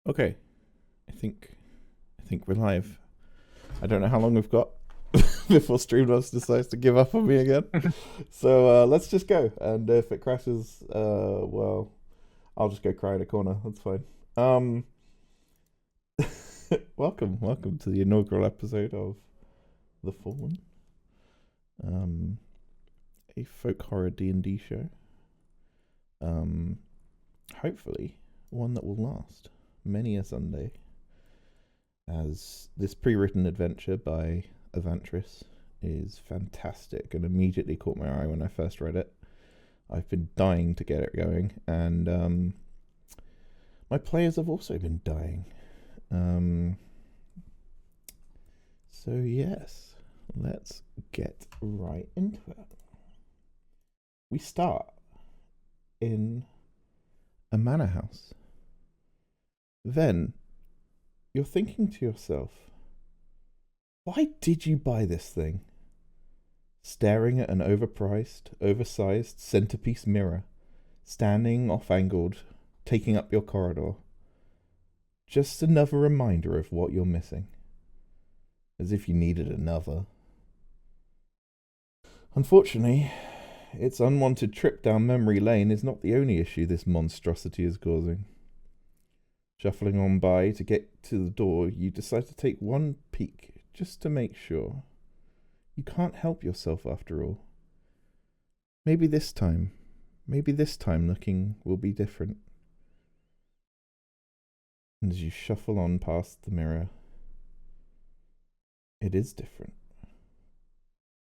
Okay, I think we're live. I don't know how long we've got before Streamlabs decides to give up on me again. So let's just go. And if it crashes, well, I'll just go cry in a corner. That's fine. Um, welcome to the inaugural episode of The Fallen, um, a folk horror D&D show. Um, hopefully one that will last many a Sunday, as this pre-written adventure by Avantris is fantastic and immediately caught my eye when I first read it. I've been dying to get it going, and my players have also been dying. Um, so yes, let's get right into it. We start in a manor house. Then you're thinking to yourself, why did you buy this thing? Staring at an overpriced, oversized centerpiece mirror, standing off-angled, taking up your corridor. Just another reminder of what you're missing. As if you needed another. Unfortunately, its unwanted trip down memory lane is not the only issue this monstrosity is causing. Shuffling on by to get to the door, you decide to take one peek, just to make sure. You can't help yourself after all. Maybe this time looking will be different. And as you shuffle on past the mirror, it is different.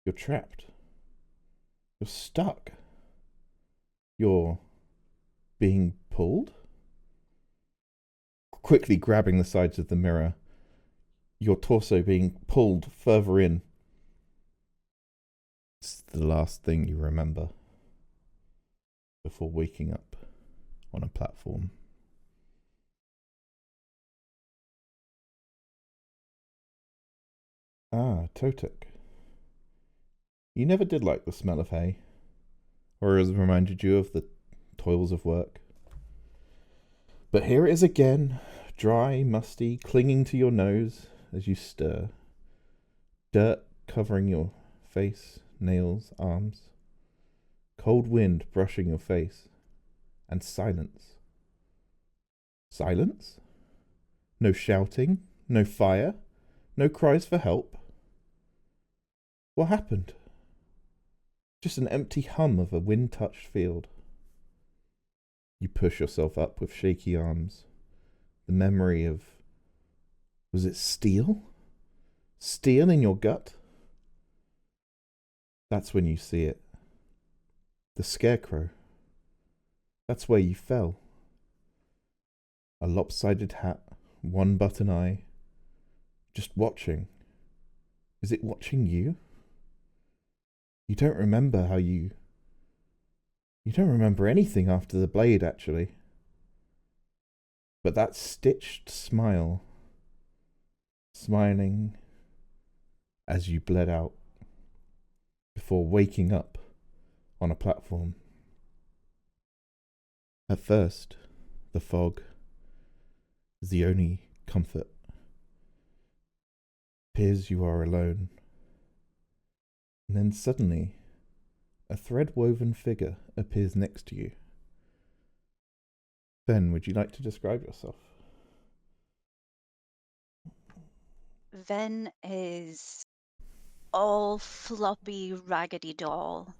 You're trapped. You're stuck. You're being pulled? Quickly grabbing the sides of the mirror, your torso being pulled further in. It's the last thing you remember before waking up on a platform. Ah, Totek. You never did like the smell of hay, or has it reminded you of the toils of work. But here it is again, dry, musty, clinging to your nose as you stir. Dirt covering your face, nails, arms. Cold wind brushing your face. And silence. Silence? No shouting, no fire, no cries for help. What happened? Just an empty hum of a wind-touched field. You push yourself up with shaky arms. The memory of... Was it steel? Steel in your gut? That's when you see it. The scarecrow. That's where you fell. A lopsided hat, one button eye. Just watching. Is it watching you? You don't remember how you... You don't remember anything after the blade, actually. But that stitched smile, smiling as you bled out, before waking up on a platform. At first, the fog is the only comfort. Appears you are alone. And then suddenly, a thread-woven figure appears next to you. Ben, would you like to describe yourself? Ven is all floppy, raggedy doll.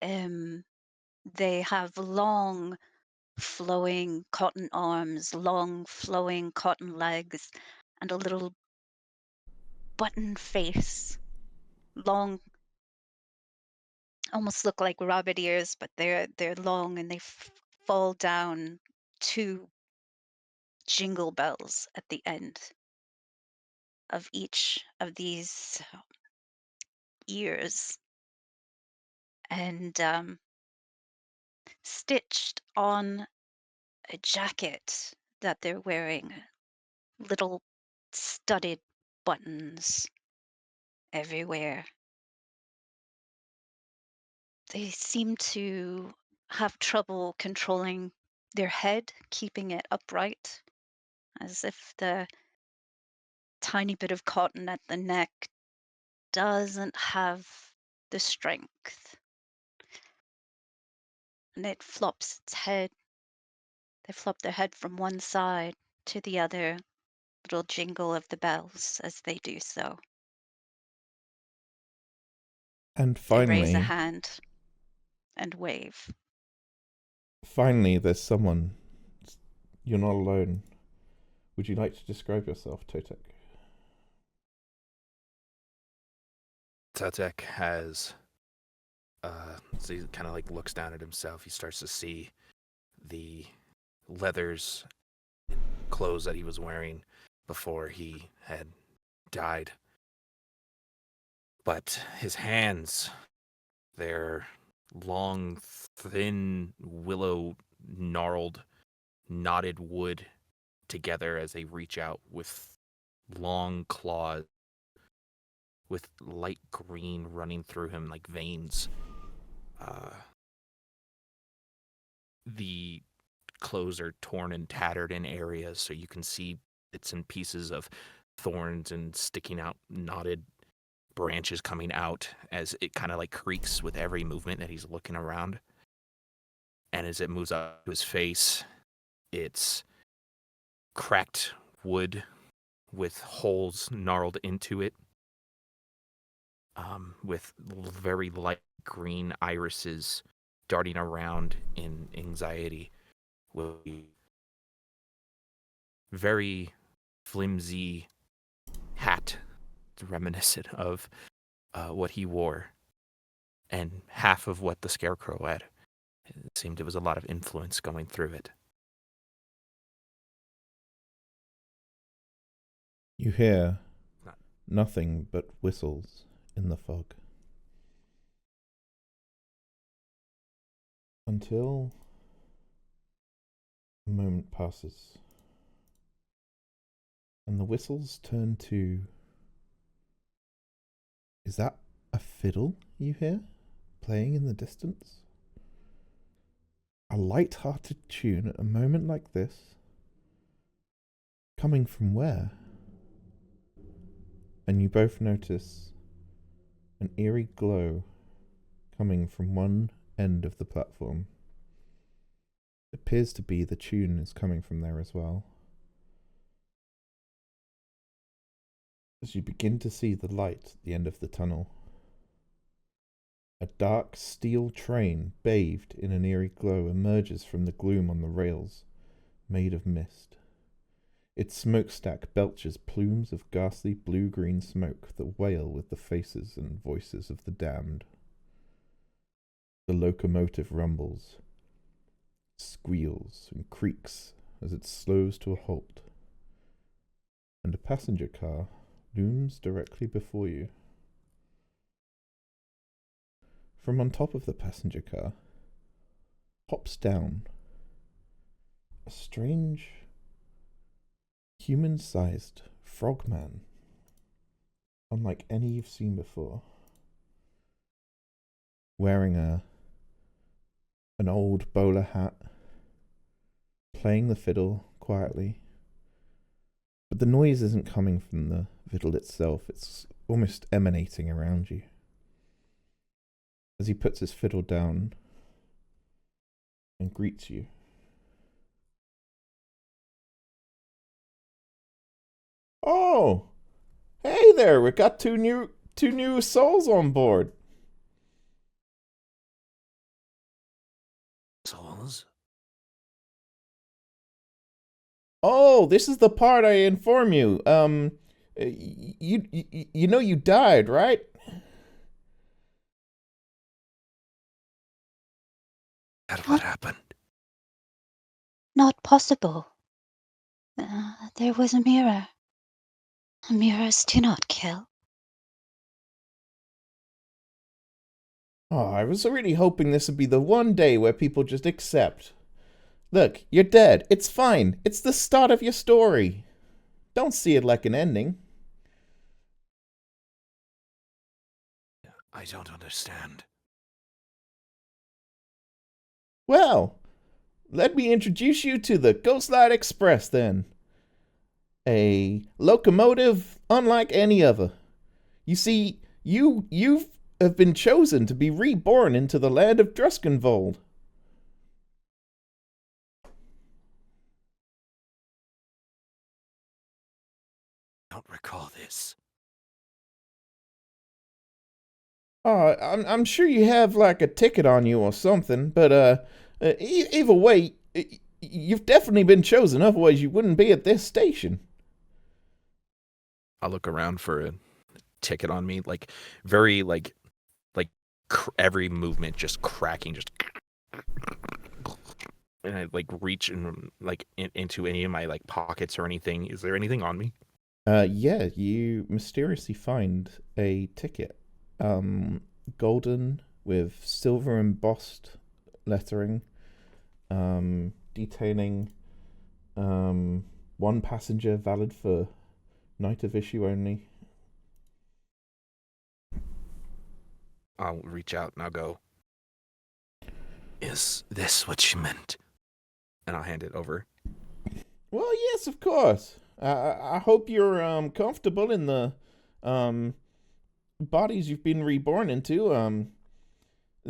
They have long, flowing cotton arms, long, flowing cotton legs, and a little button face. Long, almost look like rabbit ears, but they're long and they fall down to jingle bells at the end of each of these ears. And stitched on a jacket that they're wearing, little studded buttons everywhere. They seem to have trouble controlling their head, keeping it upright. as if the tiny bit of cotton at the neck doesn't have the strength. And it flops its head. They flop their head from one side to the other, little jingle of the bells as they do so. And They raise a finally, hand and wave. there's someone. You're not alone. Would you like to describe yourself, Totek? Tatek has, so he kind of like looks down at himself. He starts to see the leathers clothes that he was wearing before he had died. But his hands, they're long, thin, willow, gnarled, knotted wood together as they reach out with long claws with light green running through him like veins. The clothes are torn and tattered in areas, so you can see bits and pieces of thorns and sticking out knotted branches coming out as it kind of like creaks with every movement that he's looking around. And as it moves up to his face, it's cracked wood with holes gnarled into it, with very light green irises darting around in anxiety, with very flimsy hat reminiscent of what he wore, and half of what the Scarecrow had. It seemed there was a lot of influence going through it. You hear nothing but whistles in the fog. Until a moment passes, and the whistles turn to... Is that a fiddle you hear playing in the distance? A light-hearted tune at a moment like this? Coming from where? And you both notice an eerie glow coming from one end of the platform. It appears to be the tune is coming from there as well. As you begin to see the light at the end of the tunnel, a dark steel train bathed in an eerie glow emerges from the gloom on the rails, made of mist. Its smokestack belches plumes of ghastly blue-green smoke that wail with the faces and voices of the damned. The locomotive rumbles, squeals, and creaks as it slows to a halt, and a passenger car looms directly before you. From on top of the passenger car hops down a strange, human-sized frogman, unlike any you've seen before, wearing an old bowler hat, playing the fiddle quietly. But the noise isn't coming from the fiddle itself, it's almost emanating around you. As he puts his fiddle down and greets you. Oh, hey there! We got two new souls on board. Souls? Oh, this is the part I inform you. You know you died, right? That's what happened. Not possible. There was a mirror. Mirrors do not kill. Oh, I was really hoping this would be the one day where people just accept. Look, you're dead. It's fine. It's the start of your story. Don't see it like an ending. I don't understand. Well, let me introduce you to the Ghostlight Express then. a locomotive unlike any other. You see, you have been chosen to be reborn into the land of Druskenvold. I don't recall this. Oh, I'm sure you have like a ticket on you or something, but either way, you've definitely been chosen. Otherwise, you wouldn't be at this station. I'll look around for a ticket on me, like very like every movement just cracking, just and I like reach into any of my like pockets or anything. Is there anything on me? Yeah, you mysteriously find a ticket, golden with silver embossed lettering, detailing, one passenger, valid for night of issue only. I'll reach out and I'll go, "Is this what you meant?" And I'll hand it over. Well, yes, of course. I hope you're comfortable in the um bodies you've been reborn into.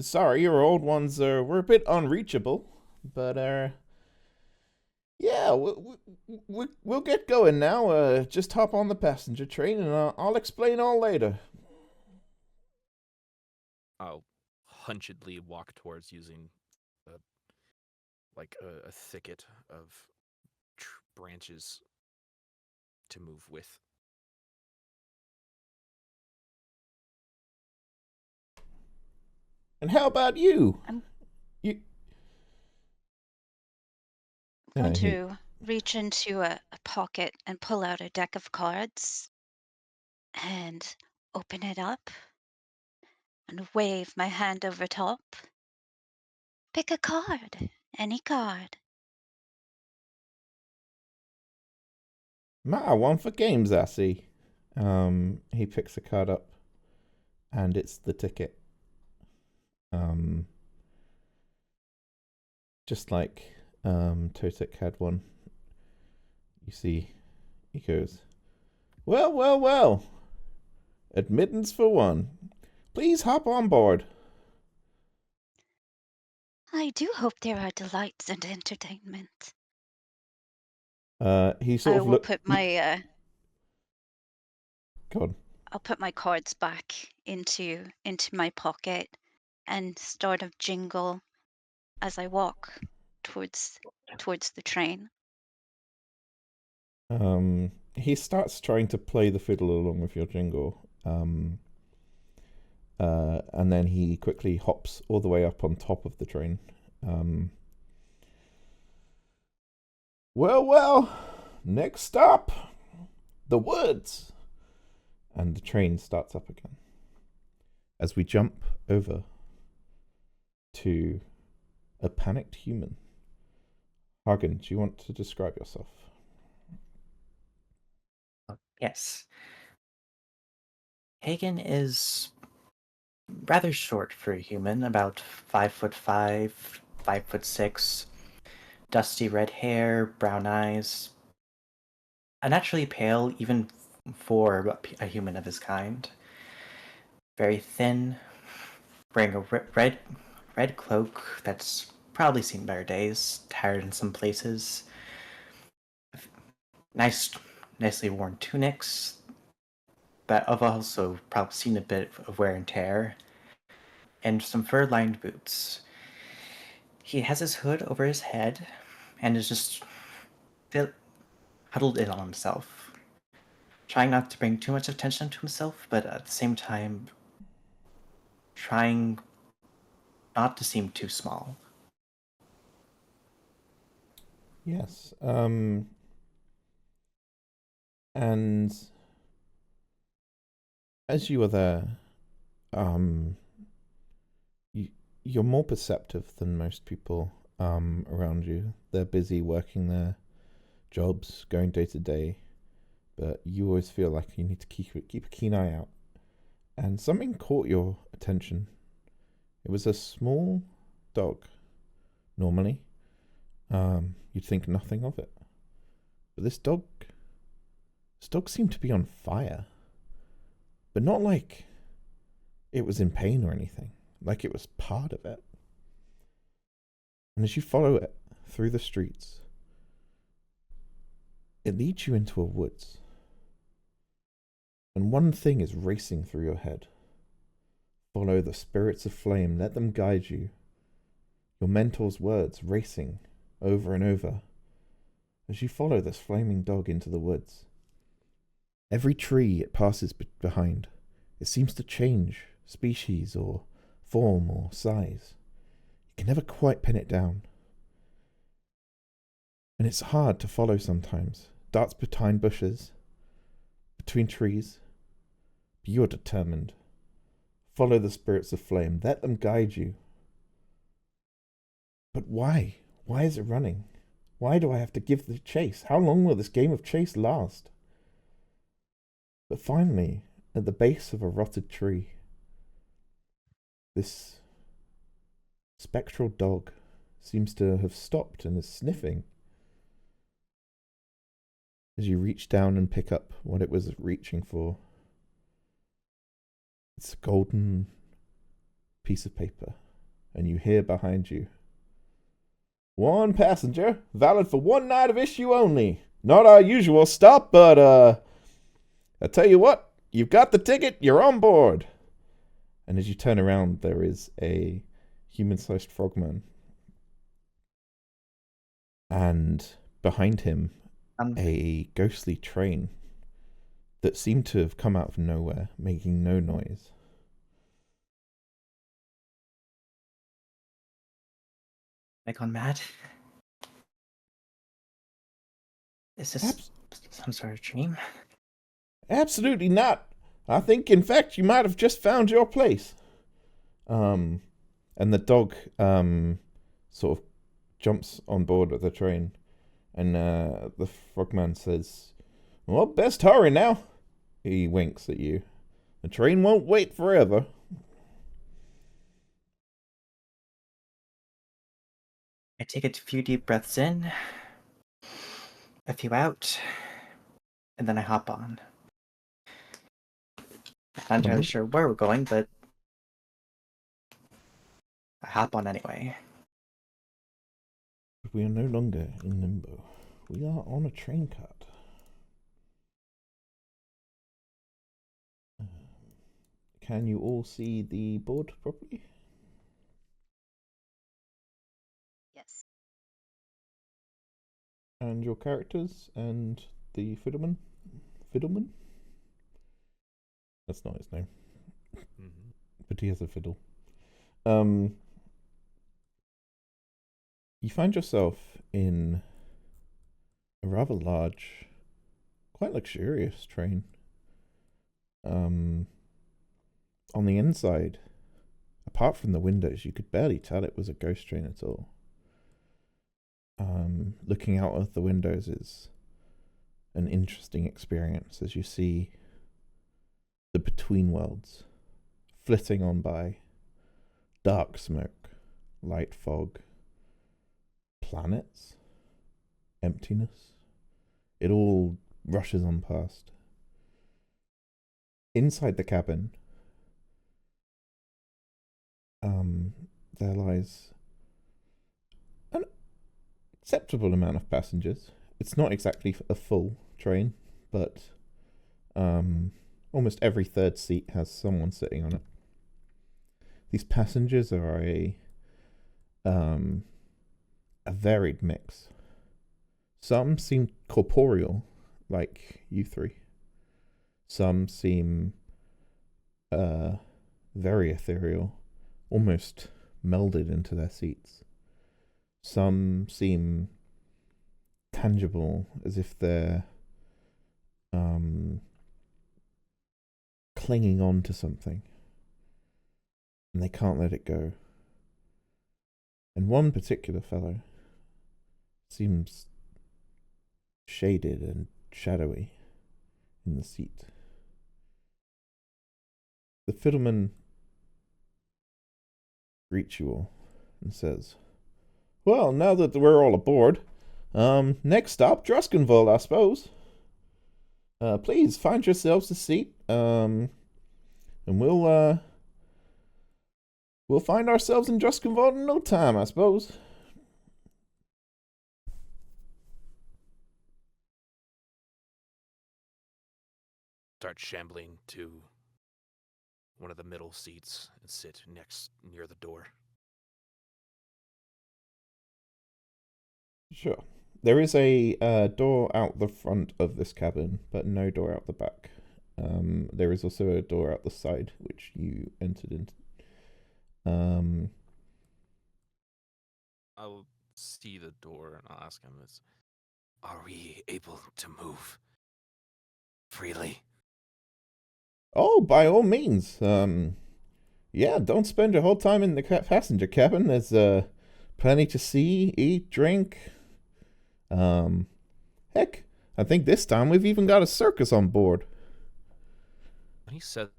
Sorry, your old ones were a bit unreachable, but yeah, we'll get going now. Just hop on the passenger train, and I'll explain all later. I'll hunchedly walk towards using a, a thicket of branches to move with. And how about you? I'm You going he to reach into a pocket and pull out a deck of cards and open it up and wave my hand over top. Pick a card, any card. one for games, I see. He picks a card up, and it's the ticket. Um, just like Totek had one. You see, he goes, well, well, well. Admittance for one. Please hop on board. I do hope there are delights and entertainment. He I sort of will look. put my God. I'll put my cards back into my pocket and start a jingle as I walk towards towards the train. He starts trying to play the fiddle along with your jingle. And then he quickly hops all the way up on top of the train. Um, well, well, next stop, the woods. And the train starts up again. As we jump over to a panicked human. Hagen, do you want to describe yourself? Yes. Hagen is rather short for a human, about 5'5", 5'6", dusty red hair, brown eyes, naturally pale even for a human of his kind. Very thin, wearing a red cloak that's probably seen better days, tired in some places. Nicely worn tunics that have also probably seen a bit of wear and tear, and some fur-lined boots. He has his hood over his head and is just huddled in on himself, trying not to bring too much attention to himself, but at the same time, trying not to seem too small. Yes. And as you are there, um, you, you're more perceptive than most people around you. They're busy working their jobs, going day to day, but you always feel like you need to keep a keen eye out. And something caught your attention. It was a small dog. Normally, you'd think nothing of it, but this dog This dog seemed to be on fire, but not like it was in pain or anything, like it was part of it. And as you follow it through the streets, it leads you into a woods. And one thing is racing through your head. Follow the spirits of flame, let them guide you. Your mentor's words racing over and over as you follow this flaming dog into the woods. Every tree it passes behind, it seems to change species or form or size. You can never quite pin it down. And it's hard to follow sometimes. Darts behind bushes, between trees. But you're determined. Follow the spirits of flame. Let them guide you. But why? Why is it running? Why do I have to give the chase? How long will this game of chase last? But finally, at the base of a rotted tree, this spectral dog seems to have stopped and is sniffing. As you reach down and pick up what it was reaching for, it's a golden piece of paper, and you hear behind you, "One passenger, valid for one night of issue only. Not our usual stop, but I tell you what, you've got the ticket, you're on board." And as you turn around, there is a human-sized frogman. And behind him, a ghostly train that seemed to have come out of nowhere, making no noise. I gone mad? Is this some sort of dream? Absolutely not. I think, in fact, you might have just found your place. And the dog sort of jumps on board of the train, and the frogman says, "Well, best hurry now." He winks at you. "The train won't wait forever." I take a few deep breaths in, a few out, and then I hop on. I'm not entirely sure where we're going, but I hop on anyway. We are no longer in limbo. We are on a train cut. Can you all see the board properly? Yes. And your characters and the fiddleman? Fiddleman? That's not his name. Mm-hmm. But he has a fiddle. You find yourself in a rather large, quite luxurious train. On the inside, apart from the windows, you could barely tell it was a ghost train at all. Looking out of the windows is an interesting experience as you see the between worlds flitting on by, dark smoke, light fog, planets, emptiness. It all rushes on past. Inside the cabin, there lies an acceptable amount of passengers. It's not exactly a full train, but almost every third seat has someone sitting on it. These passengers are a varied mix. Some seem corporeal, like you three. Some seem very ethereal, almost melded into their seats. Some seem tangible, as if they're clinging on to something and they can't let it go. And one particular fellow seems shaded and shadowy in the seat. The fiddleman greets you all and says, "Well, now that we're all aboard, next stop, Druskenvold, I suppose." Please find yourselves a seat. And we'll find ourselves in Druskenwald in no time, I suppose. Start shambling to one of the middle seats and sit next near the door. Sure. There is a door out the front of this cabin, but no door out the back. There is also a door out the side, which you entered into. I'll see the door and I'll ask him, are we able to move freely? Oh, by all means. Yeah, don't spend your whole time in the passenger cabin. There's plenty to see, eat, drink. Heck, I think this time we've even got a circus on board. When he said,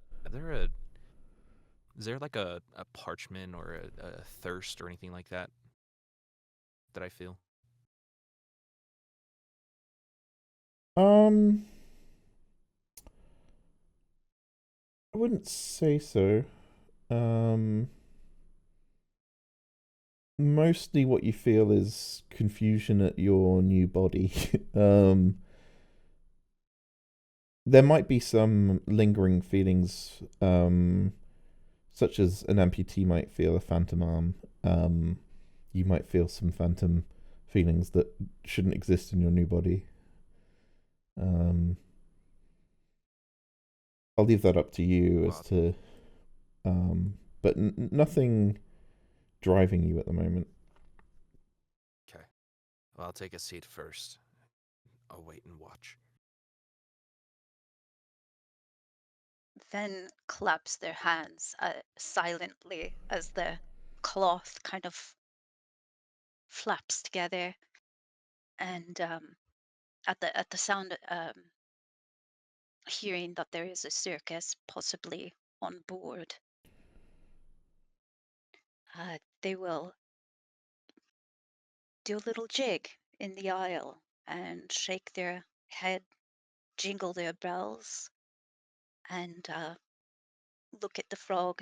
is there like a parchment or a thirst or anything like that that I feel? I wouldn't say so. Mostly what you feel is confusion at your new body. There might be some lingering feelings, such as an amputee might feel a phantom arm. You might feel some phantom feelings that shouldn't exist in your new body. I'll leave that up to you as to, but nothing driving you at the moment. Okay. Well, I'll take a seat first. I'll wait and watch. Then claps their hands silently as the cloth kind of flaps together, and at the sound, hearing that there is a circus possibly on board, they will do a little jig in the aisle and shake their head, jingle their bells, and look at the frog.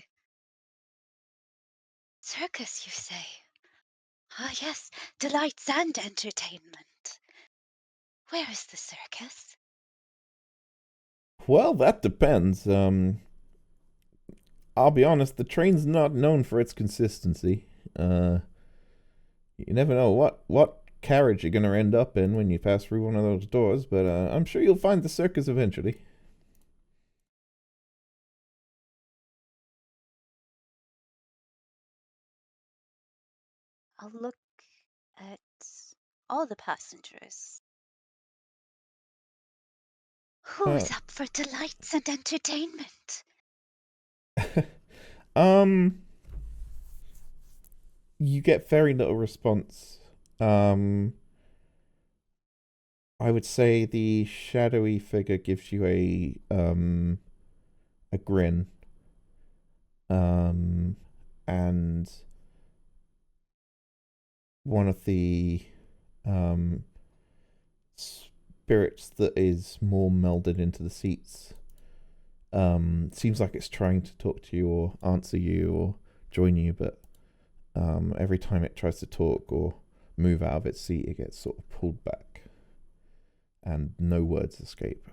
Circus, you say? Ah, yes, delights and entertainment. Where is the circus? Well, that depends. I'll be honest, the train's not known for its consistency. You never know what carriage you're gonna end up in when you pass through one of those doors, but I'm sure you'll find the circus eventually. I'll look at all the passengers. Uh, Who's up for delights and entertainment? um, you get very little response. I would say the shadowy figure gives you a grin. And one of the um spirits that is more melded into the seats seems like it's trying to talk to you or answer you or join you, but every time it tries to talk or move out of its seat, it gets sort of pulled back, and no words escape.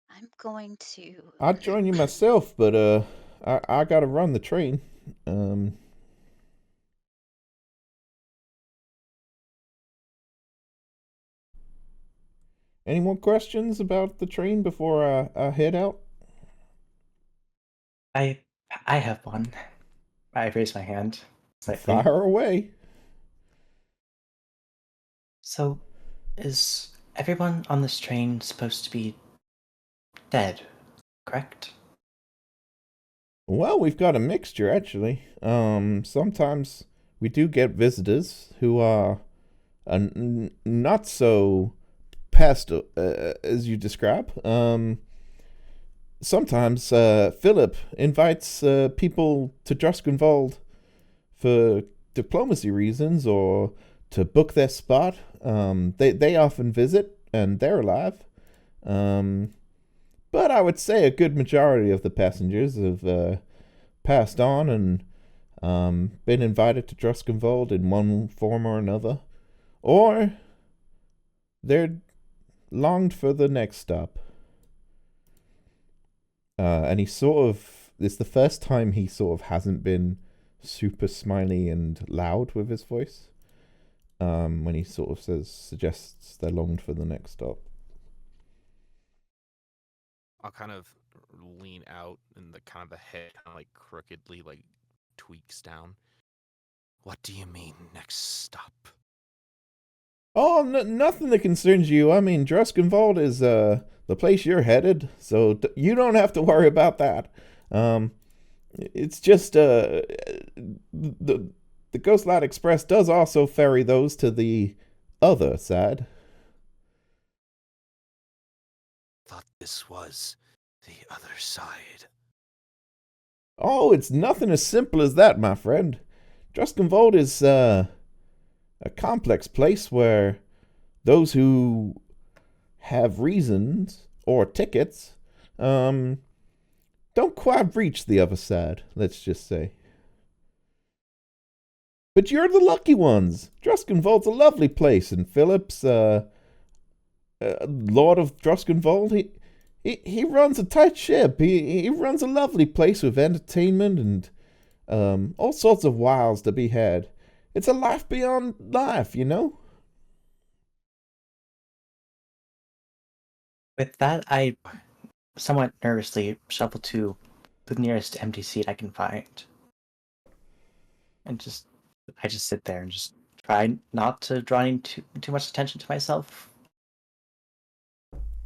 I'm going to. I'd join you myself, but I gotta run the train. Um, any more questions about the train before I head out? I I have one. I raise my hand slightly. Fire away. So, is everyone on this train supposed to be dead, correct? Well, we've got a mixture actually. Sometimes we do get visitors who are not so past as you describe. Sometimes Philip invites people to Druskenwald for diplomacy reasons or to book their spot. They often visit and they're alive. But I would say a good majority of the passengers have passed on and been invited to Druskenwald in one form or another, or they're longed for the next stop. And he sort of, it's the first time he sort of hasn't been super smiley and loud with his voice. When he sort of suggests they're longed for the next stop. I'll kind of lean out, and the head kind of like crookedly like tweaks down. What do you mean next stop? Oh, nothing that concerns you. I mean, Druskenwald is the place you're headed, so you don't have to worry about that. It's just the Ghostlight Express does also ferry those to the other side. Thought this was the other side. Oh, it's nothing as simple as that, my friend. Druskenwald is a complex place where those who have reasons or tickets don't quite reach the other side, let's just say. But you're the lucky ones. Druskenwald's a lovely place, and Phillips, Lord of Druskenwald, he runs a tight ship. He runs a lovely place with entertainment and all sorts of wiles to be had. It's a life beyond life, you know? With that, I somewhat nervously shuffle to the nearest empty seat I can find. And I just sit there and just try not to draw any too much attention to myself.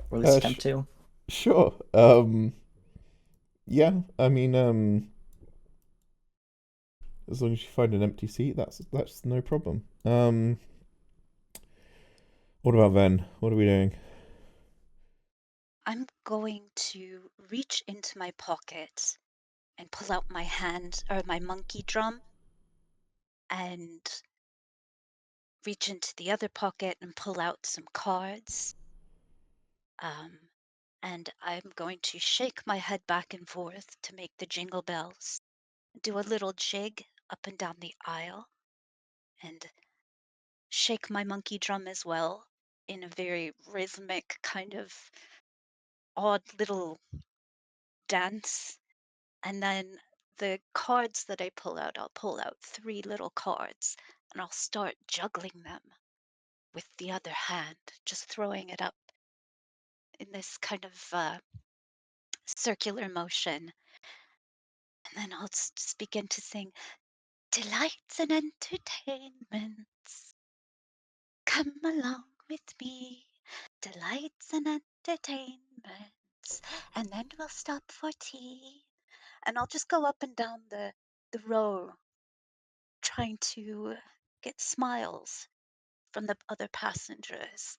Or at least attempt to. Sure. Yeah, I mean, as long as you find an empty seat, that's no problem. What about Ven? What are we doing? I'm going to reach into my pocket and pull out my hand or my monkey drum and reach into the other pocket and pull out some cards. And I'm going to shake my head back and forth to make the jingle bells, do a little jig up and down the aisle, and shake my monkey drum as well in a very rhythmic kind of odd little dance. And then the cards that I pull out, I'll pull out 3 little cards and I'll start juggling them with the other hand, just throwing it up in this kind of circular motion. And then I'll just begin to sing, delights and entertainments. Come along with me, delights and entertainments. And then we'll stop for tea. And I'll just go up and down the row trying to get smiles from the other passengers.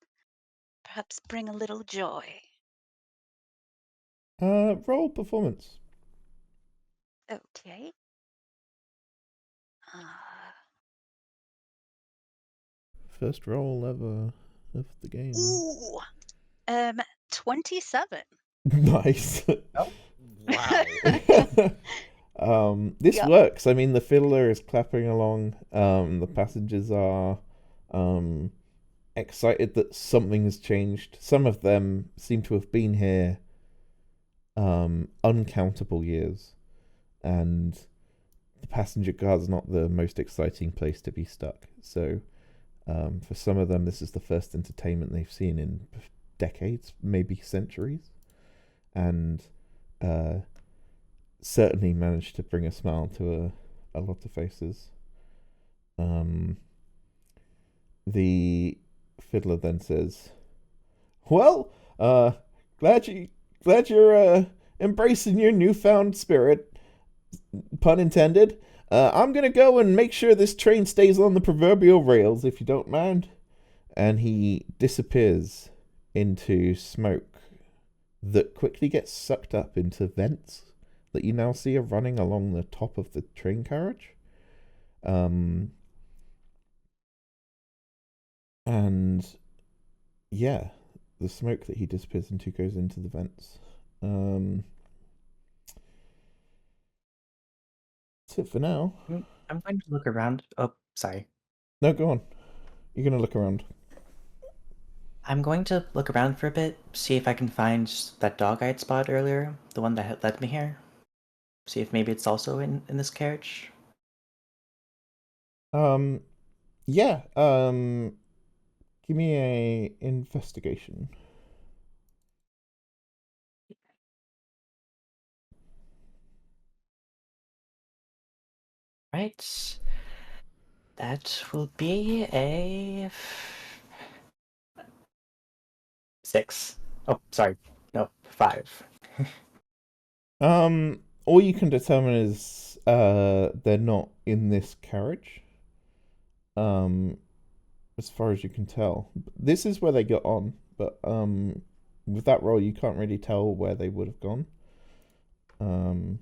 Perhaps bring a little joy. Roll performance. Okay. Uh, First roll ever of the game. ooh, 27. Nice. Wow. This Yep. works. I mean, the fiddler is clapping along. The passengers are excited that something has changed. Some of them seem to have been here uncountable years, and the passenger guard's not the most exciting place to be stuck. So, for some of them, this is the first entertainment they've seen in decades, maybe centuries, and certainly managed to bring a smile to a lot of faces. The fiddler then says, "Well, glad you're embracing your newfound spirit, pun intended. I'm gonna go and make sure this train stays on the proverbial rails, if you don't mind." And he disappears into smoke that quickly gets sucked up into vents that you now see are running along the top of the train carriage. And yeah, the smoke that he disappears into goes into the vents. That's it for now. I'm going to look around. Oh, sorry. No, go on. You're gonna look around. I'm going to look around for a bit, see if I can find that dog I had spotted earlier, the one that had led me here. See if maybe it's also in this carriage. Um, yeah. Give me a investigation. Right. That will be a 6. Oh, sorry. No, 5. All you can determine is they're not in this carriage. Um, as far as you can tell, this is where they got on, but with that roll, you can't really tell where they would have gone. Um,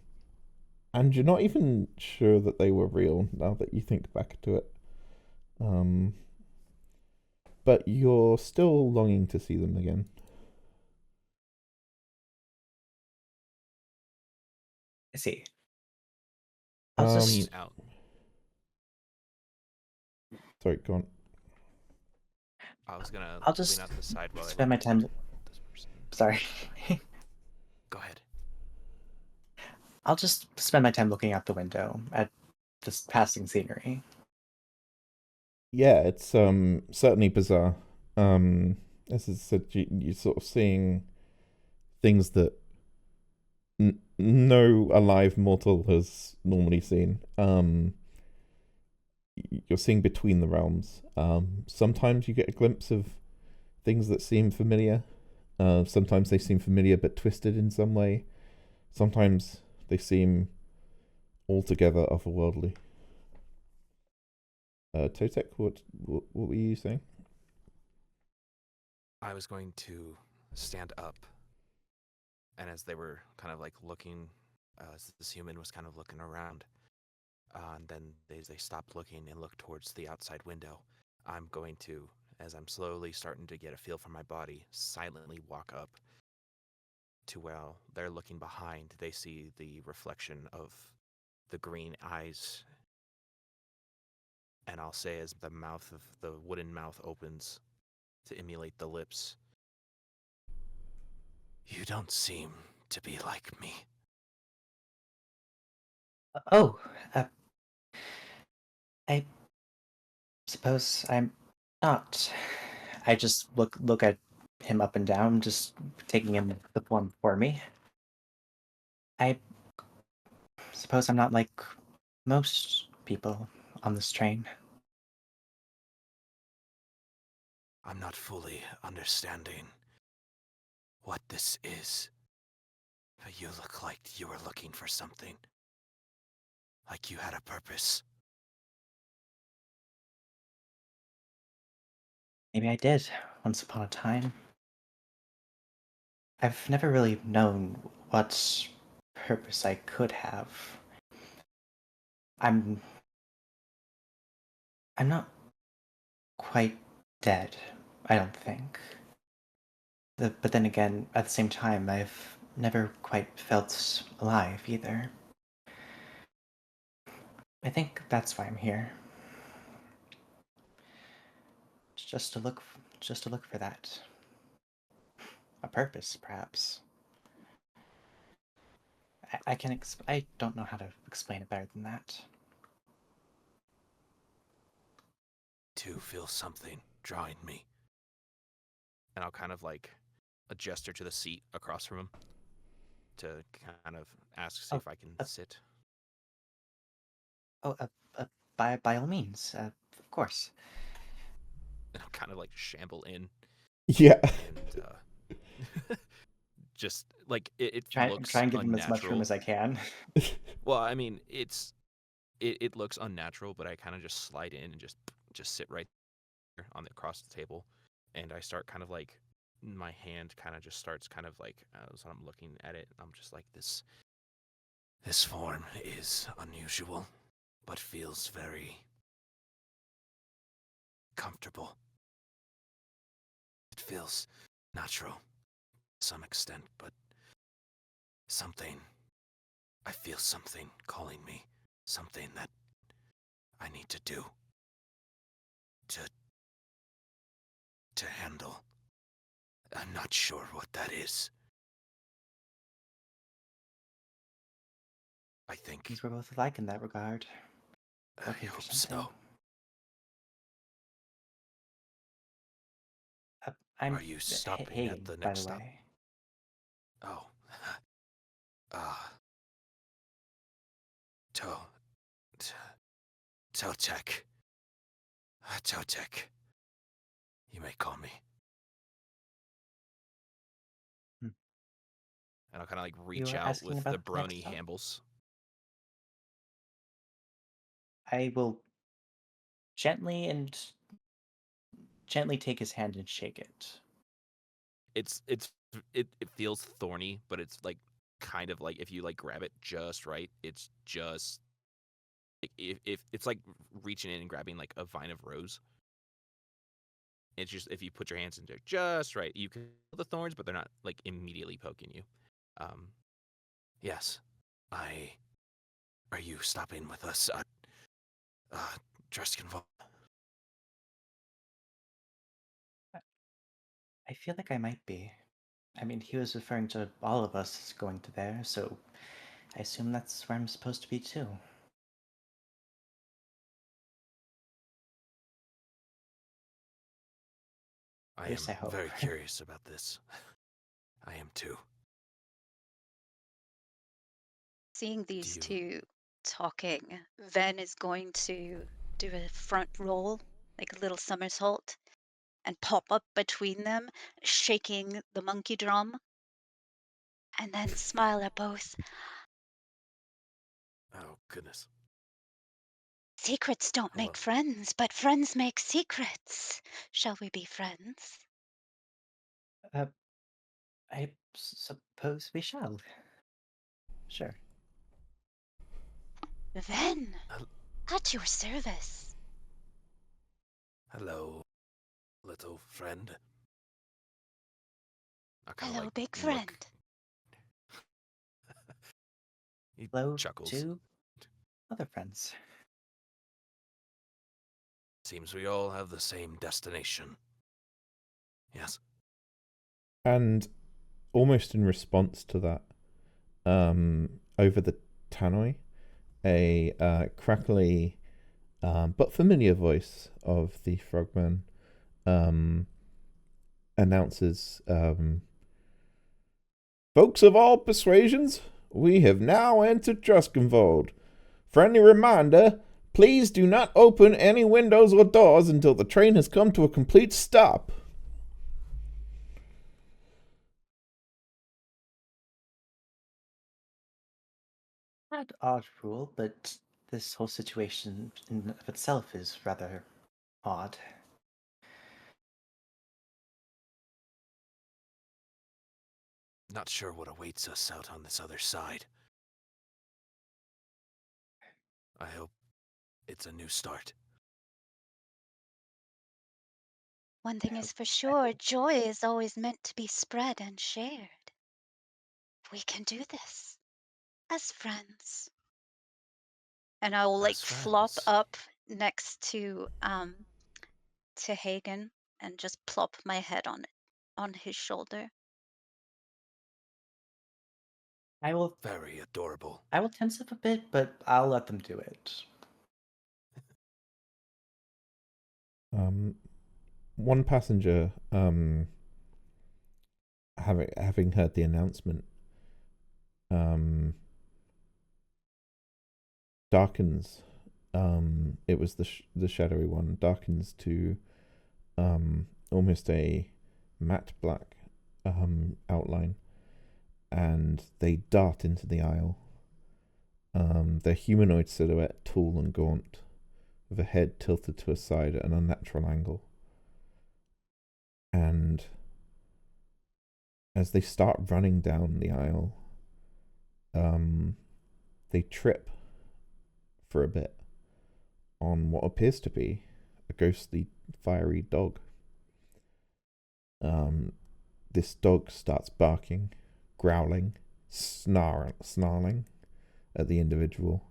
and you're not even sure that they were real now that you think back to it. Um, but you're still longing to see them again. I see. I'll just Lean out. Sorry, go on. I was gonna I'll lean just out to the side while I spend look my time. at this person. Sorry. Go ahead. I'll just spend my time looking out the window at this passing scenery. Yeah, it's certainly bizarre. As I said, you're sort of seeing things that no alive mortal has normally seen. You're seeing between the realms. Sometimes you get a glimpse of things that seem familiar. Sometimes they seem familiar but twisted in some way. Sometimes they seem altogether otherworldly. Totek, what were you saying? I was going to stand up, and as they were kind of like looking, as this human was kind of looking around, and then they stopped looking and looked towards the outside window. I'm going to, as I'm slowly starting to get a feel for my body, silently walk up to while they're looking behind. They see the reflection of the green eyes, and I'll say as the mouth of the wooden mouth opens to emulate the lips, "You don't seem to be like me." Oh, I suppose I'm not. I just look at him up and down, just taking in the one for me. I suppose I'm not like most people on this train. I'm not fully understanding what this is. But you look like you were looking for something. Like you had a purpose. Maybe I did once upon a time. I've never really known what purpose I could have. I'm I'm not quite dead, I don't think. But then again, at the same time, I've never quite felt alive either. I think that's why I'm here. Just to look, just to look for that. A purpose, perhaps. I can. I don't know how to explain it better than that. To feel something drawing me. And I'll kind of like a gesture to the seat across from him to kind of ask, see Oh, if I can uh, sit. oh, by all means, of course. And I'll kind of like shamble in Yeah. and just like it Try looks and give him as much room unnatural. as I can. Well, I mean, it looks unnatural, but I kind of just slide in and just sit right there on the across the table, and I start kind of like my hand kind of just starts kind of like as I'm looking at it, I'm just like this form is unusual, but feels very comfortable. It feels natural to some extent, but something. I feel something calling me. Something that I need to do. To. to handle. I'm not sure what that is. I think. Things we're both alike in that regard. I Looking for hope something. so. I'm Are you stopping at Hagen, the by next the stop? way. Oh. Ah. To. T- Totek. Totek. You may call me. Hmm. And I'll kind of like You reach were out asking with the about the next brony stop? handles. I will gently take his hand and shake it. It feels thorny, but it's like kind of like if you like grab it just right, it's just if it's like reaching in and grabbing like a vine of rose. It's just if you put your hands in there just right, you can feel the thorns, but they're not like immediately poking you. Um, yes, I. Are you stopping with us at Dreskenval? I feel like I might be. I mean, he was referring to all of us going to there, so I assume that's where I'm supposed to be too. I At least am I hope. very curious about this. I am too. Seeing Do these you? two talking, Ven is going to do a front roll, like a little somersault, and pop up between them, shaking the monkey drum, and then smile at both. Oh goodness. Secrets don't Hello. make friends, but friends make secrets. Shall we be friends? Uh, I suppose we shall. Sure. Ven, Hel- at your service. Hello, little friend. I kind of Hello, like big look. friend. He Hello chuckles. to other friends. Seems we all have the same destination. Yes. And almost in response to that, over the tannoy, a crackly but familiar voice of the frogman announces, "Folks of all persuasions, we have now entered Truskenvold. Friendly reminder, please do not open any windows or doors until the train has come to a complete stop." Not odd rule, but this whole situation in of itself is rather odd. Not sure what awaits us out on this other side. I hope it's a new start. One thing is for I sure, hope joy is always meant to be spread and shared. We can do this as friends. And I will like As flop friends. up next to Hagen and just plop my head on his shoulder. I will Very adorable. I will tense up a bit, but I'll let them do it. One passenger, having heard the announcement, um, darkens. It was the shadowy one darkens to almost a matte black outline, and they dart into the aisle. Their humanoid silhouette, tall and gaunt, with a head tilted to a side at an unnatural angle. And as they start running down the aisle, they trip for a bit on what appears to be a ghostly, fiery dog. This dog starts barking, growling, snarling at the individual.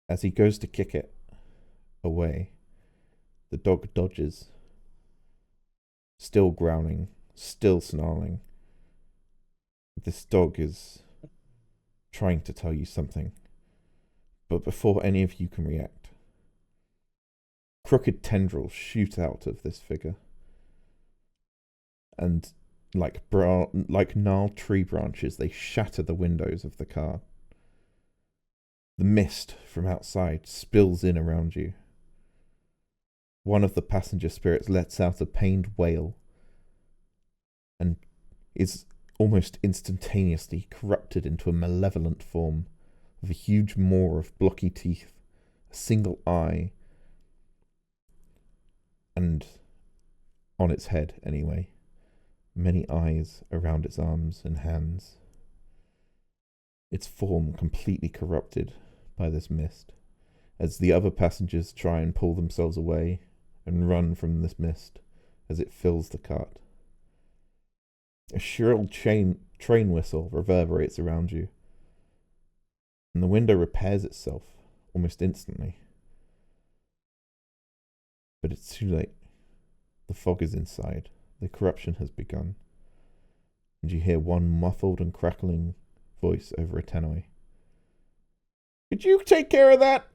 As he goes to kick it away, the dog dodges, still growling, still snarling. This dog is trying to tell you something, but before any of you can react, crooked tendrils shoot out of this figure, and like gnarled tree branches, they shatter the windows of the car. The mist from outside spills in around you. One of the passenger spirits lets out a pained wail and is almost instantaneously corrupted into a malevolent form of a huge maw of blocky teeth, a single eye, and on its head anyway, many eyes around its arms and hands. Its form completely corrupted by this mist, as the other passengers try and pull themselves away and run from this mist as it fills the cart. A shrill train whistle reverberates around you, and the window repairs itself almost instantly. But it's too late. The fog is inside. The corruption has begun. And you hear one muffled and crackling voice over a tannoy. Could you take care of that?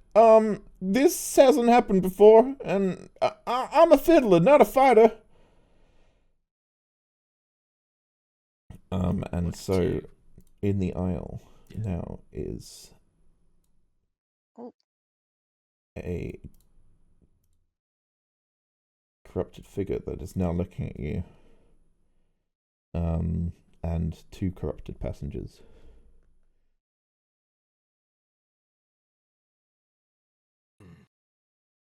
This hasn't happened before, and I'm a fiddler, not a fighter. And so in the aisle now is a corrupted figure that is now looking at you. And two corrupted passengers.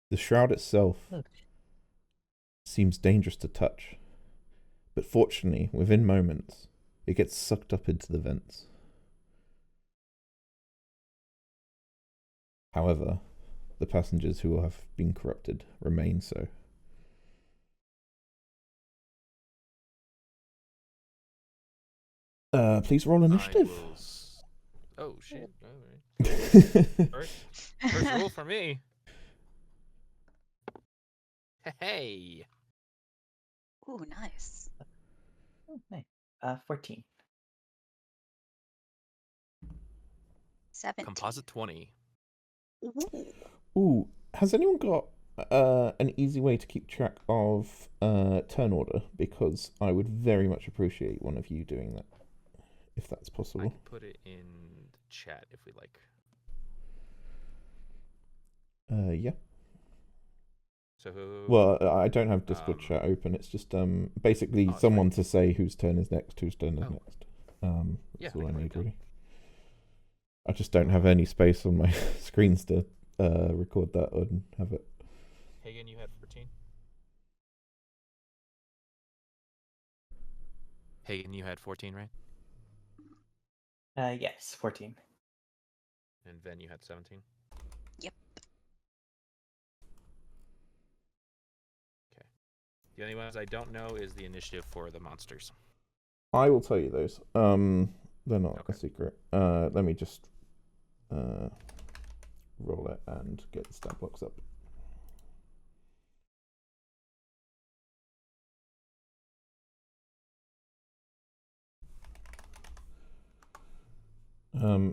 The shroud itself seems dangerous to touch, but fortunately, within moments, it gets sucked up into the vents. However, the passengers who have been corrupted remain so. Please roll initiative. Oh, shit. All right. First roll for me. Hey. Ooh, nice. Oh, nice. 14. 17. Composite 20. Ooh, has anyone got an easy way to keep track of turn order? Because I would very much appreciate one of you doing that, if that's possible. I can put it in the chat if we like. Yeah. So well, I don't have Discord chat open. It's just basically someone to say whose turn is next, whose turn is next. That's all I need really. I just don't have any space on my screens to record that and have it. Hagen, you had 14. Hagen, you had 14, right? Yes, 14. And Ven, you had 17. Yep. Okay. The only ones I don't know is the initiative for the monsters. I will tell you those. They're not a secret. Let me just roll it and get the stat blocks up.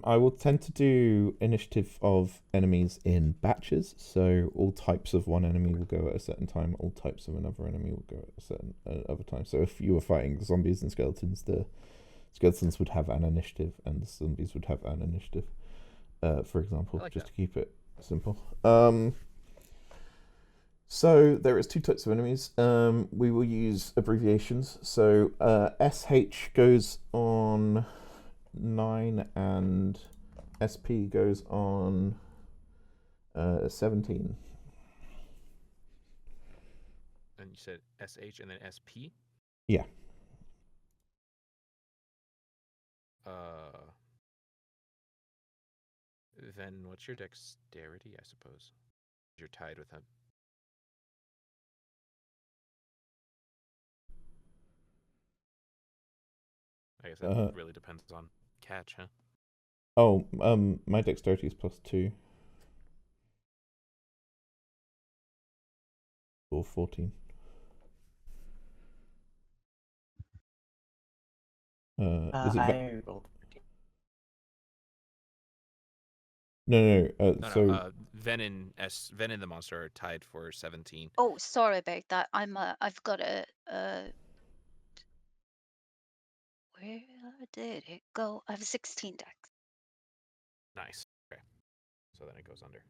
I will tend to do initiative of enemies in batches, so all types of one enemy will go at a certain time, all types of another enemy will go at a certain other time. So if you were fighting zombies and skeletons, the skeletons would have an initiative and the zombies would have an initiative, for example, just to keep it simple. So there is two types of enemies. We will use abbreviations. So SH goes on 9 and SP goes on 17. And you said SH and then SP? Yeah. Then what's your dexterity, I suppose? You're tied with him. I guess it Uh, really depends on catch, huh? oh, my dexterity is +2 or 14. Is it? I rolled. No. No, no. So Ven and the monster are tied for 17. Oh, sorry about that. I've got where did it go? I have a 16 dex. Nice. Okay. So then it goes under.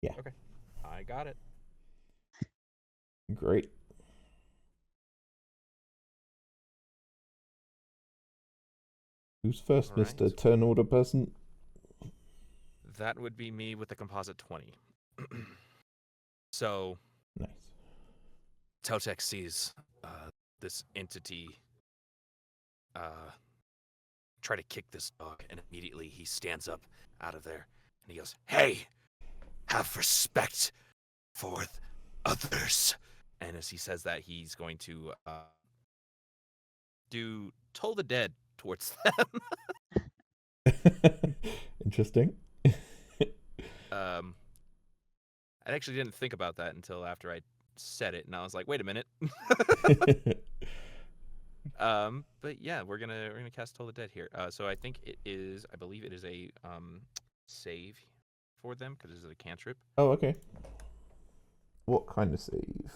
yeah, Okay. I got it. great. Who's first, All right. Mister Turn Order person? That would be me with the composite 20. So Nice. Totek sees this entity try to kick this dog, and immediately he stands up out of there and he goes, "Hey, have respect for others." And as he says that, he's going to do Toll the Dead towards them. Interesting. I actually didn't think about that until after I said it, and I was like, "Wait a minute." But yeah, we're gonna cast Toll the Dead here. So I believe it is a save for them because it's a cantrip. Oh, okay. What kind of save?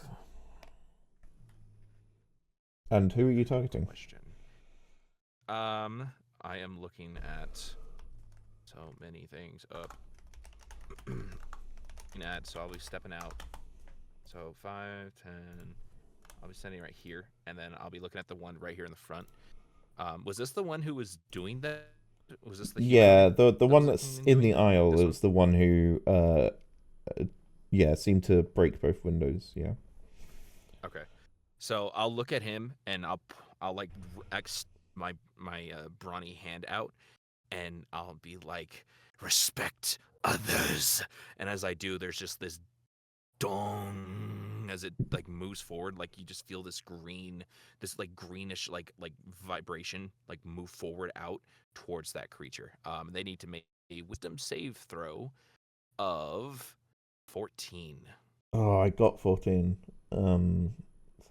And who are you targeting? Question. I am looking at so many things up. So I'll be stepping out. So 5, 10. I'll be standing right here, and then I'll be looking at the one right here in the front. Was this the one who was doing that? Was this the Yeah, humanoid? the that one was that's looking and in doing the that? aisle This is the one who, yeah, seemed to break both windows. Yeah. Okay. So I'll look at him and I'll like my brawny hand out, and I'll be like, "Respect others." And as I do, there's just this dong as it like moves forward. Like you just feel this like greenish like vibration like move forward out towards that creature. They need to make a wisdom save throw of 14. Oh, I got 14. So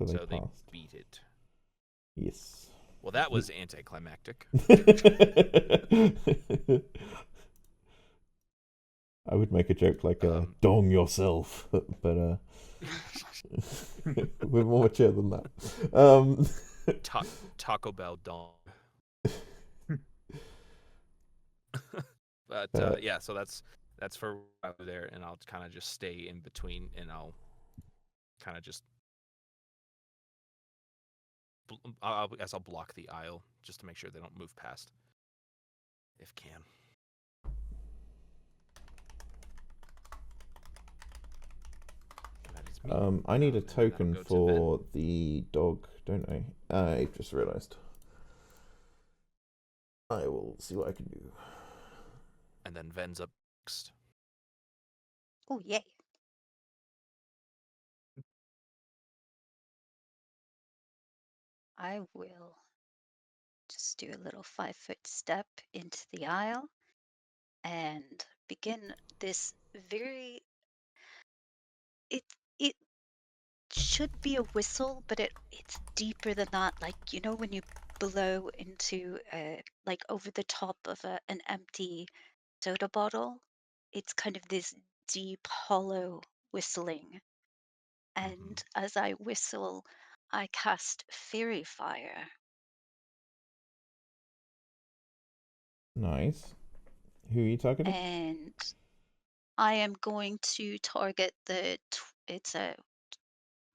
they So they passed. beat it. Yes. Well, that was anticlimactic. I would make a joke like, "Dong yourself," but we're more mature than that. Taco Bell dong. But yeah, so that's for over there, and I'll kind of just stay in between, and I'll kind of just I guess I'll block the aisle just to make sure they don't move past, if can. That is me. I need a And then that'll token go to for the dog, don't I? I just realised. I will see what I can do. And then Ven's up next. Oh, yay. I will just do a little 5-foot step into the aisle and begin this very it it should be a whistle, but it's deeper than that. Like, you know, when you blow into like over the top of an empty soda bottle, it's kind of this deep, hollow whistling. And as I whistle, I cast Fairy Fire. Nice. Who are you targeting? And I am going to target it's a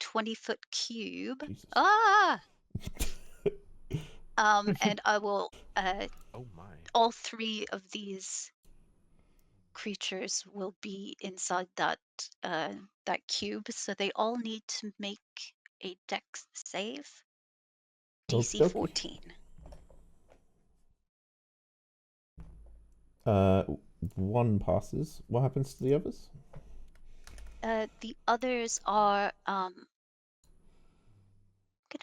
20-foot cube. Jesus. Ah! And I will Oh my. all 3 of these creatures will be inside that cube, so they all need to make a dex save. DC Okie 14. One passes. What happens to the others? The others are gonna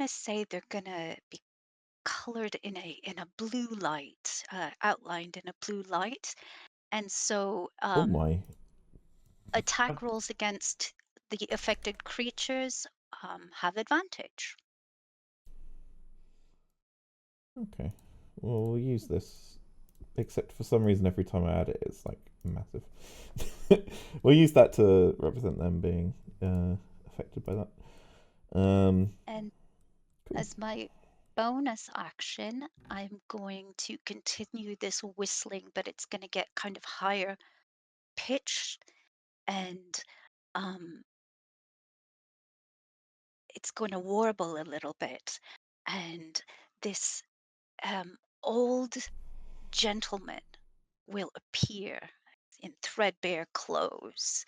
say they're gonna be colored in a blue light, outlined in a blue light, and so Oh my. attack rolls against the affected creatures have advantage. Okay. Well, we'll use this. Except for some reason, every time I add it, it's like massive. We'll use that to represent them being affected by that. And Cool. as my bonus action, I'm going to continue this whistling, but it's going to get kind of higher pitched, and it's going to warble a little bit. And this old gentleman will appear in threadbare clothes,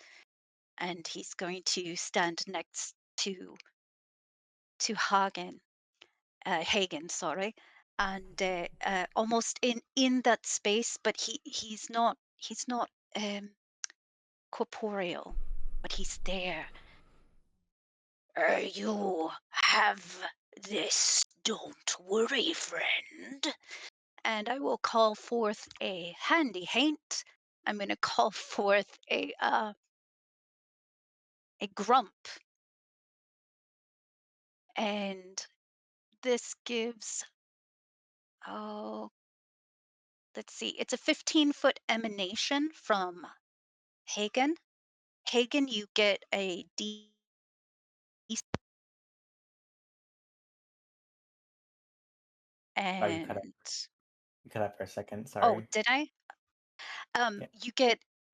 and he's going to stand next to Hagen, sorry, and almost in that space, but he's not corporeal, but he's there. You have this. Don't worry, friend. And I will call forth a handy hint. I'm going to call forth a grump, and this gives, oh, let's see, it's a 15-foot emanation from Hagen. Hagen, you get a D. Oh, you cut And up. You cut up for a second. oh, Sorry. did I? Yeah.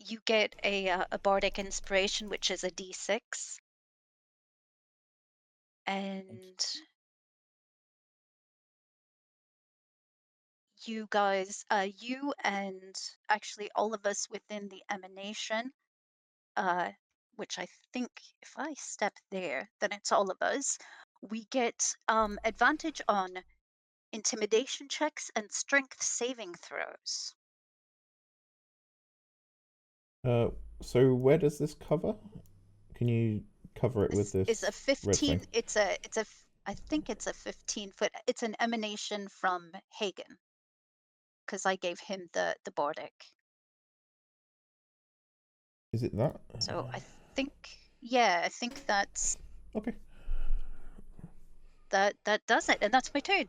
You get a bardic inspiration, which is a D6, and you guys, you and actually all of us within the emanation, which I think if I step there, then it's all of us. We get advantage on intimidation checks and strength saving throws. So where does this cover? Can you cover it with This is a this red thing? 15. I think it's a 15-foot. It's an emanation from Hagen because I gave him the bardic. Is it that? So think, yeah, I think Okay. that does it, and that's my turn.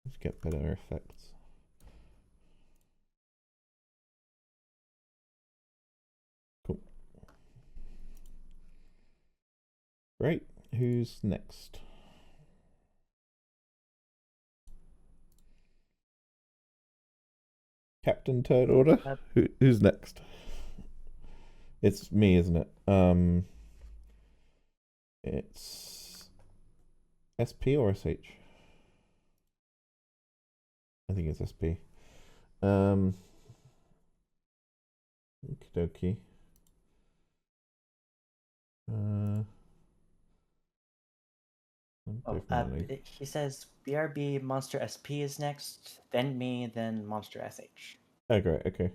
Let's get better effects. Cool. Great. Who's next? Captain Third Order? Who's next? It's me, isn't it? It's SP or SH? I think it's SP. Okie dokie. He says BRB Monster SP is next, then me, then Monster SH. Oh, great. Okay.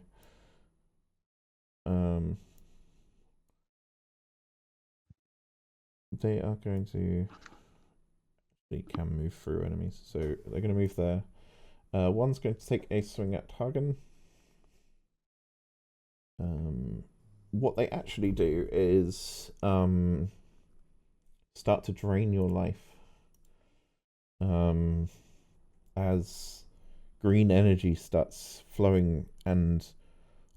They are going to. They can move through enemies, so they're going to move there. One's going to take a swing at Hagen. What they actually do is start to drain your life. As green energy starts flowing and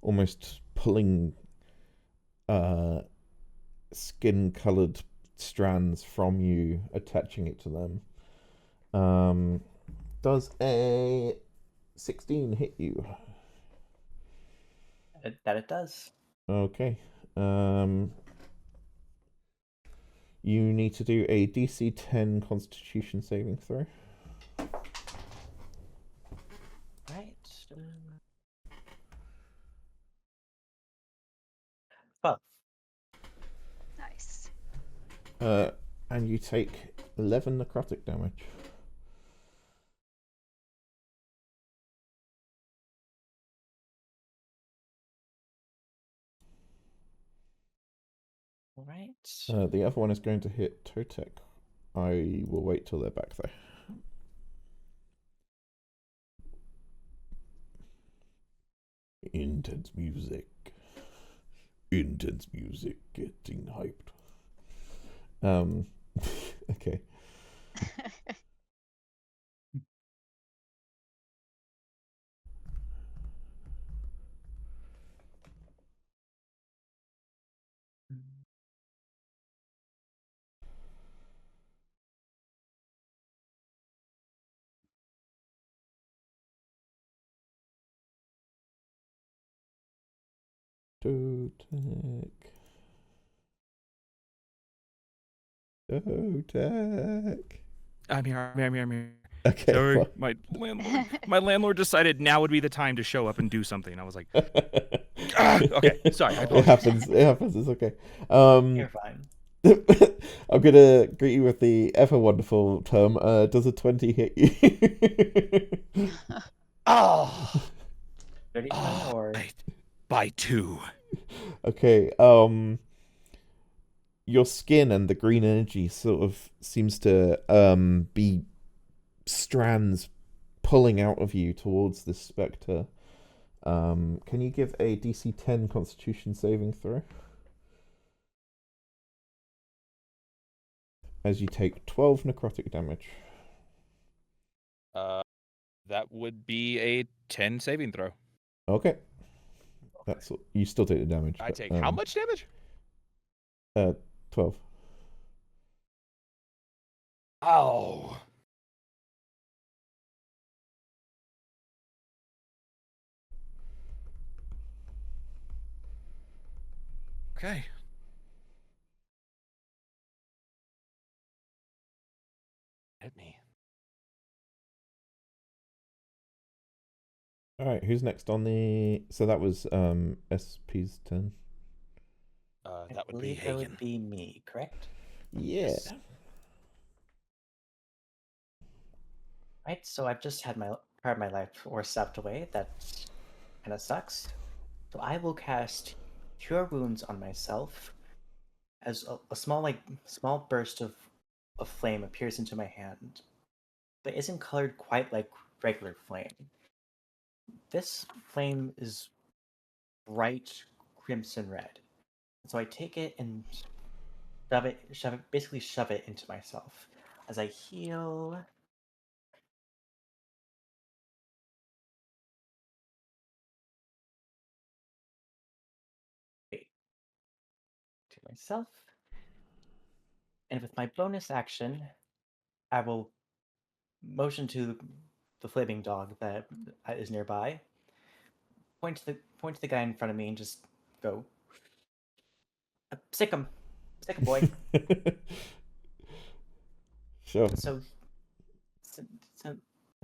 almost pulling skin-colored strands from you, attaching it to them. Does a 16 hit you? That it does. Okay. You need to do a DC 10 Constitution saving throw. Right. 12. Nice. And you take 11 necrotic damage. All right. The other one is going to hit Totek I will wait till they're back though. Intense music. Intense music getting hyped. Okay. Totec. Totec. I'm here. Okay. Sorry, Well. my landlord decided now would be the time to show up and do something. I was like, okay, sorry, I It apologize. happens. It happens. It's okay. You're fine. I'm gonna greet you with the ever wonderful term. Does a 20 hit you? Oh, 30 or by 2. Okay. Your skin and the green energy sort of seems to be strands pulling out of you towards this spectre. Can you give a DC 10 Constitution saving throw? As you take 12 necrotic damage. That would be a 10 saving throw. Okay. That's you still take the damage. I take how much damage? 12. Oh. Okay. Hit me. All right, who's next on the? So that was SP's turn. That would be believe Hagen. that would be me, correct? Yeah. Yes. Right, so I've just had my part of my life sapped away. That kind of sucks. So I will cast Cure Wounds on myself as a small burst of flame appears into my hand, but isn't colored quite like regular flame. This flame is bright crimson red. So I take it and basically shove it into myself as I heal. To myself. And with my bonus action, I will motion to the flaming dog that is nearby, point to the guy in front of me, and just go, sick him, boy. Sure. And so,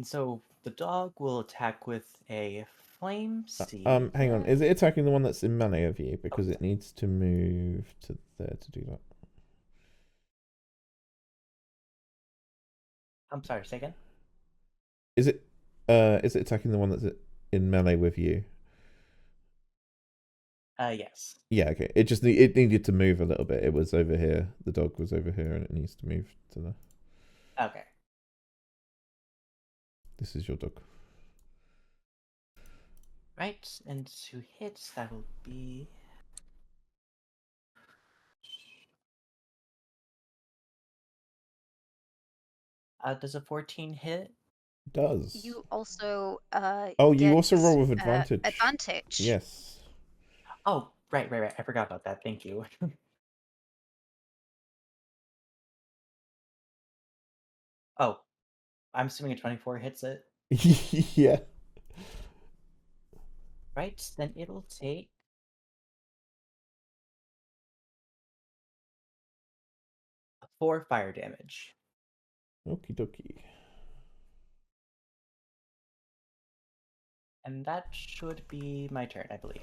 so the dog will attack with a flame seed. Hang on. Is it attacking the one that's in melee of you? Because it needs to move to there to do that. I'm sorry, say again. Is it attacking the one that's in melee with you? Yes. Yeah, okay. It needed to move a little bit. It was over here. The dog was over here, and it needs to move to the. Okay. This is your dog. Right, and to hit, that will be. Does a 14 hit? Does. You also Oh, you get also roll with advantage. advantage. Yes. Oh, right. I forgot about that. Thank you. Oh, I'm assuming a 24 hits it. Yeah. Right, then it'll take 4 fire damage. Okie dokie. And that should be my turn, I believe.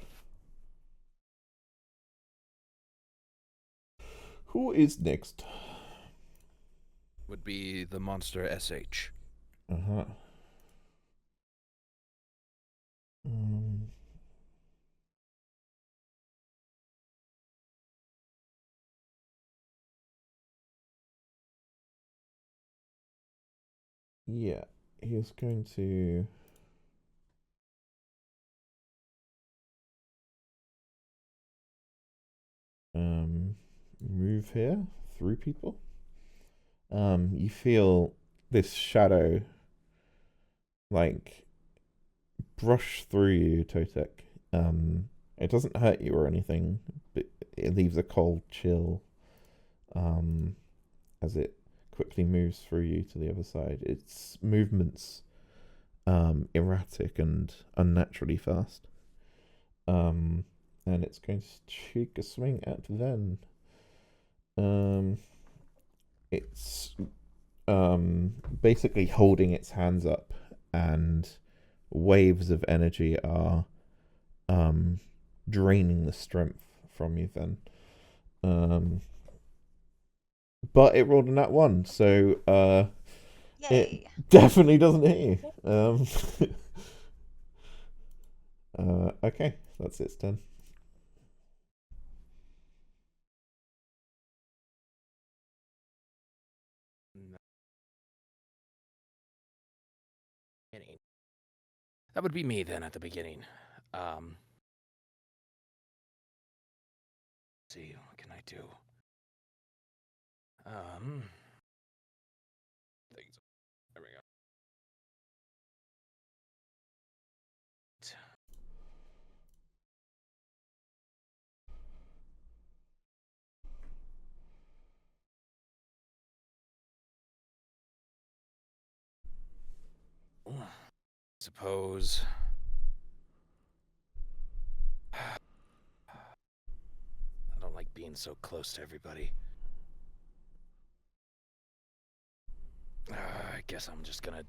Who is next? Would be the monster SH. Uh-huh. Yeah, he is going to. Move here through people. You feel this shadow like brush through you, Totek. It doesn't hurt you or anything, but it leaves a cold chill as it quickly moves through you to the other side. Its movements erratic and unnaturally fast. And it's going to take a swing at Ven. It's basically holding its hands up, and waves of energy are draining the strength from you then. But it rolled a nat 1, so Yay. it definitely doesn't hit you. Okay, that's its turn. That would be me then at the beginning. Let's see, what can I do? There we go. Suppose. I don't like being so close to everybody. I guess I'm just gonna.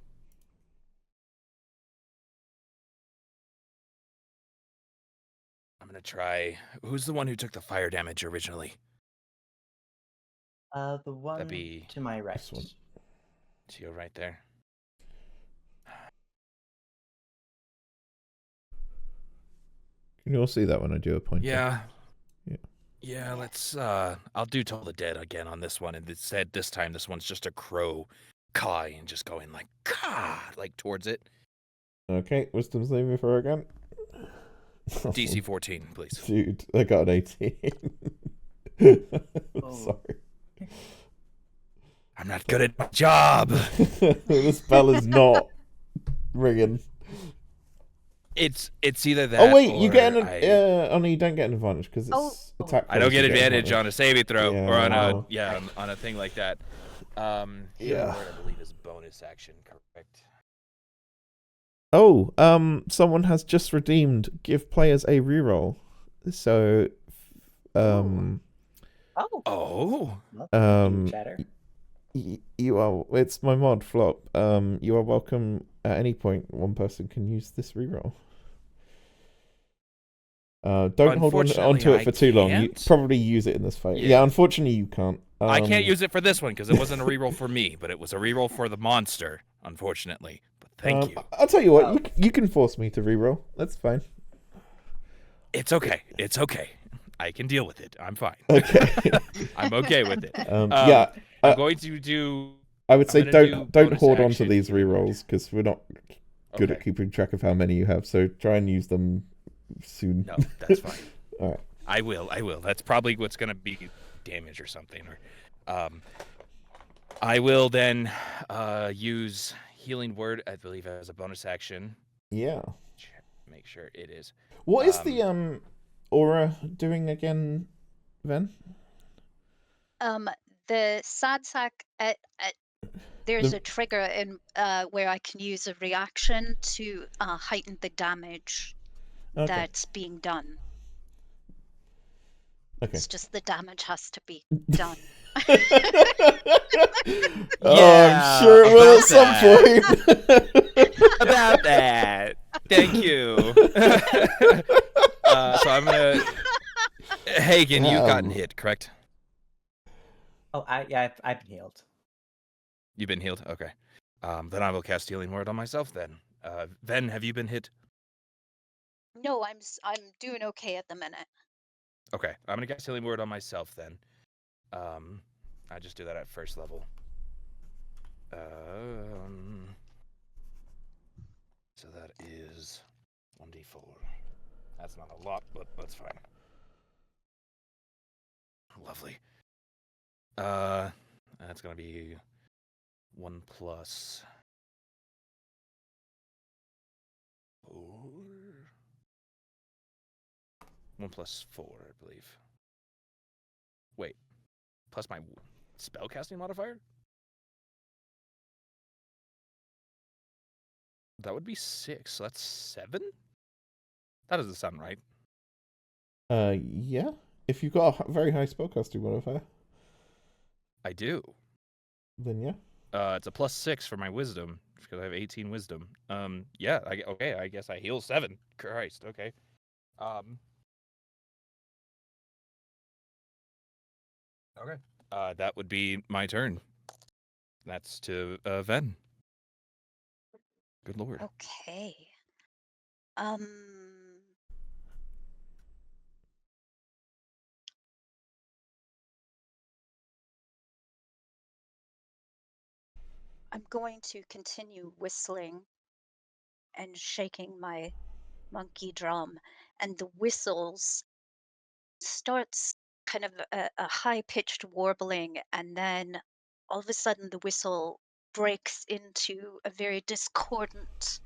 I'm gonna try. Who's the one who took the fire damage originally? The one That'd be to my right. This one. Geo right there. Can you all see that when I do a pointer? Yeah. Yeah. Yeah, let's I'll do Toll the Dead again on this one, and instead this time this one's just a crow cawing and just going like caw like towards it. Okay, wisdom saving throw again. DC 14, please. Dude, I got an 18. Oh. Sorry. I'm not good at my job. The spell is not ringing. It's either that. Oh wait, or you get an I, oh no, you don't get an advantage because it's Oh. attack. I don't rolls, get you advantage on a saving throw Yeah, or on no. on a thing like that. Healing Yeah. Word, I believe is bonus action, correct? Oh, someone has just redeemed give players a reroll. So, Oh. Oh. Well, thank you, um, Chatter. you are. It's my mod flop. You are welcome at any point. One person can use this reroll. Don't hold on Unfortunately, onto it for too long. You can't. probably use it in this fight. Yeah. Yeah, unfortunately you can't. I can't use it for this one because it wasn't a reroll for me, but it was a reroll for the monster, unfortunately. But thank you. I'll tell you what. Oh. You can force me to reroll. That's fine. It's okay. It's okay. I can deal with it. I'm fine. Okay. I'm okay with it. Yeah. I'm going to do. I would say I'm gonna do don't bonus hold on to action these healing word. rerolls because we're not good at Okay. keeping track of how many you have. So try and use them soon. No, that's fine. All right. I will. That's probably what's going to be damage or something. Or, I will then use healing word, I believe, as a bonus action. Yeah. Make sure it is. What is the aura doing again, Ven? The sad sack there's a trigger in where I can use a reaction to heighten the damage that's being done. Okay. It's just the damage has to be done. I'm sure it will at some point. About that. Thank you. So I'm gonna. Hagen, you've gotten hit, correct? Oh, I've been healed. You've been healed. Okay. Then I will cast healing word on myself. Then, Ven, have you been hit? No, I'm doing okay at the minute. Okay, I'm gonna cast healing word on myself then. I just do that at first level. So that is 1d4. That's not a lot, but that's fine. Lovely. That's gonna be 1 plus 4. 1 plus 4, I believe. Wait, plus my spellcasting modifier? That would be 6, so that's 7? That doesn't sound right. Yeah. If you've got a very high spellcasting modifier, I do. then yeah. It's a plus 6 for my wisdom, because I have 18 wisdom. Yeah, okay, I guess I heal 7. Christ, okay. Okay. That would be my turn. That's to Ven. Good lord. Okay. I'm going to continue whistling and shaking my monkey drum, and the whistles starts kind of a high-pitched warbling, and then all of a sudden the whistle breaks into a very discordant.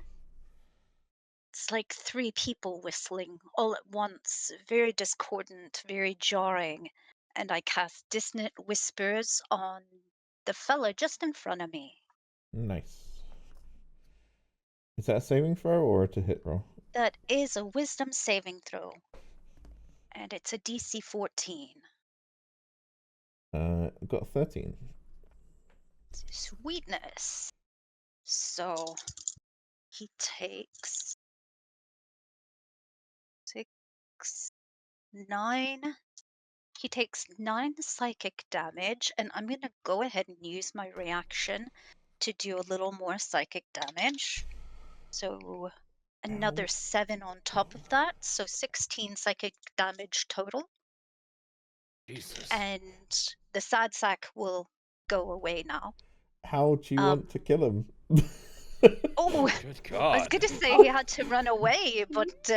It's like three people whistling all at once, very discordant, very jarring, and I cast Dissonant Whispers on the fella just in front of me. Nice. Is that a saving throw or to hit roll? That is a wisdom saving throw, and it's a DC 14. Got 13. Sweetness. So he takes 6, 9. He takes 9 psychic damage, and I'm going to go ahead and use my reaction to do a little more psychic damage. So another 7 on top of that, so 16 psychic damage total. Jesus. And the sad sack will go away now. How do you want to kill him? Oh, Good I God. was going to say he had to run away, but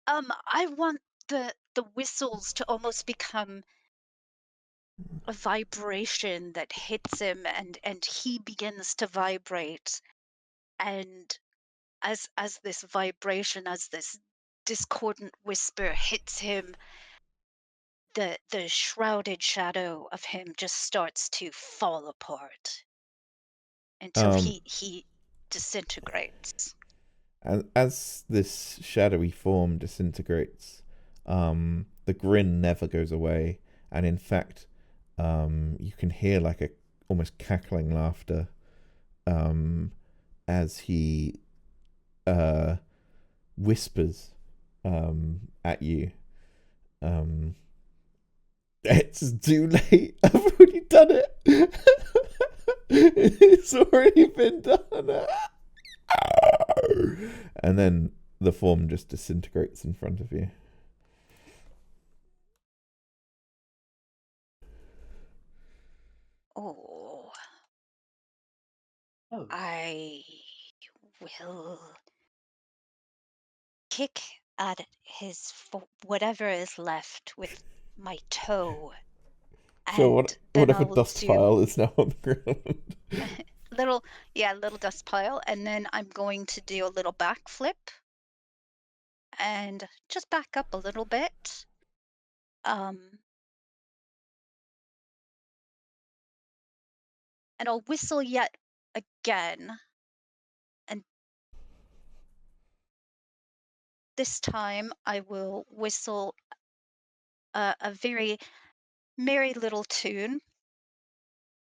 I want the whistles to almost become a vibration that hits him, and he begins to vibrate, and as this vibration, as this discordant whisper hits him, the shrouded shadow of him just starts to fall apart until he disintegrates. As this shadowy form disintegrates, the grin never goes away, and in fact, you can hear like a almost cackling laughter as he whispers at you. It's too late. I've already done it. It's already been done. And then the form just disintegrates in front of you. Oh, Oh, I will kick at his whatever is left with my toe, So and then I whatever will dust do pile is now on the ground. little dust pile, and then I'm going to do a little backflip and just back up a little bit. And I'll whistle yet again, and this time I will whistle a very merry little tune,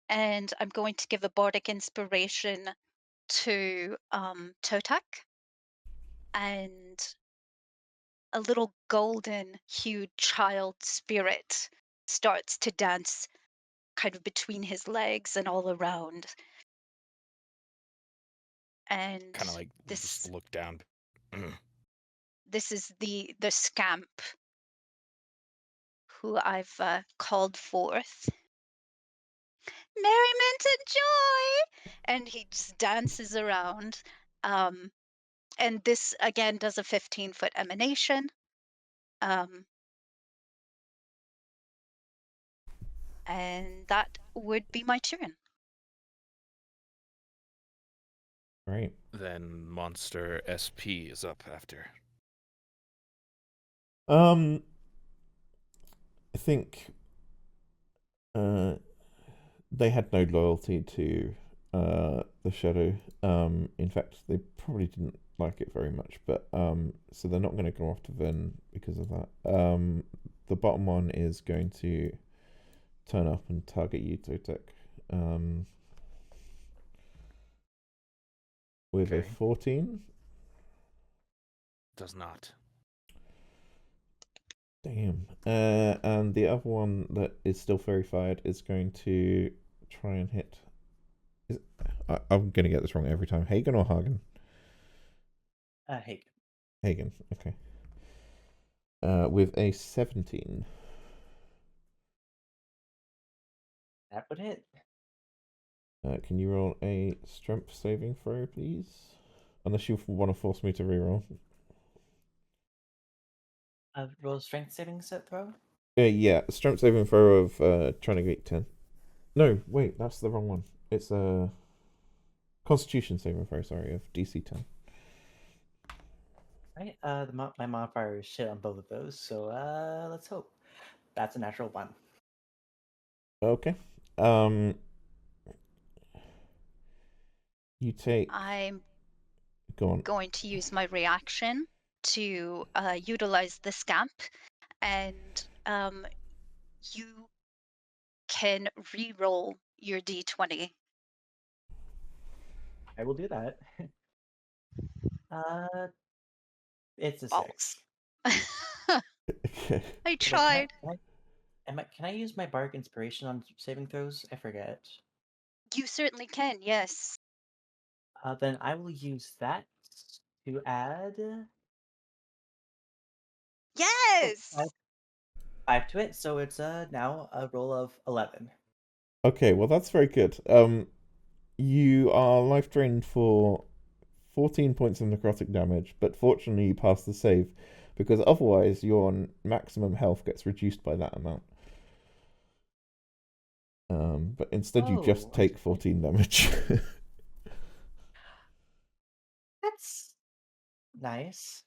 and I'm going to give a bardic inspiration to Totak, and a little golden hued child spirit starts to dance kind of between his legs and all around. And Kind of like just look down. this is the scamp who I've called forth. merriment and joy, and he just dances around. And this again does a 15-foot emanation. And that would be my turn. Right. Then Monster SP is up after. I think they had no loyalty to the shadow. In fact, they probably didn't like it very much. But so they're not going to go after Vin because of that. The bottom one is going to turn up and target you, Totek. With a 14. Does not. Damn. And the other one that is still fairy fired is going to try and hit. I'm going to get this wrong every time. Hagen or Hagen? Hagen. Hagen, okay. With a 17. That would hit. Can you roll a strength saving throw, please? Unless you want to force me to reroll. Roll strength saving set throw? Yeah, strength saving throw of trying to get 10. No, wait, that's the wrong one. It's a constitution saving throw, sorry, of DC 10. Right. My modifier is shit on both of those, so let's hope. That's a natural 1. Okay. You take. I'm Go on. going to use my reaction to utilize the scamp, and you can re-roll your d20. I will do that. It's a Balls. 6. Okay. I Wait, tried. can I use my bark inspiration on saving throws? I forget. You certainly can, yes. Then I will use that to add Yes! 5 to it, so it's now a roll of 11. Okay, well that's very good. You are life drained for 14 points of necrotic damage, but fortunately you pass the save because otherwise your maximum health gets reduced by that amount. But instead you just take 14 damage. That's nice.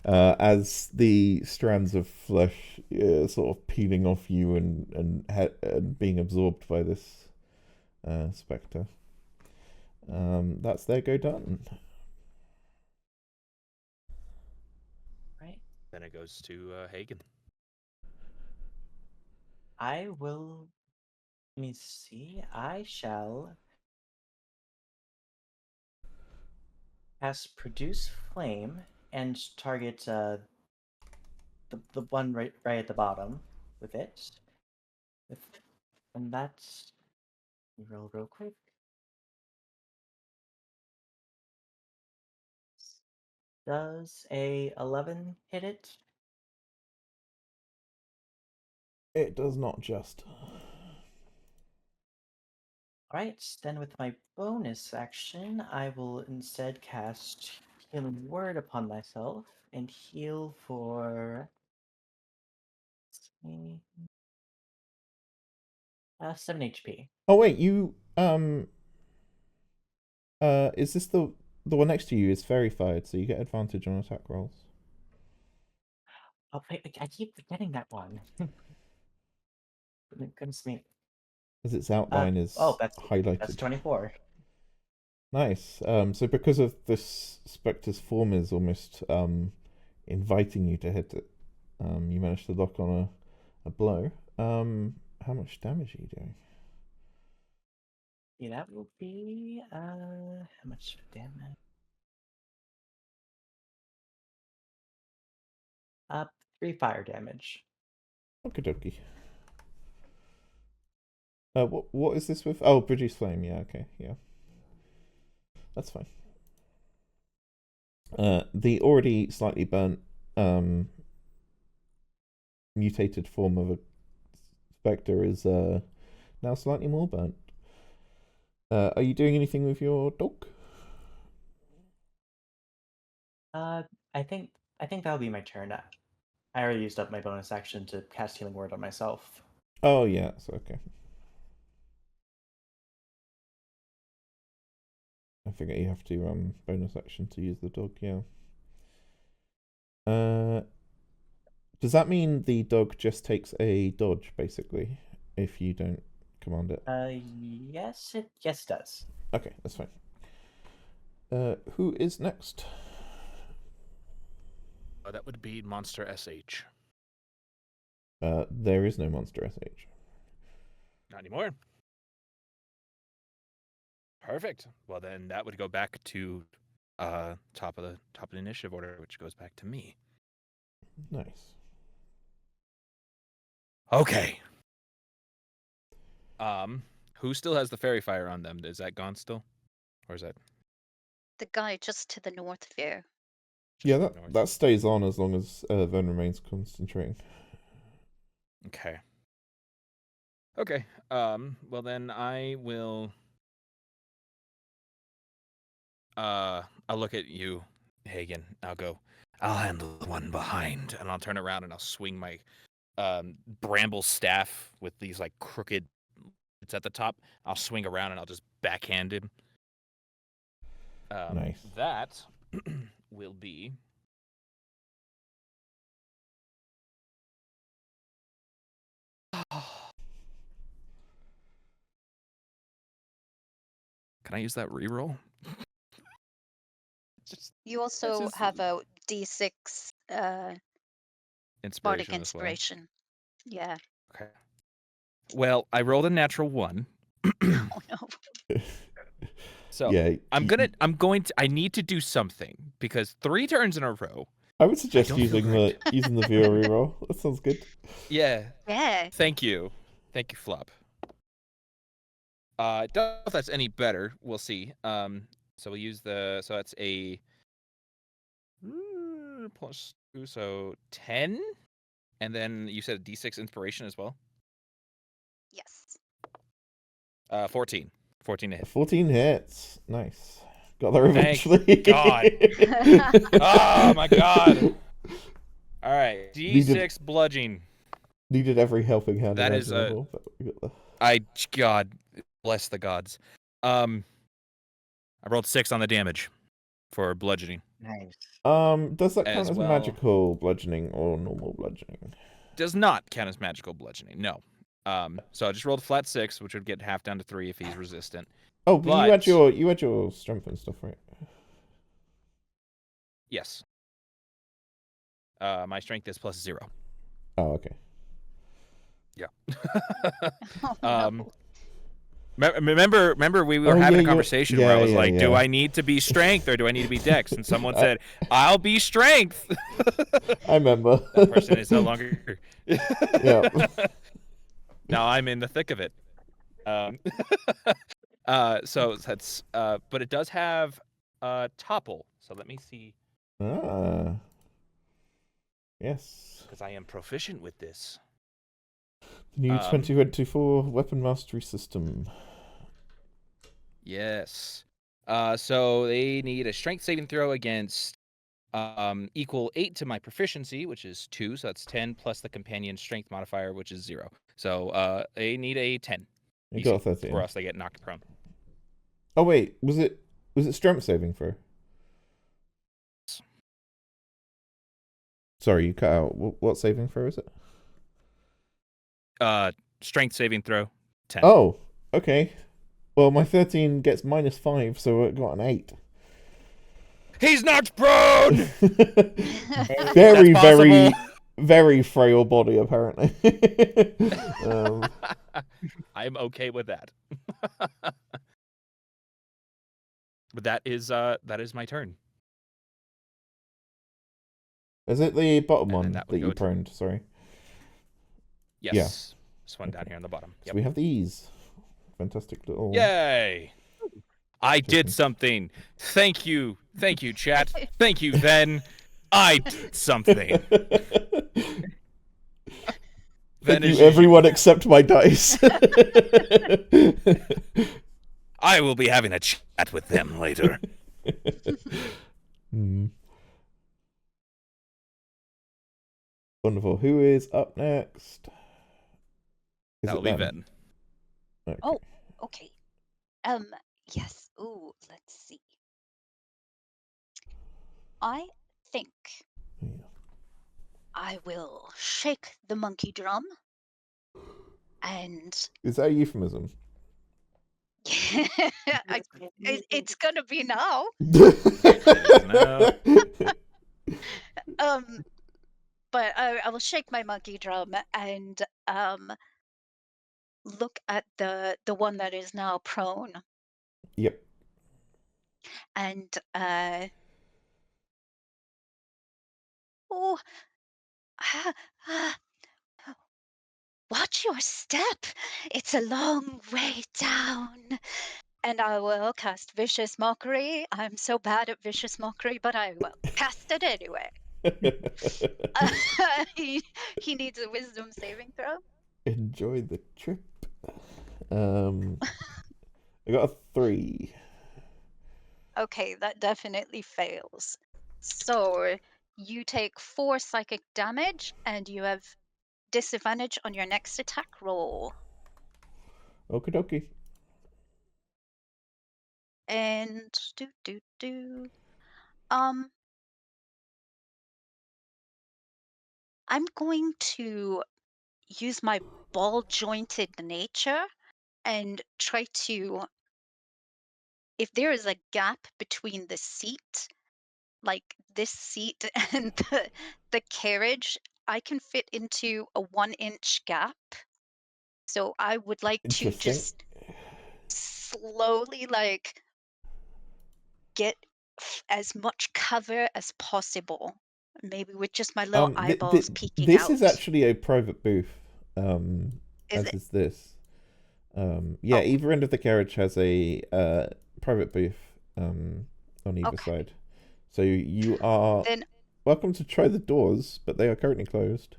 As the strands of flesh sort of peeling off you and being absorbed by this spectre. That's their go done. Right. Then it goes to Hagen. I will. Let me see. I shall cast Produce Flame and target the one right at the bottom with it. And that's roll real quick. Does a 11 hit it? It does not just. Alright, then with my bonus action, I will instead cast Healing Word upon myself and heal for 7 HP. Oh wait, you is this the one next to you is fairy fired, so you get advantage on attack rolls. Oh, I keep forgetting that one. Goodness me. As its outline is That's highlighted. 24. Nice. So because of this spectre's form is almost inviting you to hit it, you managed to lock on a blow. How much damage are you doing? Yeah, that will be how much damage? 3 fire damage. Okie dokie. What is this with? Oh, produce flame. Yeah, okay, yeah, that's fine. The already slightly burnt, mutated form of a Spectre is now slightly more burnt. Are you doing anything with your dog? I think that'll be my turn. I already used up my bonus action to cast Healing Word on myself. Oh yeah, so okay. I forget you have to bonus action to use the dog. Yeah. Does that mean the dog just takes a dodge basically if you don't command it? Yes, it does. Okay, that's fine. Who is next? That would be Monster SH. There is no monster SH. Not anymore. Perfect. Well, then that would go back to top of the initiative order, which goes back to me. Nice. Okay. Who still has the fairy fire on them? Is that gone still, or is that The guy just to the north of you. Yeah, just north? that stays on as long as Ven remains concentrating. Okay. Okay. Well then I will. I'll look at you, Hagen. I'll go. I'll handle the one behind, and I'll turn around and I'll swing my bramble staff with these like crooked. It's at the top. I'll swing around and I'll just backhand him. Nice. That will be. Can I use that reroll? You also just- have a D6 bardic Inspiration as well. inspiration. Yeah. Okay. Well, I rolled a natural 1. Oh no. So yeah, I need to do something because 3 turns in a row. I would suggest don't feel using right. the viewer reroll. That sounds good. Yeah. Yeah. Thank you, Flop. Don't know if that's any better. We'll see. So we'll use so that's a plus 2, so 10, and then you said a D6 inspiration as well. Yes. 14 to hit. 14 hits. Nice. Got there eventually. Thank God. Oh my God. All right. D6 bludgeoning. Needed every helping hand. That is imaginable, but we got the... God bless the gods. I rolled 6 on the damage for bludgeoning. Nice. Does that count as well. magical bludgeoning or normal bludgeoning? Does not count as magical bludgeoning. No. So I just rolled a flat 6, which would get half down to 3 if he's resistant. Oh, but But- you had your strength and stuff, right? Yes. My strength is plus 0. Oh, okay. Yeah. Oh, no. Remember we were Oh, having yeah, a conversation where I was like, do yeah. I need to be strength or do I need to be dex? And someone said, I'll be strength. I remember. That person is no longer. Yeah. Now I'm in the thick of it. So that's but it does have topple. So let me see, Ah. Yes. because I am proficient with this. The new 2024 weapon mastery system. Yes. So they need a strength saving throw against equal 8 to my proficiency, which is 2, so that's 10 plus the companion strength modifier, which is 0. So they need a 10. You DC, got a 13. or else they get knocked prone. Oh wait, was it strength saving throw? Sorry, you cut out. What saving throw is it? Strength saving throw, 10. Oh, okay. Well, my 13 gets -5, so it got an 8. He's knocked prone! Very, That's very, possible. very frail body, apparently. I'm okay with that. But that is my turn. Is it the bottom And then one that that would you go to- proned? Sorry. Yes. Yeah. This one down Okay. here on the bottom. So Yep. we have these. Fantastic little... Yay! I did something. Thank you, chat. Thank you, Ven. I did something. Thank you, banishes everyone except my dice. I will be having a chat with them later. Wonderful. Who is up next? That'll be Ven. Okay. Oh, okay. Yes. Ooh, let's see. I think I will shake the monkey drum and Is that a euphemism? it's gonna be now. But I will shake my monkey drum and look at the one that is now prone. Yep. And oh, watch your step. It's a long way down. And I will cast Vicious Mockery. I'm so bad at Vicious Mockery, but I will cast it anyway. He needs a Wisdom saving throw. Enjoy the trip. I got a 3. Okay, that definitely fails. So you take 4 psychic damage, and you have disadvantage on your next attack roll. Okie dokie. And I'm going to use my ball jointed nature and try to, if there is a gap between the seat, like this seat and the carriage, I can fit into a 1-inch gap. So I would like to Interesting. just slowly like get as much cover as possible, maybe with just my little eyeballs peeking this out. is actually a private booth, Is as it? is this. Yeah, Oh. either end of the carriage has a private booth on either Okay. side. So you are Then welcome to try the doors, but they are currently closed.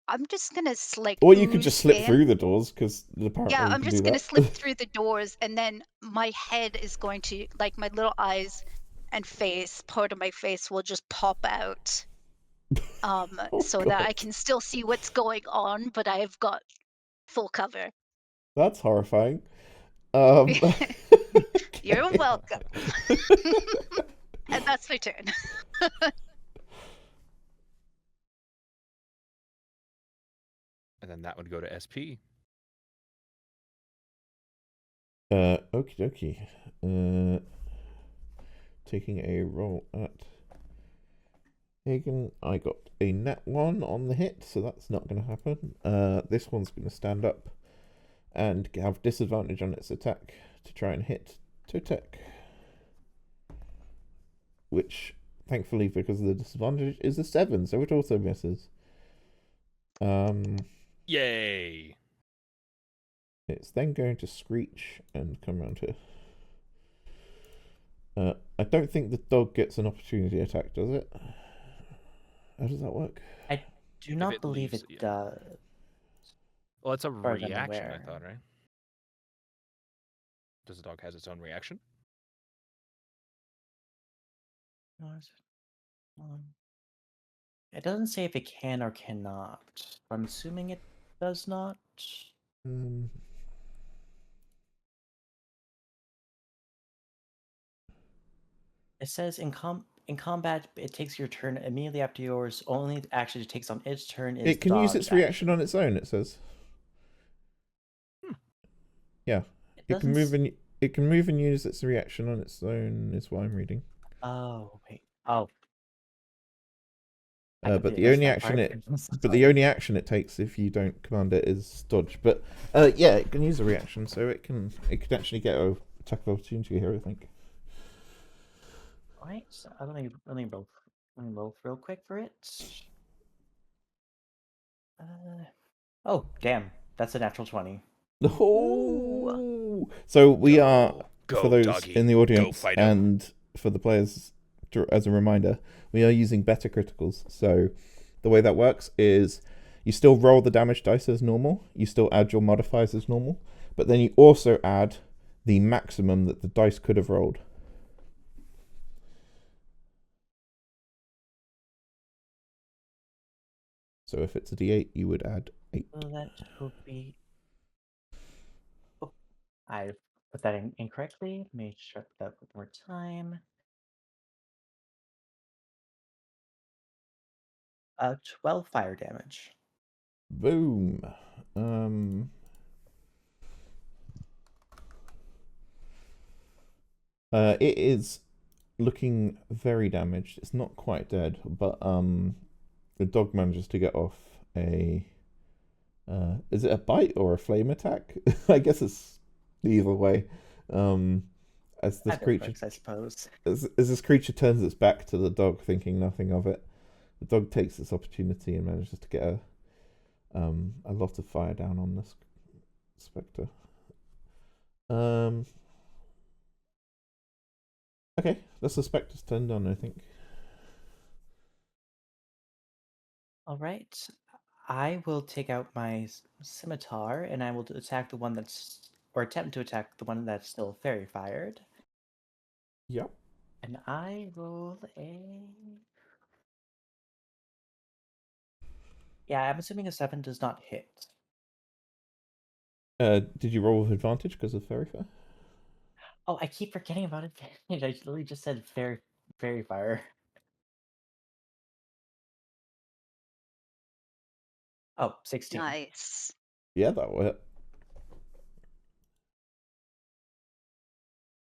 I'm just gonna like Or you could ooze just slip in. through the doors, because apparently Yeah, you I'm can just do gonna that. slip through the doors, and then my head is going to, like, my little eyes and face, part of my face will just pop out. Oh, So that I God. can still see what's going on, but I've got full cover. That's horrifying. You're welcome. And that's my turn. And then that would go to SP. Okie dokie. Taking a roll at Hagen. I got a nat 1 on the hit, so that's not going to happen. This one's going to stand up and have disadvantage on its attack to try and hit Totek. Which, thankfully, because of the disadvantage, is a 7, so it also misses. Yay! It's then going to screech and come around here. I don't think the dog gets an opportunity attack, does it? How does that work? I do not believe leaves, it does. Well, it's a far as I'm reaction, I aware. thought, right? Does the dog has its own reaction? No, it doesn't say if it can or cannot. I'm assuming it does not. It says in combat, it takes your turn immediately after yours. Only action it takes on its turn is It can use its dog's reaction on its own, it says. Yeah. It can move and use its reaction on its own, is what I'm reading. Oh, wait. Oh. But the only action it takes if you don't command it is dodge. But yeah, it can use a reaction, so it could actually get a attack of opportunity here, I think. Alright, so let me roll real quick for it. Oh, damn. That's a natural 20. Oh! So we are, for those doggy. in the audience Go and for the players, as a reminder, we are using better criticals. So the way that works is You still roll the damage dice as normal. You still add your modifiers as normal, but then you also add the maximum that the dice could have rolled. So if it's a d8, you would add 8. Well, that will be. Oh, I put that in incorrectly. Let me check that one more time. 12 fire damage. Boom. It is looking very damaged. It's not quite dead, but the dog manages to get off a. Is it a bite or a flame attack? I guess it's either way. As this Either creature, works, I suppose. as this creature turns its back to the dog, thinking nothing of it, the dog takes its opportunity and manages to get a lot of fire down on this spectre. Okay, that's the spectre's turn done, I think. All right. I will take out my scimitar and I will attack the one that's, or attempt to attack the one that's still fairy fired. Yep. And I roll a. Yeah, I'm assuming a 7 does not hit. Did you roll with advantage because of fairy fire? Oh, I keep forgetting about advantage. I literally just said fairy fire. Oh, 16. Nice. Yeah, that will hit.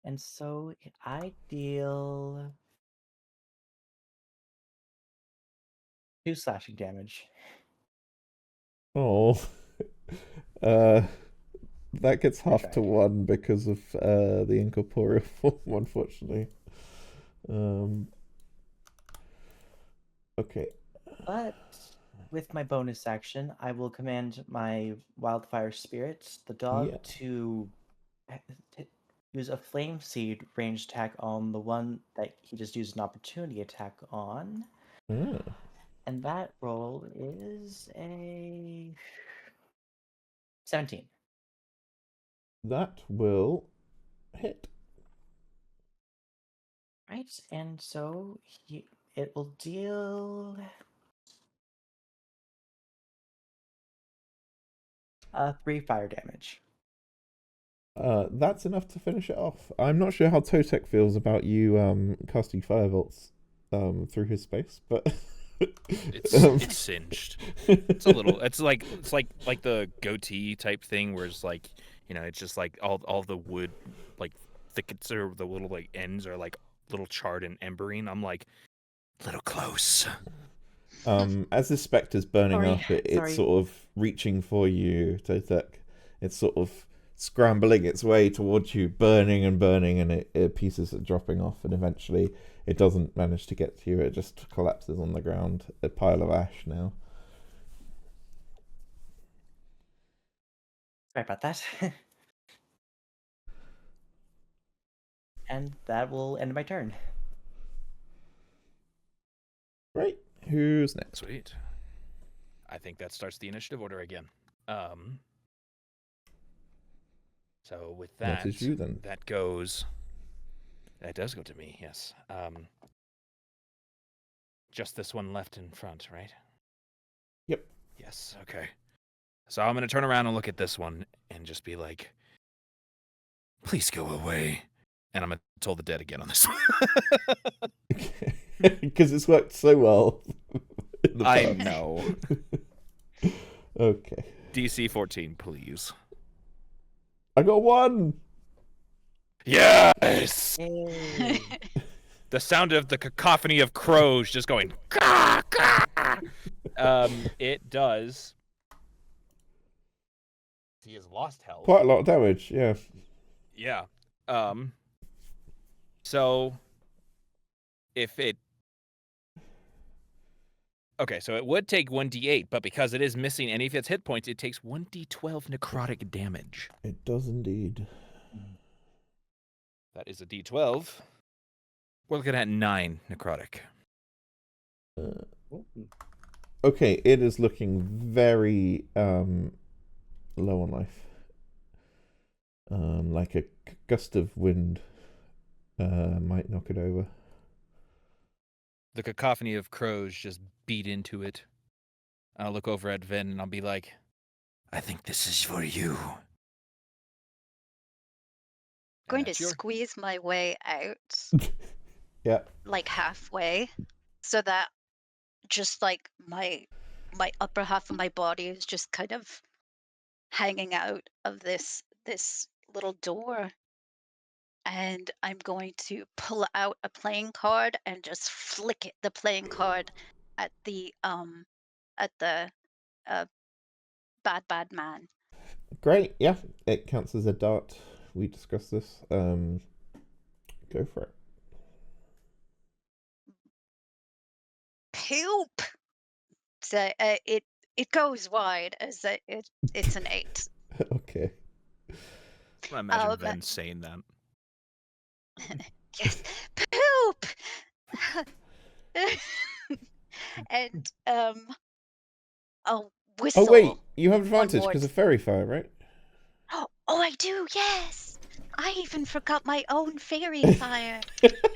And so I deal 2 slashing damage. Oh. That gets half to Tragic. 1 because of the incorporeal form, unfortunately. Okay. But with my bonus action, I will command my wildfire spirit, the dog, Yeah. to use a flame seed range attack on the one that he just used an opportunity attack on. Ah, And that roll is a 17. that will hit. Right, and so it will deal 3 fire damage. That's enough to finish it off. I'm not sure how Totek feels about you casting firebolts through his space, but It's singed. It's a little. It's like the goatee type thing, where it's like, it's just like all the wood like thickets or the little like ends are like little charred and embering. I'm like, little close. As this spectre's burning Sorry, up, it's sorry. sort of reaching for you, Totek. It's sort of scrambling its way towards you, burning and burning, and pieces are dropping off, and eventually it doesn't manage to get to you. It just collapses on the ground, a pile of ash now. Sorry about that. And that will end my turn. Right, who's next? Sweet. I think that starts the initiative order again. So with that, That is you then. that goes. That does go to me. Yes. Just this one left in front, right? Yep. Yes. Okay. So I'm gonna turn around and look at this one and just be like, "Please go away." And I'm gonna toll the dead again on this one. Because it's worked so well. In the I past. know. Okay. DC 14, please. I got 1. Yes. Yay. The sound of the cacophony of crows just going. Caw, caw. It does. He has lost health. Quite a lot of damage, yeah. Yeah. So if it okay, so it would take 1d8, but because it is missing any of its hit points, it takes 1d12 necrotic damage. It does indeed. That is a d12. We're looking at 9 necrotic. Okay, it is looking very low on life. Like a gust of wind might knock it over. The cacophony of crows just beat into it. I'll look over at Ven and I'll be like, I think this is for you. I'm going That's to your... squeeze my way out, Yeah. like halfway, so that just like my upper half of my body is just kind of hanging out of this little door. And I'm going to pull out a playing card and just flick the playing card at the bad man. Great. Yeah, it counts as a dart. We discussed this. Go for it. Poop. So it goes wide as it's an 8. Okay. I imagine Ven saying that. Yes, poop. And I'll whistle. Oh wait, you have one advantage more because of fairy fire, right? Oh, I do. Yes, I even forgot my own fairy fire.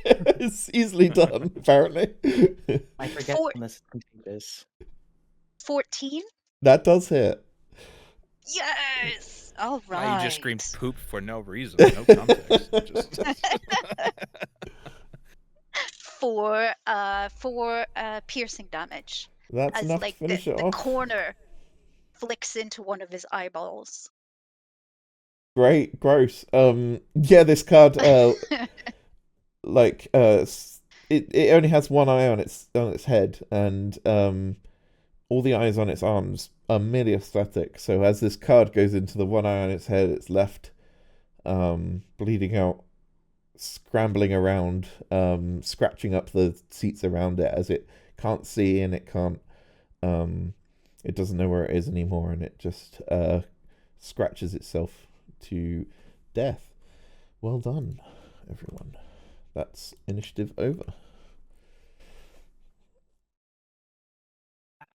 It's easily done, apparently. My forgetfulness is 14. That does hit. Yes. All right. Why you just screamed poop for no reason, no context. Just... for piercing damage. That's as enough like to finish the it off. corner flicks into one of his eyeballs. Great, gross. Yeah, this card, like, it only has one eye on its head, and all the eyes on its arms are merely aesthetic. So as this card goes into the one eye on its head, it's left bleeding out, scrambling around, scratching up the seats around it as it can't see and it can't, it doesn't know where it is anymore, and it just scratches itself to death. Well done, everyone. That's initiative over.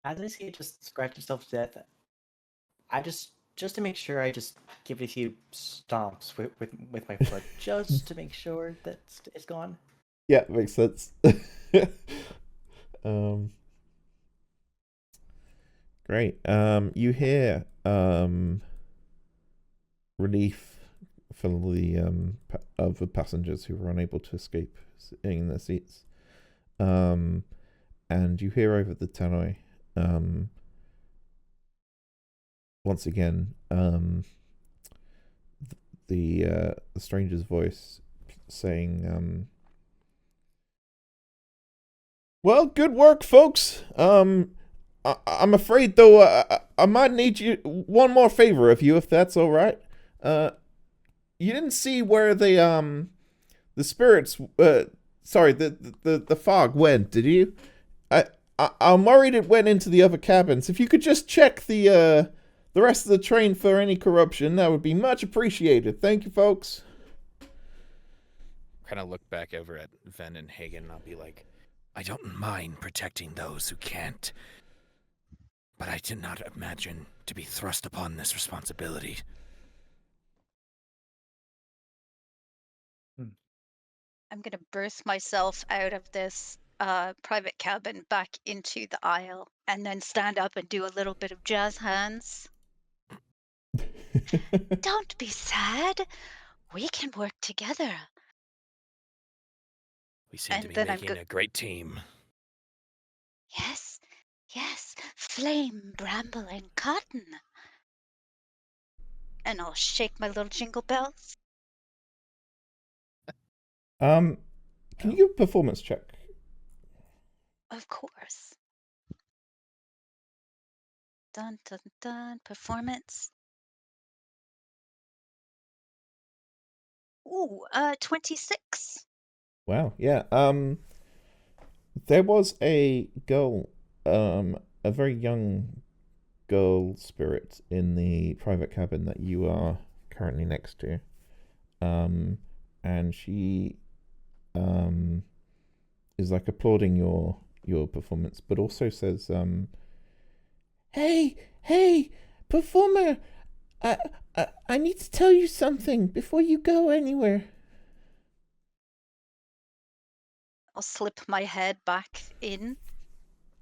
As I see it just scratch itself to death, I just to make sure, I just give it a few stomps with my foot, just to make sure that it's gone. Yeah, makes sense. um, great. You hear relief from the other passengers who were unable to escape in their seats. And you hear over the tannoy, once again, the stranger's voice saying, well, good work, folks. I'm afraid, though, I might need one more favor of you, if that's all right. You didn't see where the spirits, sorry, the fog went, did you? I'm worried it went into the other cabins. If you could just check the rest of the train for any corruption, that would be much appreciated. Thank you, folks. Kind of look back over at Ven and Hagen, and I'll be like, I don't mind protecting those who can't, but I did not imagine to be thrust upon this responsibility. I'm gonna burst myself out of this private cabin back into the aisle, and then stand up and do a little bit of jazz hands. Don't be sad. We can work together. We seem to be making a great team. Yes, yes. Flame, Bramble, and Cotton. And I'll shake my little jingle bells. Can you give a performance check? Of course. Dun, dun, dun. Performance. Ooh, 26. Wow, yeah. There was a girl, a very young girl spirit in the private cabin that you are currently next to. And she is like applauding your performance, but also says, Hey, performer. I, I need to tell you something before you go anywhere. I'll slip my head back in.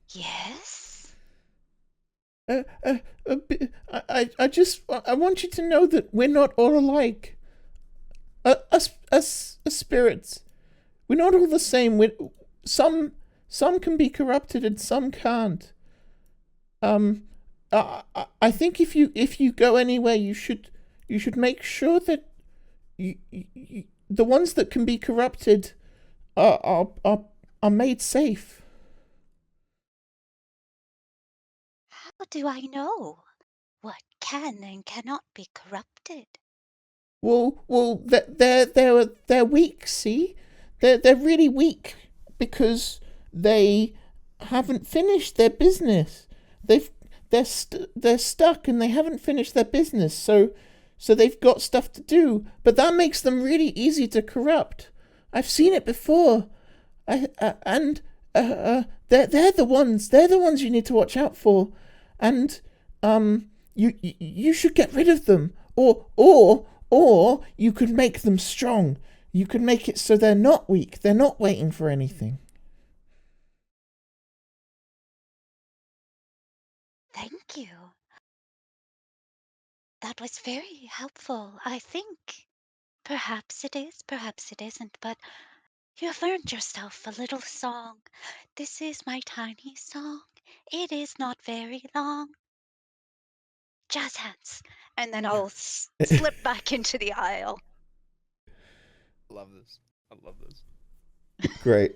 Yes? I want you to know that we're not all alike. Us spirits, we're not all the same. Some can be corrupted and some can't. I think if you go anywhere, you should make sure that the ones that can be corrupted are made safe. How do I know what can and cannot be corrupted? Well, they're weak. See, they're really weak because they haven't finished their business. They're stuck and they haven't finished their business. So they've got stuff to do, but that makes them really easy to corrupt. I've seen it before. And they're the ones. They're the ones you need to watch out for, and you should get rid of them, or you could make them strong. You could make it so they're not weak. They're not waiting for anything. Thank you. That was very helpful. I think perhaps it is, perhaps it isn't, but you have earned yourself a little song. This is my tiny song. It is not very long. Jazz hands. And then I'll slip back into the aisle. Love this. I love this. Great.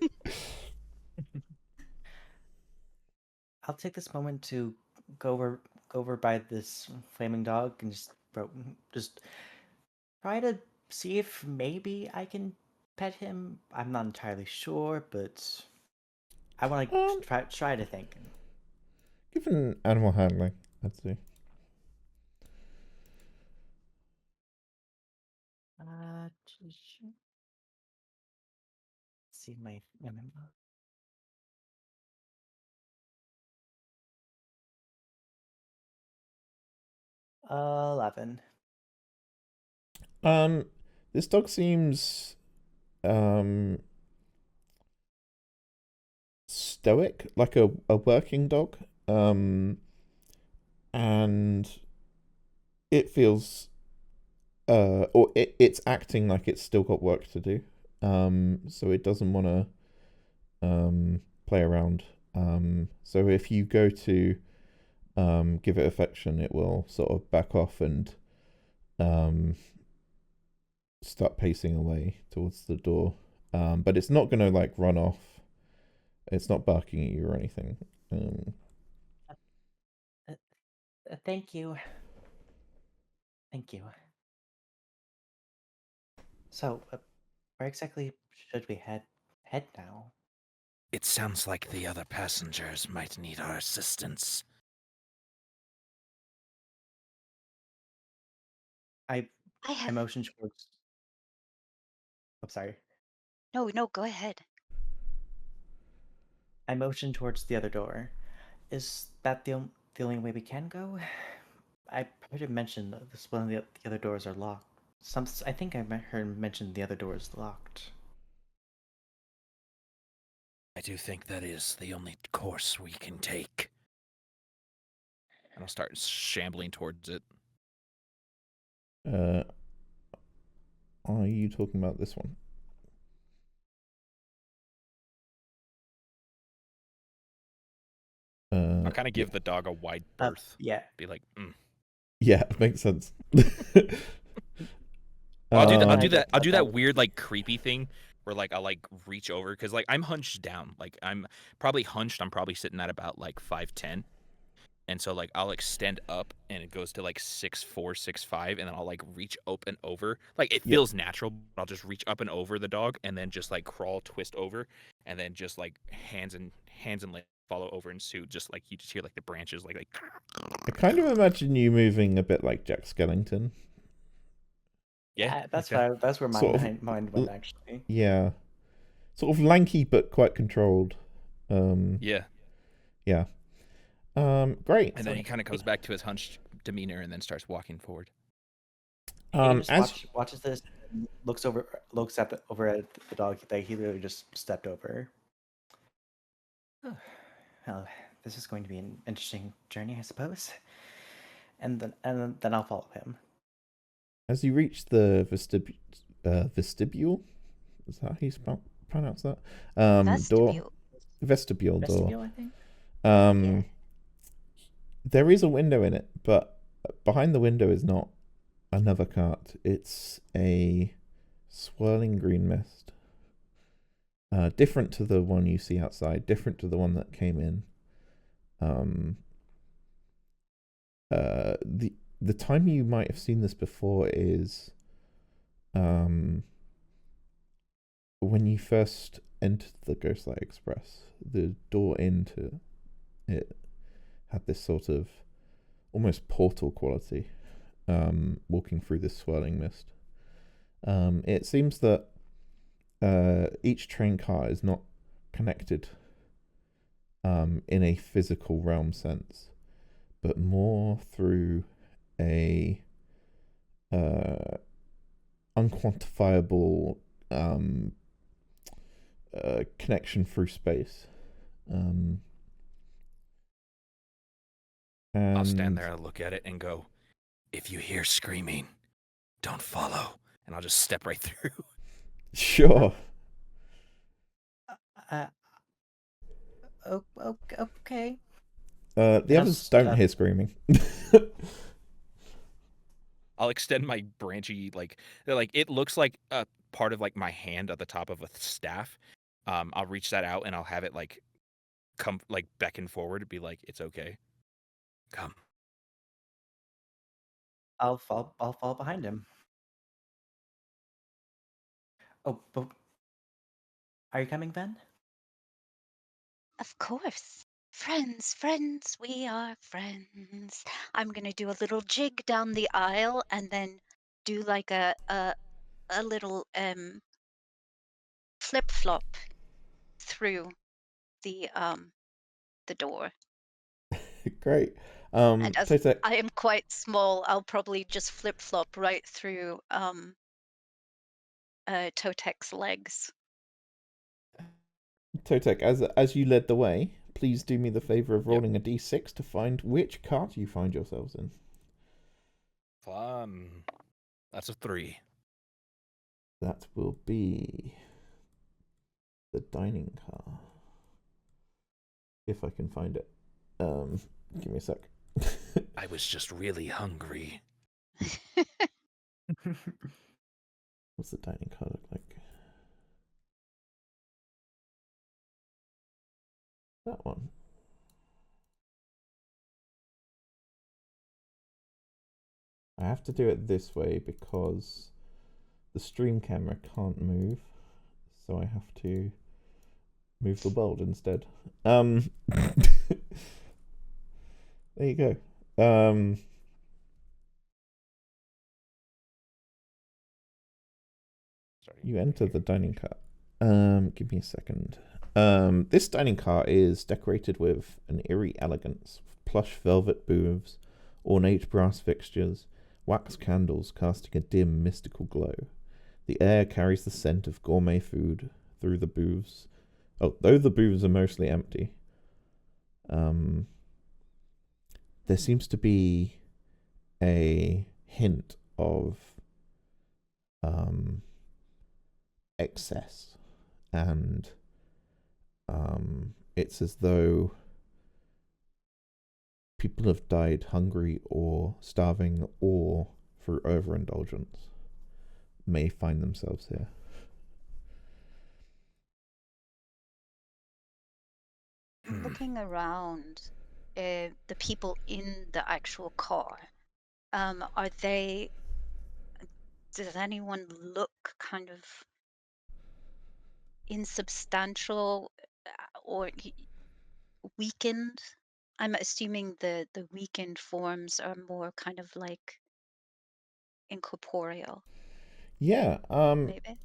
I'll take this moment to go over by this flaming dog and just try to see if maybe I can pet him. I'm not entirely sure, but I want to try to think. Give an animal handling. Let's see. See my memo. 11. This dog seems stoic, like a working dog. And it feels or it's acting like it's still got work to do. So it doesn't want to play around. So if you go to give it affection, it will sort of back off and start pacing away towards the door. But it's not gonna like run off. It's not barking at you or anything. Thank you. Thank you. So, where exactly should we head now? It sounds like the other passengers might need our assistance. I have motion towards. I'm sorry. no, go ahead. I motion towards the other door. Is that the only way we can go? I heard him mention this one of the other doors are locked. I think I heard him mention the other door is locked. I do think that is the only course we can take. And I'll start shambling towards it. Are you talking about this one? I'll kind of give the dog a wide berth. Yeah. Be like, Yeah, makes sense. I'll do that weird like creepy thing where like I'll like reach over because like I'm hunched down. Like I'm probably hunched. I'm probably sitting at about like 5'10", and so like I'll extend up and it goes to like 6'4", 6'5", and then I'll like reach up and over. Like it feels natural. But I'll just reach up and over the dog and then just like crawl, twist over, and then just like hands and legs follow over in suit. Just like you just hear like the branches like. I kind of imagine you moving a bit like Jack Skellington. Yeah, that's where my mind went actually. Yeah, sort of lanky but quite controlled. Yeah. Yeah. Great. And then he kind of goes back to his hunched demeanor and then starts walking forward. He just As watches this, and looks over at the dog that he literally just stepped over. Oh, well, this is going to be an interesting journey, I suppose. And then I'll follow him. as you reach the vestibule, is that how you pronounce that? Door, vestibule door. Vestibule, I think. Yeah. There is a window in it, but behind the window is not another cart. It's a swirling green mist. Different to the one you see outside, different to the one that came in. The time you might have seen this before is when you first entered the Ghostlight Express. The door into it had this sort of almost portal quality, walking through this swirling mist. It seems that each train car is not connected in a physical realm sense, but more through a unquantifiable connection through space. And I'll stand there and look at it and go, if you hear screaming, don't follow. And I'll just step right through. Sure. Okay. The others don't hear screaming. I'll extend my branchy, it looks like a part of like my hand at the top of a staff. I'll reach that out and I'll have it like come like beckon forward and be like, it's okay. Come. I'll fall behind him. Oh, but are you coming, Ben? Of course. Friends, we are friends. I'm gonna do a little jig down the aisle and then do like a little flip flop through the door. Great. And as Totec, I am quite small, I'll probably just flip flop right through Totec's legs. Totec, as you led the way, please do me the favor of rolling a d6 to find which cart you find yourselves in. Fun. That's a 3. That will be the dining car. If I can find it. Give me a sec. I was just really hungry. What's the dining car look like? That one. I have to do it this way because the stream camera can't move, so I have to move the world instead. There you go. You enter the dining car. Give me a second. This dining car is decorated with an eerie elegance, plush velvet booths, ornate brass fixtures, wax candles casting a dim, mystical glow. The air carries the scent of gourmet food through the booths. Oh, though the booths are mostly empty, there seems to be a hint of excess, and it's as though people have died hungry or starving or through overindulgence may find themselves here. Looking around, the people in the actual car, are they? Does anyone look kind of insubstantial or weakened? I'm assuming the weakened forms are more kind of like incorporeal. Yeah. Maybe.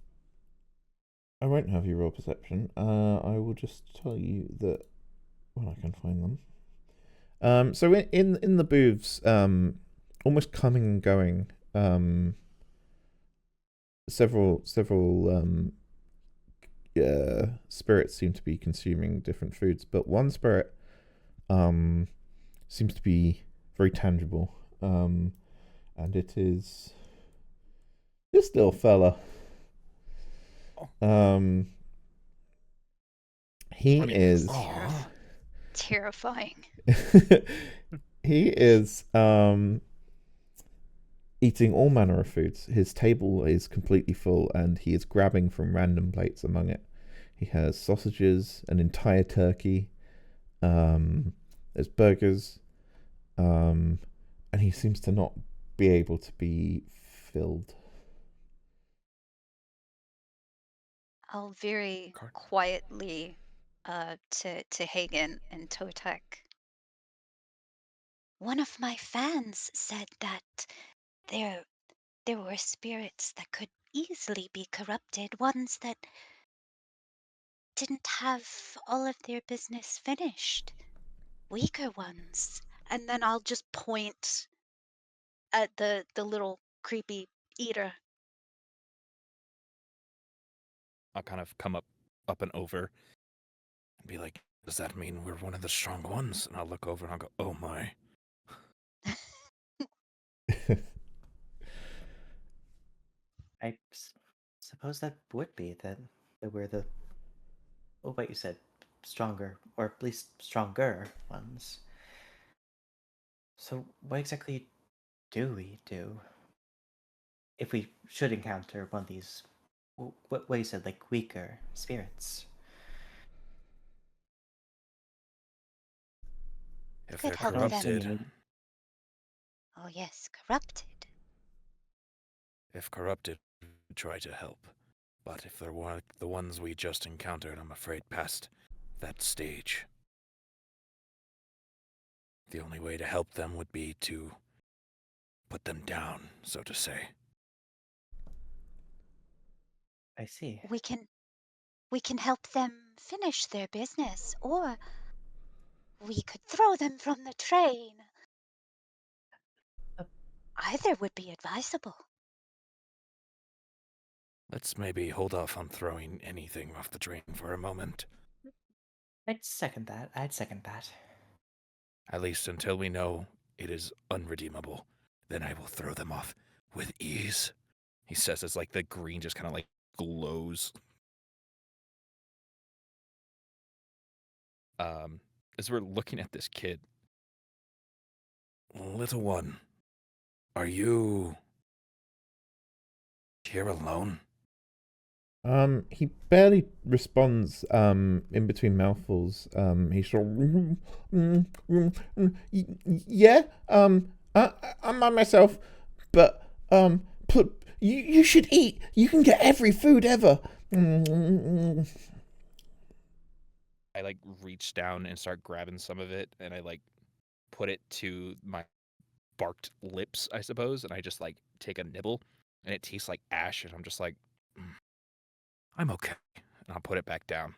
I won't have you roll perception. I will just tell you that when I can find them. So in the booths, almost coming and going, several spirits seem to be consuming different foods, but one spirit seems to be very tangible, and it is this little fella. He is Terrifying. he is eating all manner of foods. His table is completely full, and he is grabbing from random plates among it. He has sausages, an entire turkey. There's burgers, and he seems to not be able to be filled. I'll very quietly to Hagen and Totek. One of my fans said that there were spirits that could easily be corrupted, ones that didn't have all of their business finished, weaker ones. And then I'll just point at the little creepy eater. I'll kind of come up and over and be like, does that mean we're one of the strong ones? And I'll look over and I'll go, oh my. I suppose that would be that we're the. Oh, wait, you said stronger, or at least stronger ones. So, what exactly do we do if we should encounter one of these? What you said, like weaker spirits? If Could they're help Don't them. see corrupted, any. Oh yes, corrupted. if corrupted, we try to help. But if they're the ones we just encountered, I'm afraid past that stage. The only way to help them would be to put them down, so to say. I see. We can help them finish their business, or we could throw them from the train. Either would be advisable. Let's maybe hold off on throwing anything off the train for a moment. I'd second that. At least until we know it is unredeemable. Then I will throw them off with ease. He says as like the green just kind of like glows. As we're looking at this kid. Little one, are you here alone? He barely responds. In between mouthfuls, he's sort of, yeah. I'm by myself, but you should eat. You can get every food ever. I like reach down and start grabbing some of it, and I like put it to my barked lips, I suppose, and I just like take a nibble, and it tastes like ash, and I'm just like, I'm okay. and I'll put it back down.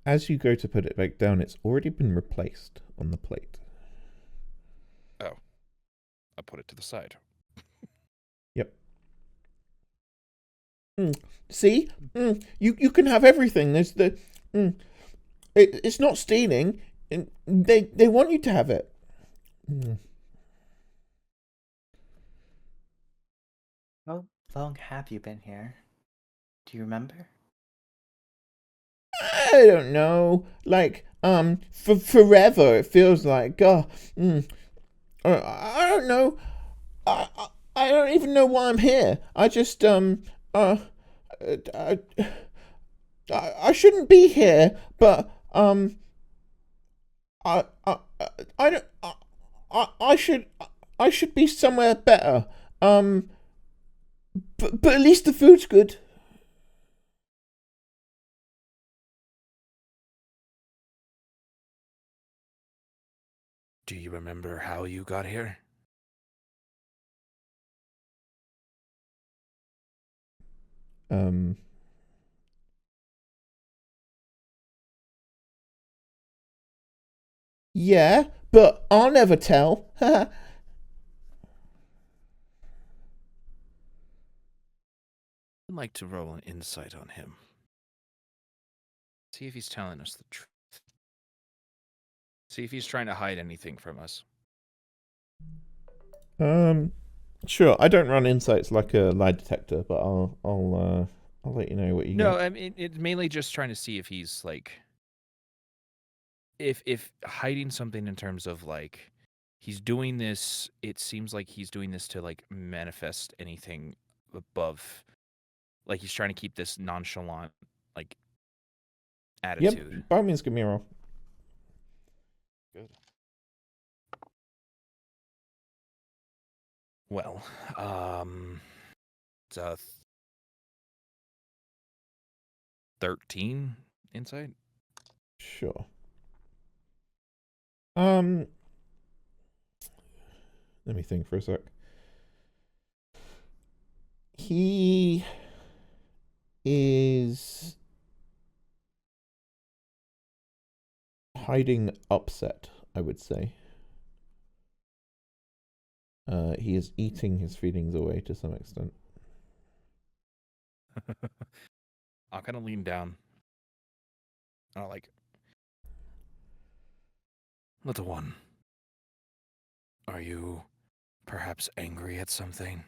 As you go to put it back down, it's already been replaced on the plate. Oh, I'll put it to the side. Yep. See, you can have everything. There's the, it's not stealing. They want you to have it. How long have you been here? Do you remember? I don't know. Like, for forever. It feels like. I don't know. I don't even know why I'm here. I just I shouldn't be here, but I I I don't I should be somewhere better. But at least the food's good. Do you remember how you got here? Um. Yeah, but I'll never tell. I'd like to roll an insight on him. See if he's telling us the truth. See if he's trying to hide anything from us. Sure. I don't run insights like a lie detector, but I'll let you know what you No, get. I mean it's mainly just trying to see if he's like if hiding something in terms of like he's doing this, it seems like he's doing this to like manifest anything above, like he's trying to keep this nonchalant like attitude. Yep. By all means, give me a roll. Good. Well, it's a 13 insight. Sure. Let me think for a sec. He is hiding upset, I would say. He is eating his feelings away to some extent. I'll kind of lean down. I'll like, little one, are you perhaps angry at something?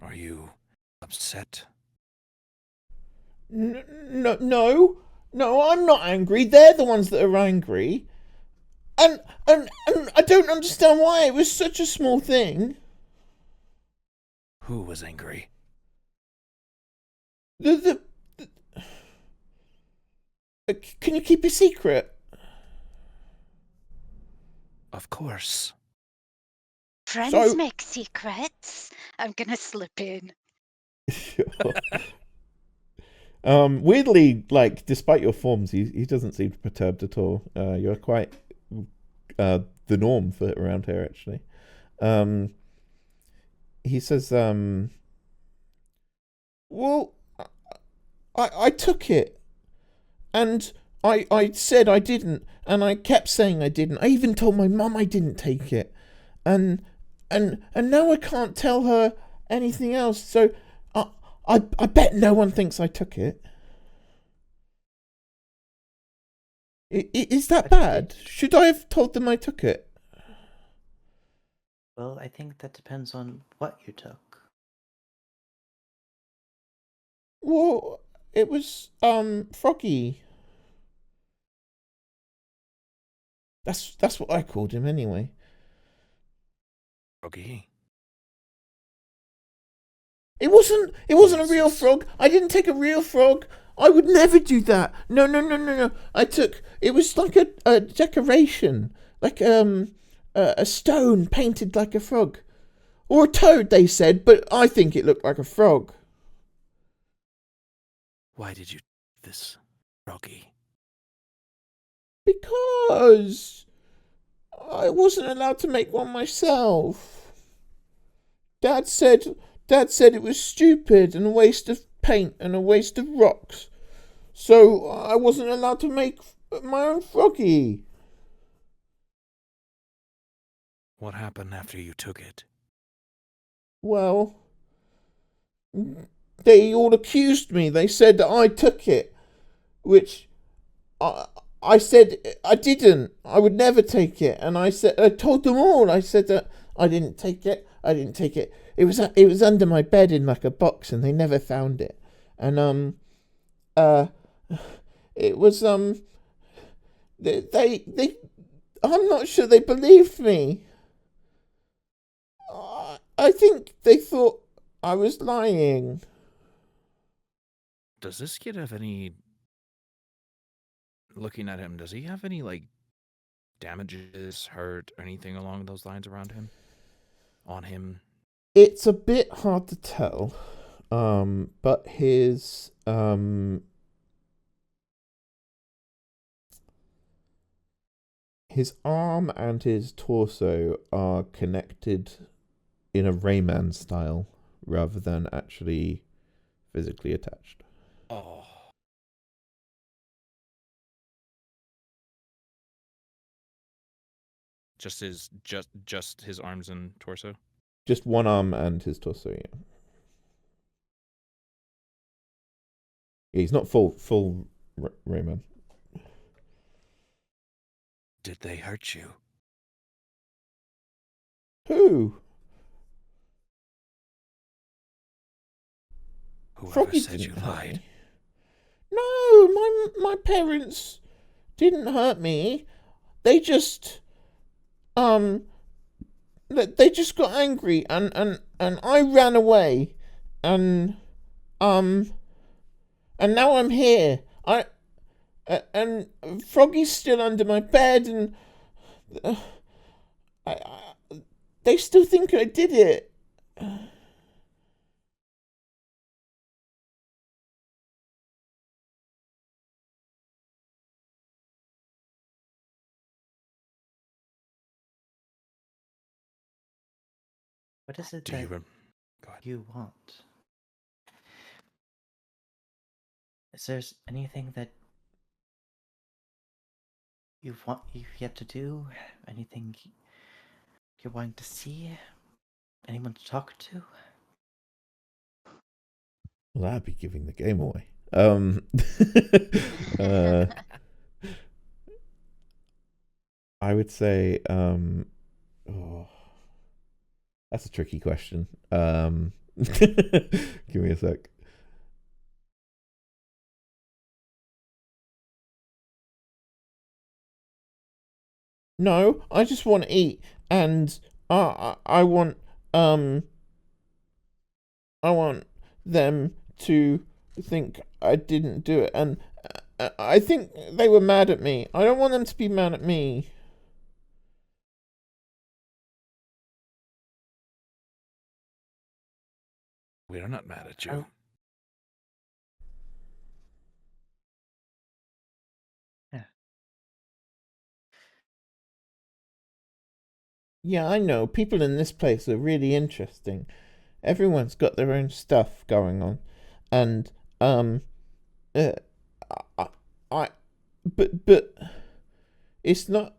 Are you upset? No, I'm not angry. They're the ones that are angry. And I don't understand why it was such a small thing. Who was angry? The can you keep a secret? Of course. Friends So make secrets. I'm gonna slip in. weirdly, like despite your forms, he doesn't seem perturbed at all. You're quite the norm for around here, actually. He says, well, I took it, and I said I didn't, and I kept saying I didn't. I even told my mum I didn't take it, and now I can't tell her anything else. So I bet no one thinks I took it. Is that bad? Should I have told them I took it? Well, I think that depends on what you took. Well, it was Froggy. That's what I called him anyway. Froggy. It wasn't a Yes, real yes. frog. I didn't take a real frog. I would never do that. No. I took it was like a decoration, like a stone painted like a frog. Or a toad, they said, but I think it looked like a frog. Why did you do this, Froggy? Because I wasn't allowed to make one myself. Dad said it was stupid and a waste of paint and a waste of rocks. So I wasn't allowed to make my own froggy. What happened after you took it? Well, they all accused me. They said that I took it, which I said I didn't. I would never take it, and I told them all. I said that I didn't take it. I didn't take it. It was under my bed in like a box, and they never found it. And it was they I'm not sure they believed me. I think they thought I was lying. Does this kid have any, looking at him, does he have any like damages, hurt, anything along those lines around him? On him? It's a bit hard to tell, but his arm and his torso are connected in a Rayman style rather than actually physically attached. Oh. Just his arms and torso. Just one arm and his torso. Yeah, he's not full Rayman. Did they hurt you? Who? Whoever Froggy said you didn't hurt lied. me. No, my parents didn't hurt me. They just they just got angry and I ran away and um and now I'm here. And Froggy's still under my bed and uh, I they still think I did it. What is it Do that you Go ahead. you want? Is there anything that you've yet to do? Anything you're wanting to see? Anyone to talk to? Well, that'd be giving the game away. I would say oh, that's a tricky question. Give me a sec. No, I just want to eat, and I want I want them to think I didn't do it, and I think they were mad at me. I don't want them to be mad at me. We are not mad at you. Yeah. Yeah, I know. People in this place are really interesting. Everyone's got their own stuff going on, and uh, I, I but it's not.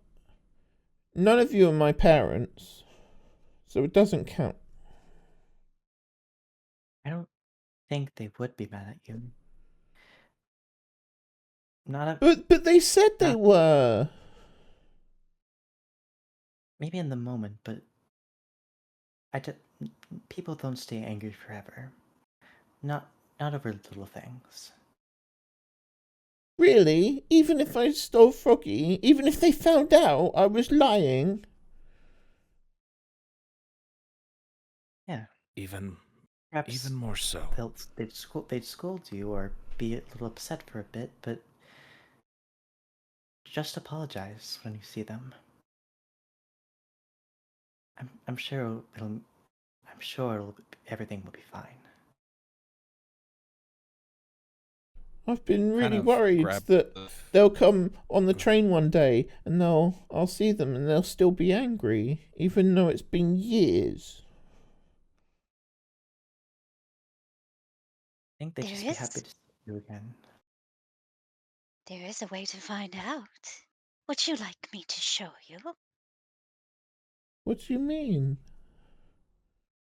None of you are my parents, so it doesn't count. I don't think they would be mad at you. Not a, But they said they Not- were. maybe in the moment, but people don't stay angry forever. Not over little things. Really? Even if I stole Froggy? Even if they found out I was lying? Yeah. Perhaps Even more so. they'd scold you or be a little upset for a bit, but just apologize when you see them. I'm sure everything will be fine. I've been Kind really of worried grab that the- they'll come on the train one day and I'll see them and they'll still be angry, even though it's been years. I think they'd There just be is happy to see you again. there is a way to find out. Would you like me to show you? What do you mean?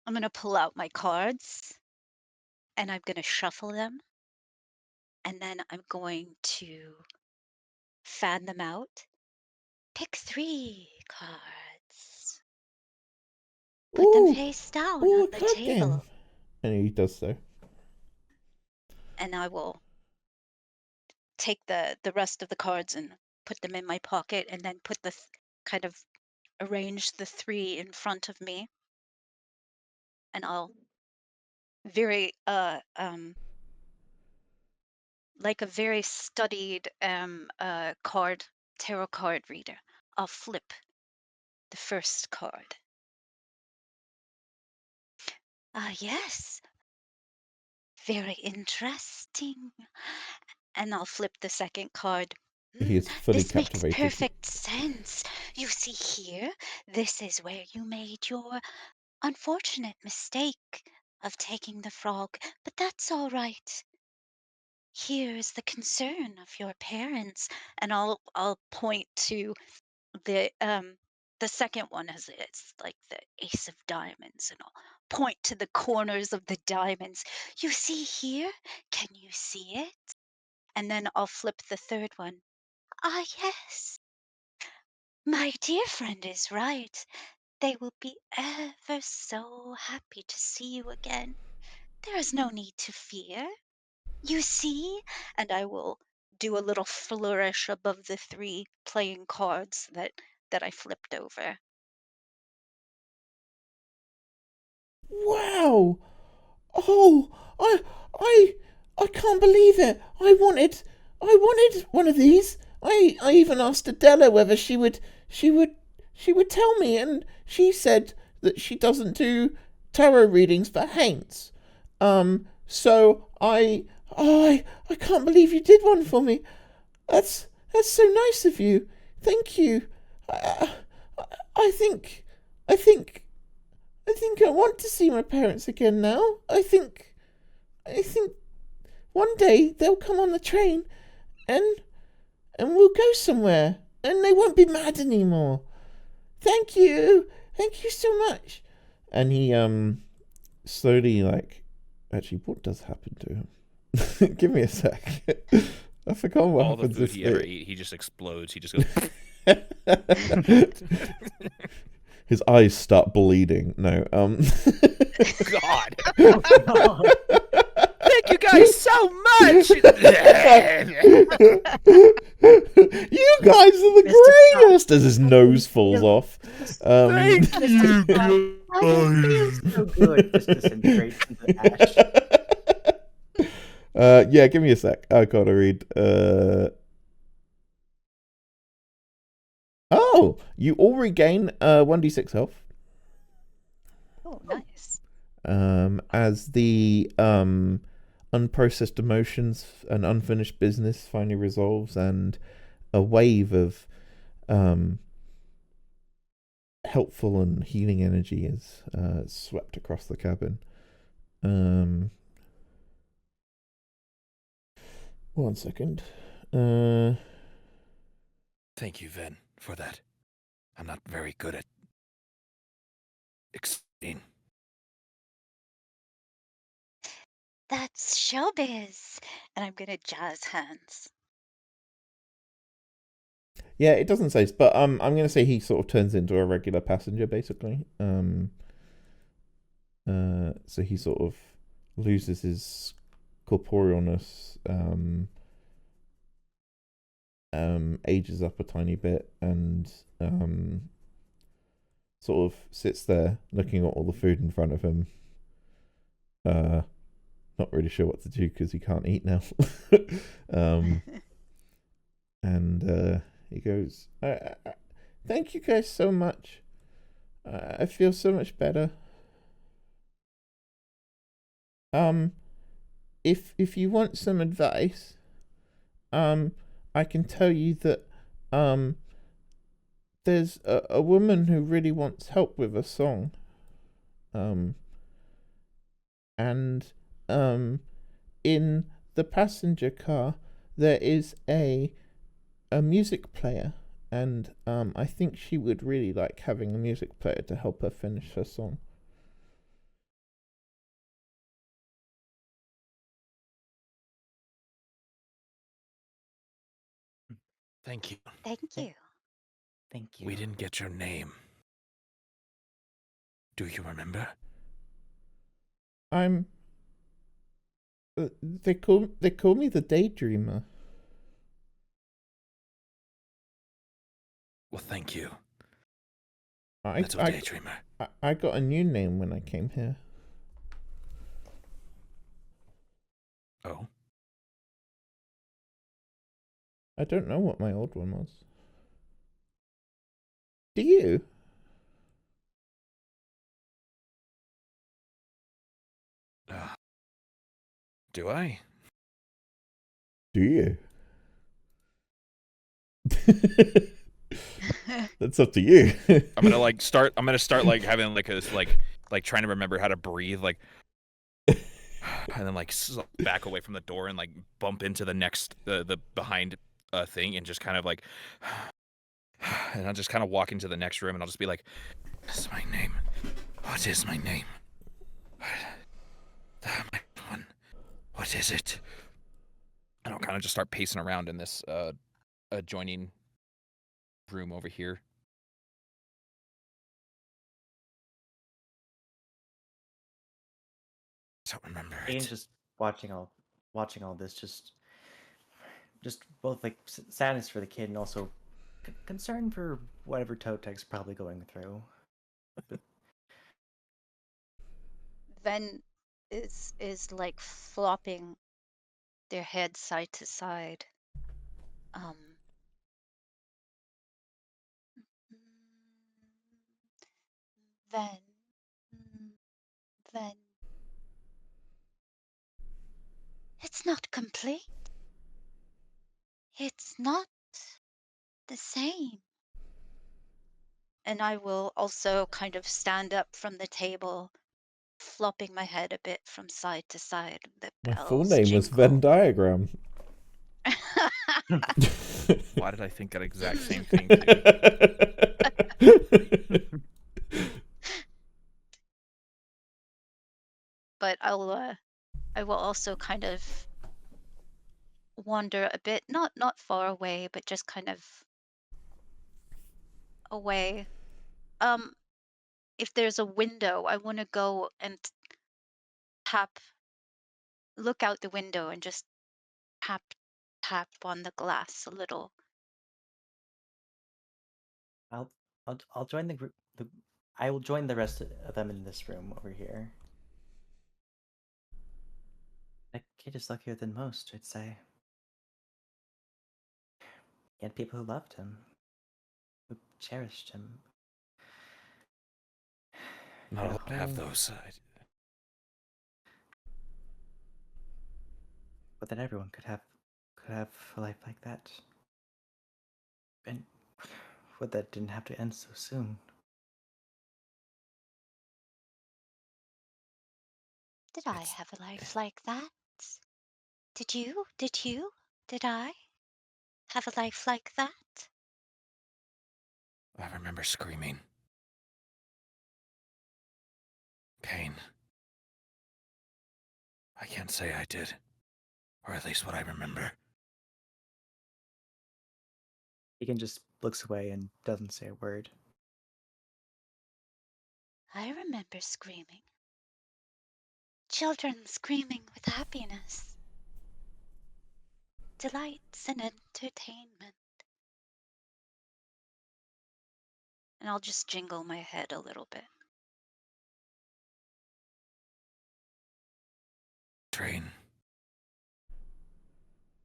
I'm gonna pull out my cards and I'm gonna shuffle them, and then I'm going to fan them out. Pick 3 cards. Put them Ooh, face down ooh, on a the card game. table, And he does so. and I will take the rest of the cards and put them in my pocket, and then put kind of arrange the 3 in front of me, and I'll very like a very studied tarot card reader. I'll flip the first card. Ah, yes, very interesting. And I'll flip the second card. He is fully This makes captivated. perfect sense. You see here, this is where you made your unfortunate mistake of taking the frog, but that's all right. Here is the concern of your parents, and I'll point to the the second one is it's like the ace of diamonds, and I'll point to the corners of the diamonds. You see here? Can you see it? And then I'll flip the third one. Ah, yes. My dear friend is right. They will be ever so happy to see you again. There is no need to fear. You see? And I will do a little flourish above the 3 playing cards that I flipped over. Wow! Oh, I, I can't believe it. I wanted one of these. I even asked Adela whether she would tell me, and she said that she doesn't do tarot readings for haints. So I can't believe you did one for me. That's so nice of you. Thank you. I, I, I think, I think I think I want to see my parents again now. I think one day they'll come on the train and we'll go somewhere and they won't be mad anymore. Thank you. Thank you so much. And he slowly actually what does happen to him? Give me a sec. I forgot what All the happens food this he ever bit. ate, he just explodes. He just goes. His eyes start bleeding. No, God. Oh, Thank you guys so much. You guys are the Mr. greatest as his nose falls off. Thank you feels guys. so good. Just disintegrates into ash. Yeah, give me a sec. I gotta read. Oh, you all regain 1d6 health. Oh, nice. As the unprocessed emotions and unfinished business finally resolves, and a wave of helpful and healing energy is swept across the cabin. One second. Thank you, Ven, for that. I'm not very good at explaining. That's showbiz. And I'm gonna jazz hands. Yeah, it doesn't say, but I'm gonna say he sort of turns into a regular passenger, basically. So he sort of loses his corporealness, ages up a tiny bit, and sort of sits there looking at all the food in front of him. Not really sure what to do because he can't eat now. And he goes, "Thank you guys so much. I feel so much better. If you want some advice, I can tell you that there's a woman who really wants help with a song. And in the passenger car there is a music player, and I think she would really like having a music player to help her finish her song." Thank you. Thank you. Thank you. We didn't get your name. Do you remember? I'm they call me the Daydreamer. Well, thank you, I little daydreamer. I got a new name when I came here. Oh, I don't know what my old one was. Do you? do I? Do you? That's up to you. I'm gonna start like having like a like trying to remember how to breathe, like, and then like back away from the door and like bump into the next the behind thing and just kind of like And I'll just kind of walk into the next room and I'll just be like, "What is my name? What is my name? My one. What is it?" And I'll kind of just start pacing around in this adjoining room over here. I don't remember Ian's it. just watching all this, just both like sadness for the kid and also concern for whatever Totek's probably going through. Ven is like flopping their head side to side. Ven, Ven. It's not complete. It's not the same. And I will also kind of stand up from the table, flopping my head a bit from side to side. The My bells full name was jingle. Venn Diagram. Why did I think that exact same thing too? But I will also kind of wander a bit, not far away, but just kind of away. If there's a window, I want to go and look out the window and just tap, tap on the glass a little. I'll join the group. I will join the rest of them in this room over here. That kid is luckier than most, I'd say. He had people who loved him, who cherished him. Not allowed to have those. But that everyone could have a life like that. And would that didn't have to end so soon. Did I have a life like that? Did you? Did you? Did I have a life like that? I remember screaming. Pain. I can't say I did. Or at least what I remember. Egan just looks away and doesn't say a word. I remember screaming. Children screaming with happiness, delights, and entertainment. And I'll just jingle my head a little bit. Train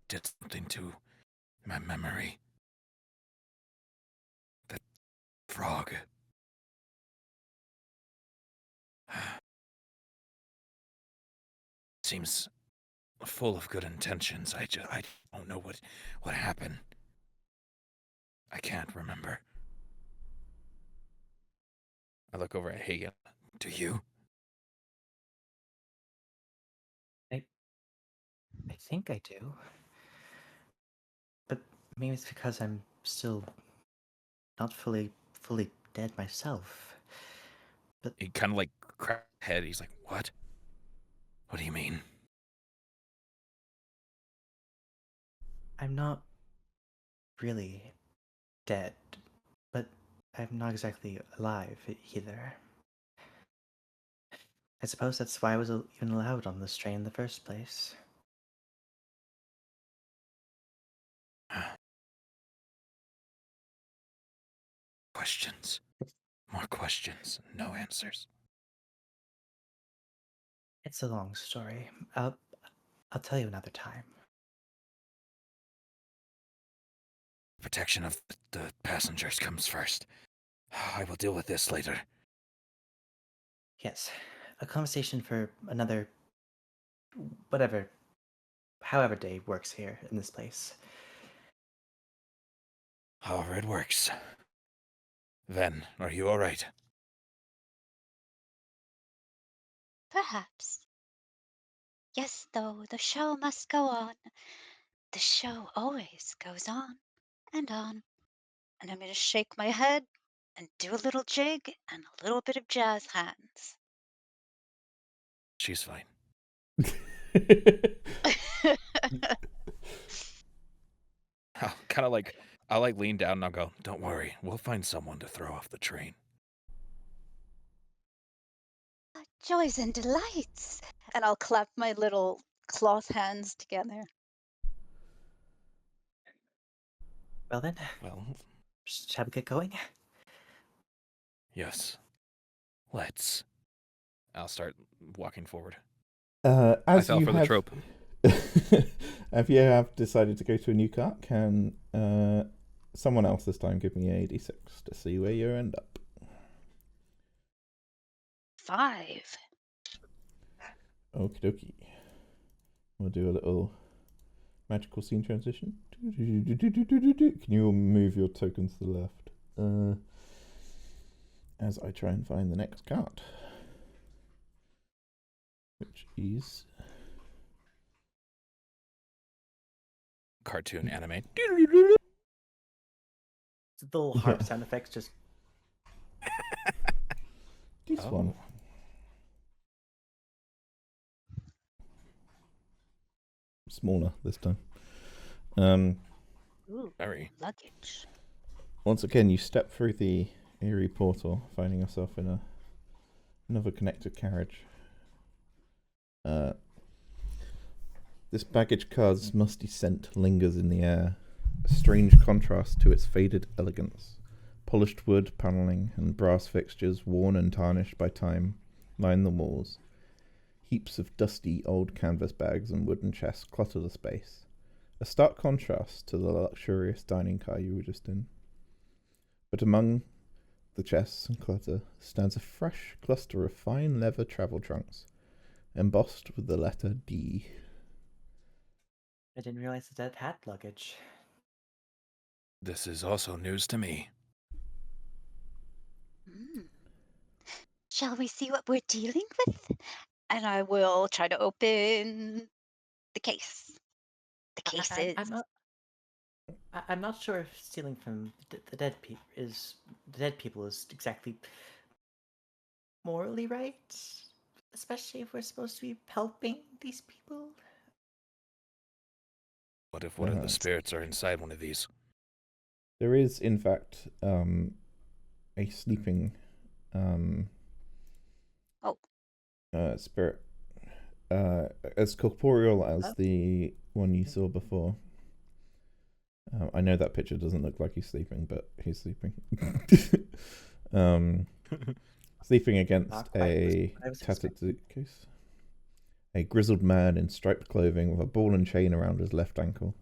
did something to my memory. That frog. Seems full of good intentions. I don't know what happened. I can't remember. I look over at Hagen. Do you? I think I do. But maybe it's because I'm still not fully dead myself. But He kind of like cracks his head. He's like, "What? What do you mean?" I'm not really dead, but I'm not exactly alive either. I suppose that's why I was even allowed on this train in the first place. Questions. More questions. No answers. It's a long story. I'll tell you another time. Protection of the passengers comes first. I will deal with this later. Yes, a conversation for another, however day works here in this place. However it works. Ven, are you alright? Perhaps. Yes, though, the show must go on. The show always goes on and on. and I'm going to shake my head and do a little jig and a little bit of jazz hands. She's fine. I'll lean down and I'll go, don't worry, we'll find someone to throw off the train. Joys and delights. And I'll clap my little cloth hands together. Well then, Well, shall we get going? yes. Let's. I'll start walking forward. As I fell you for the have, trope. if you have decided to go to a new cart, can someone else this time give me a d6 to see where you end up? 5. Okie dokie. We'll do a little magical scene transition. Can you move your token to the left? As I try and find the next card. Which is... Cartoon anime. The little harp sound effects just... This one. Smaller this time. Ooh, Very. luggage. Once again, you step through the eerie portal, finding yourself in another connected carriage. This baggage car's musty scent lingers in the air, a strange contrast to its faded elegance. Polished wood panelling and brass fixtures, worn and tarnished by time, line the walls. Heaps of dusty old canvas bags and wooden chests clutter the space, a stark contrast to the luxurious dining car you were just in. But among the chests and clutter stands a fresh cluster of fine leather travel trunks, embossed with the letter D. I didn't realize that had luggage. This is also news to me. Shall we see what we're dealing with? And I will try to open the case. The cases. I'm not sure if stealing from the dead people is exactly morally right, especially if we're supposed to be helping these people. What if one of the spirits are inside one of these? There is, in fact, a sleeping spirit, as corporeal as the one you saw before. I know that picture doesn't look like he's sleeping, but he's sleeping. Sleeping against a tattered case. A grizzled man in striped clothing with a ball and chain around his left ankle.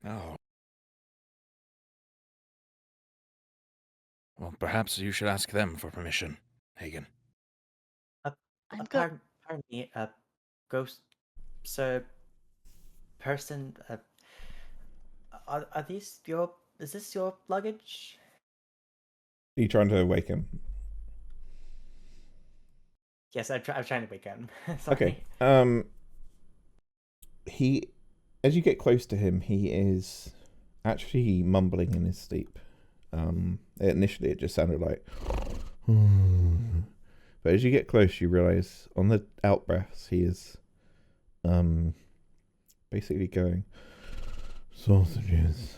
Oh. Well, perhaps you should ask them for permission, Hagen. Pardon me, ghost, sir, person, are these your, is this your luggage? Are you trying to wake him? Yes, I'm trying to wake him. Okay. He, as you get close to him, he is actually mumbling in his sleep. Initially it just sounded like, but as you get close, you realize on the out breaths he is, basically going, sausages,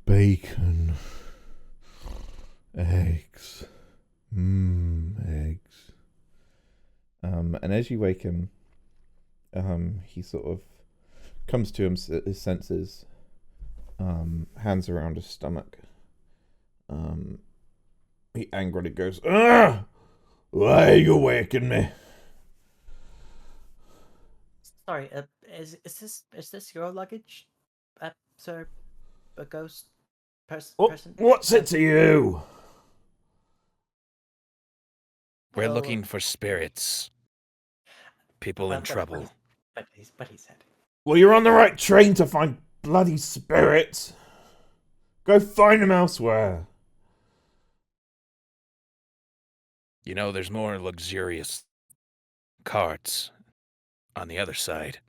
bacon, eggs, eggs. And as you wake him, he sort of comes to his senses, hands around his stomach. He angrily goes, "Ah! Why are you waking me?" Sorry, is this your luggage, sir, a ghost person? What's it to you? We're looking for spirits. People in trouble. But he said. Well, you're on the right train to find bloody spirits. Go find them elsewhere. You know, there's more luxurious carts on the other side.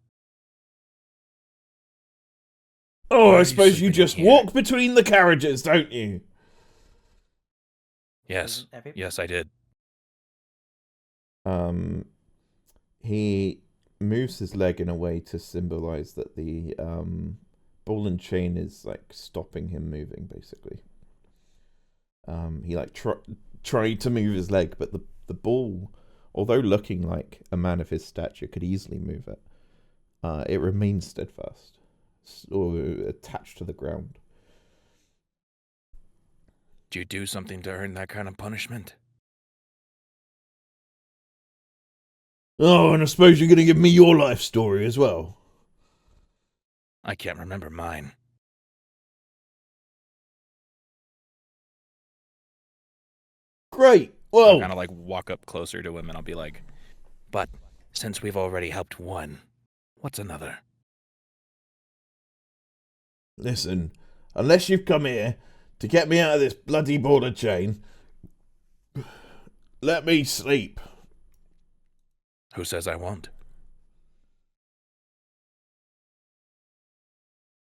Oh, Why I are you suppose you sleeping just here? walk between the carriages, don't you? Yes. Doesn't everybody? Yes, I did. He moves his leg in a way to symbolize that the ball and chain is like stopping him moving, basically. He like tried to move his leg, but the ball, although looking like a man of his stature could easily move it, it remains steadfast or attached to the ground. Did you do something to earn that kind of punishment? Oh, and I suppose you're going to give me your life story as well. I can't remember mine. Great. I'll Well, kind of like walk up closer to him and I'll be like, But since we've already helped one, what's another? listen, unless you've come here to get me out of this bloody border chain, let me sleep. Who says I won't?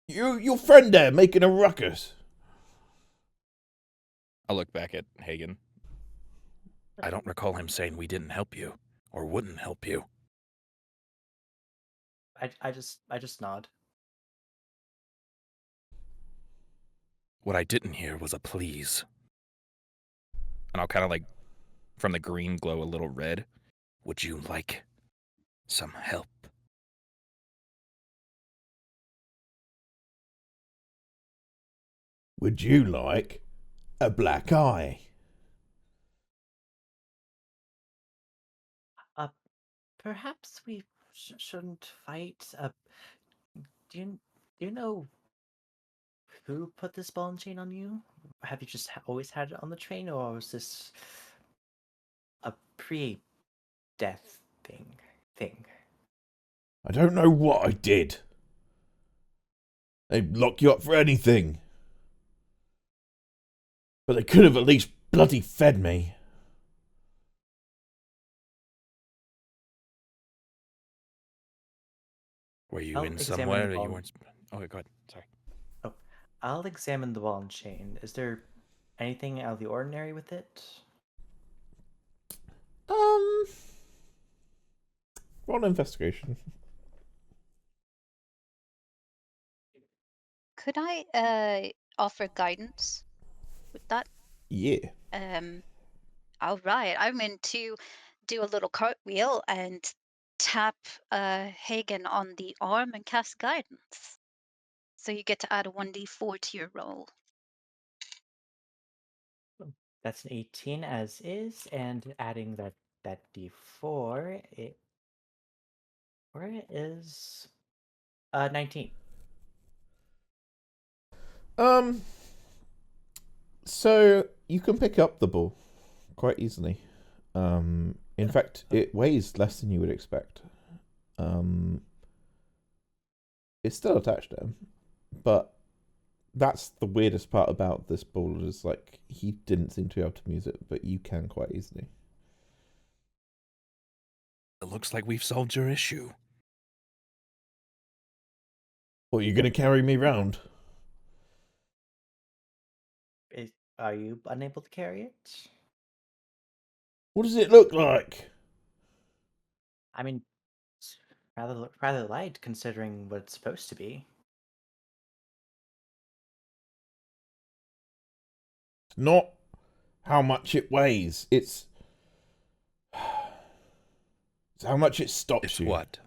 Your friend there making a ruckus. I'll look back at Hagen. I don't recall him saying we didn't help you or wouldn't help you. I just nod. What I didn't hear was a please. And I'll kind of like, from the green glow a little red. Would you like some help? Would you like a black eye? Perhaps we shouldn't fight. Do you know who put this ball and chain on you? Have you just always had it on the train, or was this a pre-death thing? I don't know what I did. They'd lock you up for anything. But they could have at least bloody fed me. Were you I'll in examine somewhere the that you ball. weren't? Oh, go ahead. Sorry. Oh, I'll examine the ball and chain. Is there anything out of the ordinary with it? Roll an investigation. Could I offer guidance with that? Yeah. All right. I'm in to do a little cartwheel and tap Hagen on the arm and cast guidance. So you get to add a 1d4 to your roll. That's an 18 as is, and adding that d4, it is 19. So you can pick up the ball quite easily. In fact, it weighs less than you would expect. It's still attached to him, but that's the weirdest part about this ball is like he didn't seem to be able to use it, but you can quite easily. It looks like we've solved your issue. Well, you're gonna carry me round? Are you unable to carry it? What does it look like? I mean, it's rather light considering what it's supposed to be. Not how much it weighs. It's how much it stops It's you. what?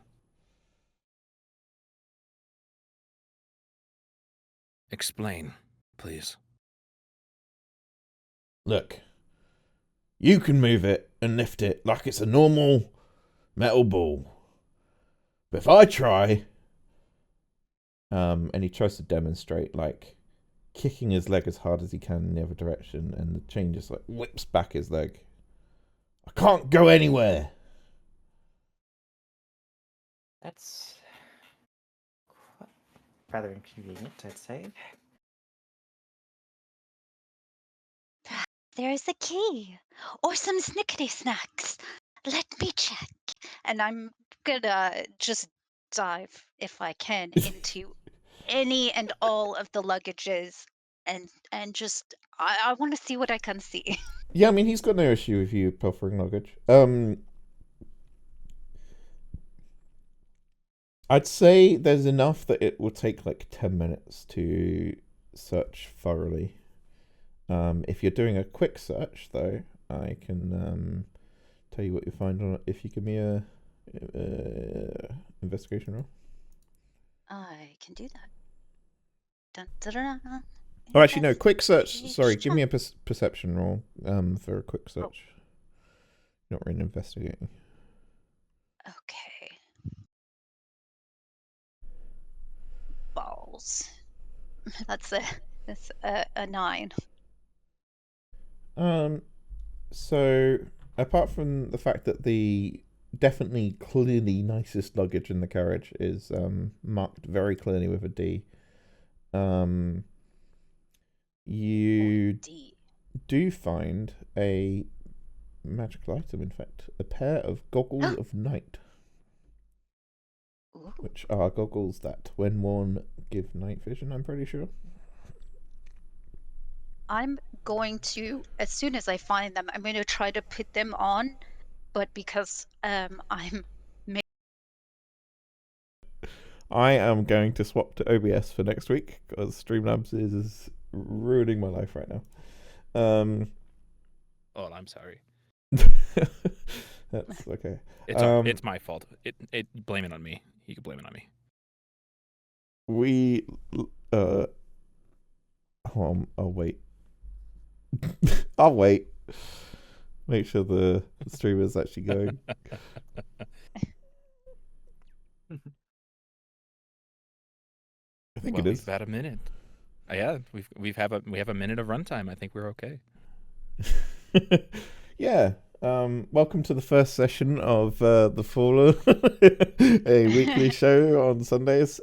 Explain, please. Look, you can move it and lift it like it's a normal metal ball. But if I try, and he tries to demonstrate, like, kicking his leg as hard as he can in the other direction, and the chain just, like, whips back his leg. I can't go anywhere. That's rather inconvenient, I'd say. There's the key. Or some snickety snacks. Let me check. And I'm gonna just dive, if I can, into any and all of the luggages and just I want to see what I can see. Yeah, I mean, he's got no issue with you pilfering luggage. I'd say there's enough that it will take like 10 minutes to search thoroughly. If you're doing a quick search, though, I can tell you what you find on it if you give me a investigation roll. I can do that. Dun, dun, dun, dun. Oh, actually, no. Quick search. Sorry, give me a Investigation. perception roll. For a quick search. Not really investigating. Okay. Balls. That's a 9. So apart from the fact that the definitely clearly nicest luggage in the carriage is marked very clearly with a D, you D. do find a magical item, in fact, a pair of goggles of night, Ooh. which are goggles that, when worn, give night vision, I'm pretty sure. I'm going to, as soon as I find them, I'm going to try to put them on, but because I'm I am going to swap to OBS for next week because Streamlabs is ruining my life right now. Oh, I'm sorry. That's okay. It's my fault. Blame it on me. You can blame it on me. We I'll wait. I'll wait. Make sure the stream is actually going. I think it is. We've had a minute. Yeah, we have a minute of runtime. I think we're okay. Yeah. Welcome to the first session of The Fallen, a weekly show on Sundays.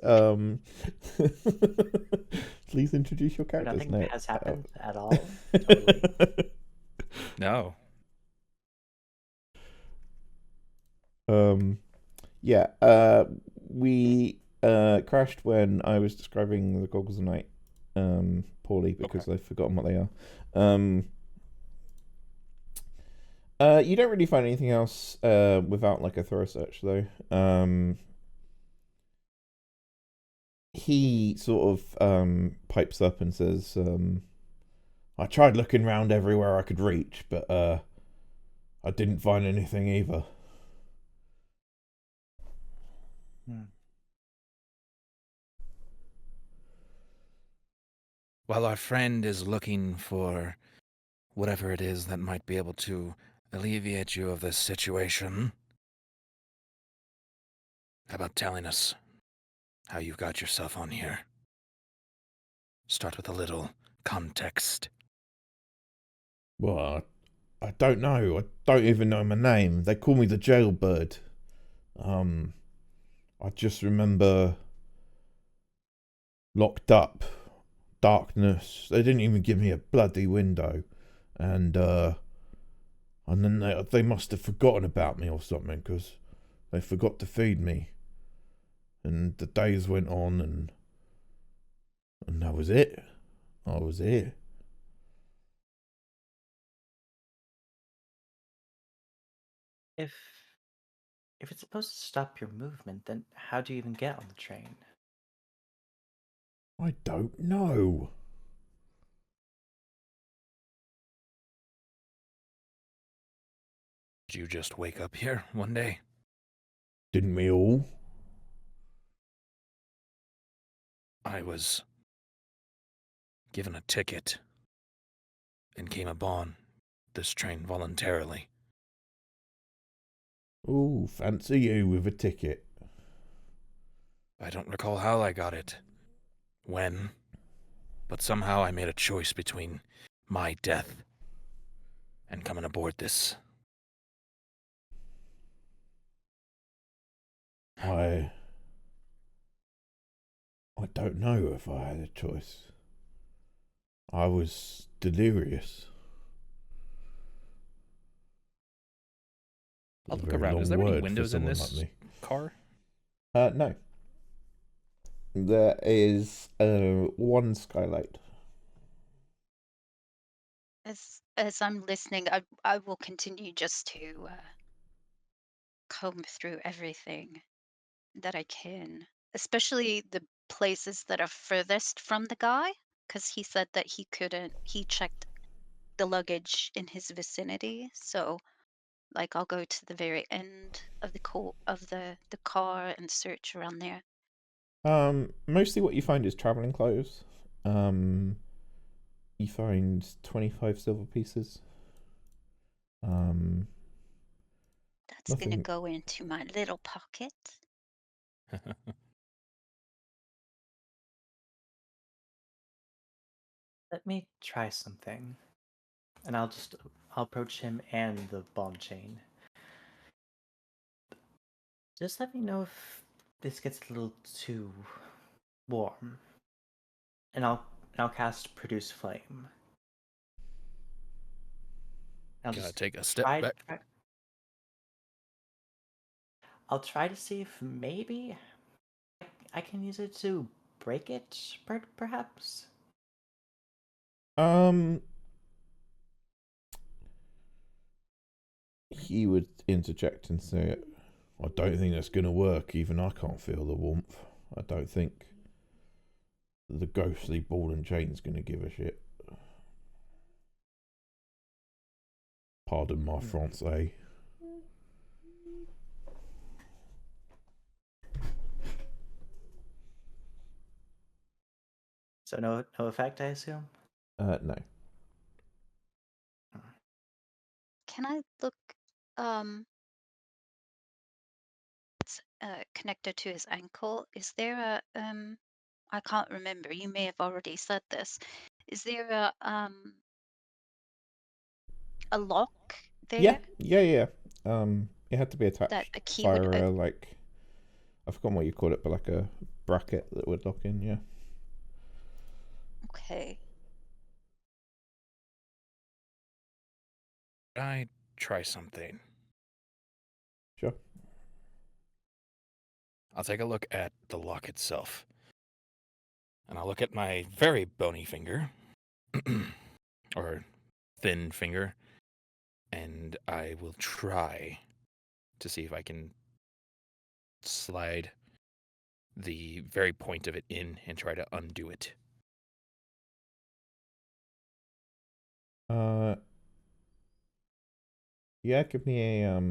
Please introduce your characters. Nothing No. has happened at all. Totally. No. Yeah. We crashed when I was describing the goggles of night poorly because I've forgotten what they are. You don't really find anything else without like a thorough search, though. He sort of pipes up and says, "I tried looking round everywhere I could reach, but I didn't find anything either." Well, our friend is looking for whatever it is that might be able to alleviate you of this situation. How about telling us how you got yourself on here? Start with a little context. Well, I don't know. I don't even know my name. They call me the jailbird. I just remember locked up, darkness. They didn't even give me a bloody window, and then they must have forgotten about me or something because they forgot to feed me. And the days went on, and that was it. I was here. If it's supposed to stop your movement, then how do you even get on the train? I don't know. Did you just wake up here one day? Didn't we all? I was given a ticket and came upon this train voluntarily. Ooh, fancy you with a ticket. I don't recall how I got it, when, but somehow I made a choice between my death and coming aboard this. I don't know if I had a choice. I was delirious. I'll It's a look very around. long Is there any word for windows in someone this like me. car? No. There is one skylight. As I'm listening, I will continue just to comb through everything that I can, especially the places that are furthest from the guy, because he said that he couldn't. He checked the luggage in his vicinity, so like I'll go to the very end of the car and search around there. Mostly what you find is traveling clothes. You find 25 silver pieces. That's gonna Nothing. go into my little pocket. Let me try something. And I'll approach him and the ball and chain. Just let me know if this gets a little too warm. And I'll cast Produce Flame. I'll Gonna just take a step back. I'll try to see if maybe I can use it to break it, perhaps. He would interject and say, I don't think that's going to work. Even I can't feel the warmth. I don't think the ghostly ball and chain's going to give a shit. Pardon my Francais. So no effect, I assume? No. Can I look it's connected to his ankle? Is there I can't remember. You may have already said this. Is there a lock Yeah, there it had to be that attached a key would via like, I forgot what you call it, but like a bracket that would lock in. Yeah. Okay. I try something. Sure. I'll take a look at the lock itself. And I'll look at my very bony finger, or thin finger, and I will try to see if I can slide the very point of it in and try to undo it. Yeah, give me a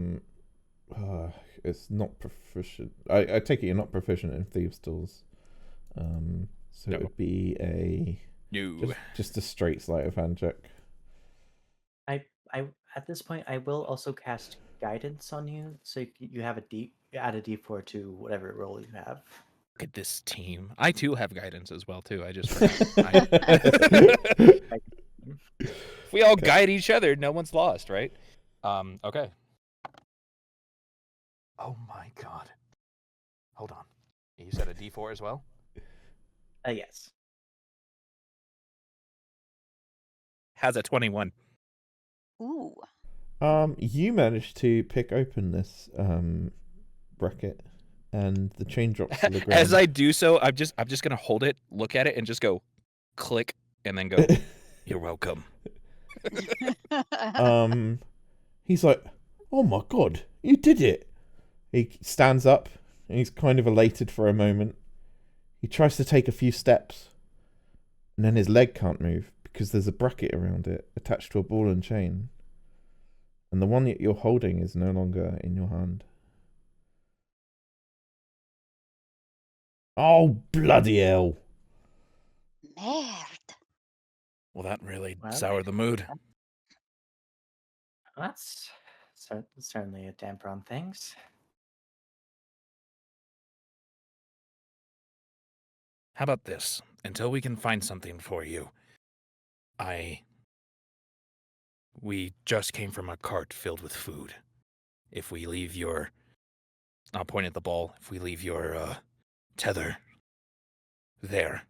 it's not proficient. I take it you're not proficient in thieves' tools. So No. it would be a No. just a straight sleight of hand check. I at this point I will also cast guidance on you, so you have you add a D4 to whatever roll you have. Look at this team. I too have guidance as well too. I just if we all guide each other, no one's lost, right? Okay. Oh my god. Hold on. You said a D4 as well? Yes. Has a 21. Ooh. You managed to pick open this bracket, and the chain drops to the ground. As I do so, I'm just gonna hold it, look at it, and just go click, and then go, "You're welcome." He's like, "Oh my god, you did it!" He stands up, and he's kind of elated for a moment. He tries to take a few steps, and then his leg can't move because there's a bracket around it attached to a ball and chain. And the one that you're holding is no longer in your hand. Oh, bloody hell. Merde. Well, that really Well, soured the mood. That's certainly a damper on things. How about this? Until we can find something for you, we just came from a cart filled with food. If we leave your, I'll point at the ball, if we leave your, tether there,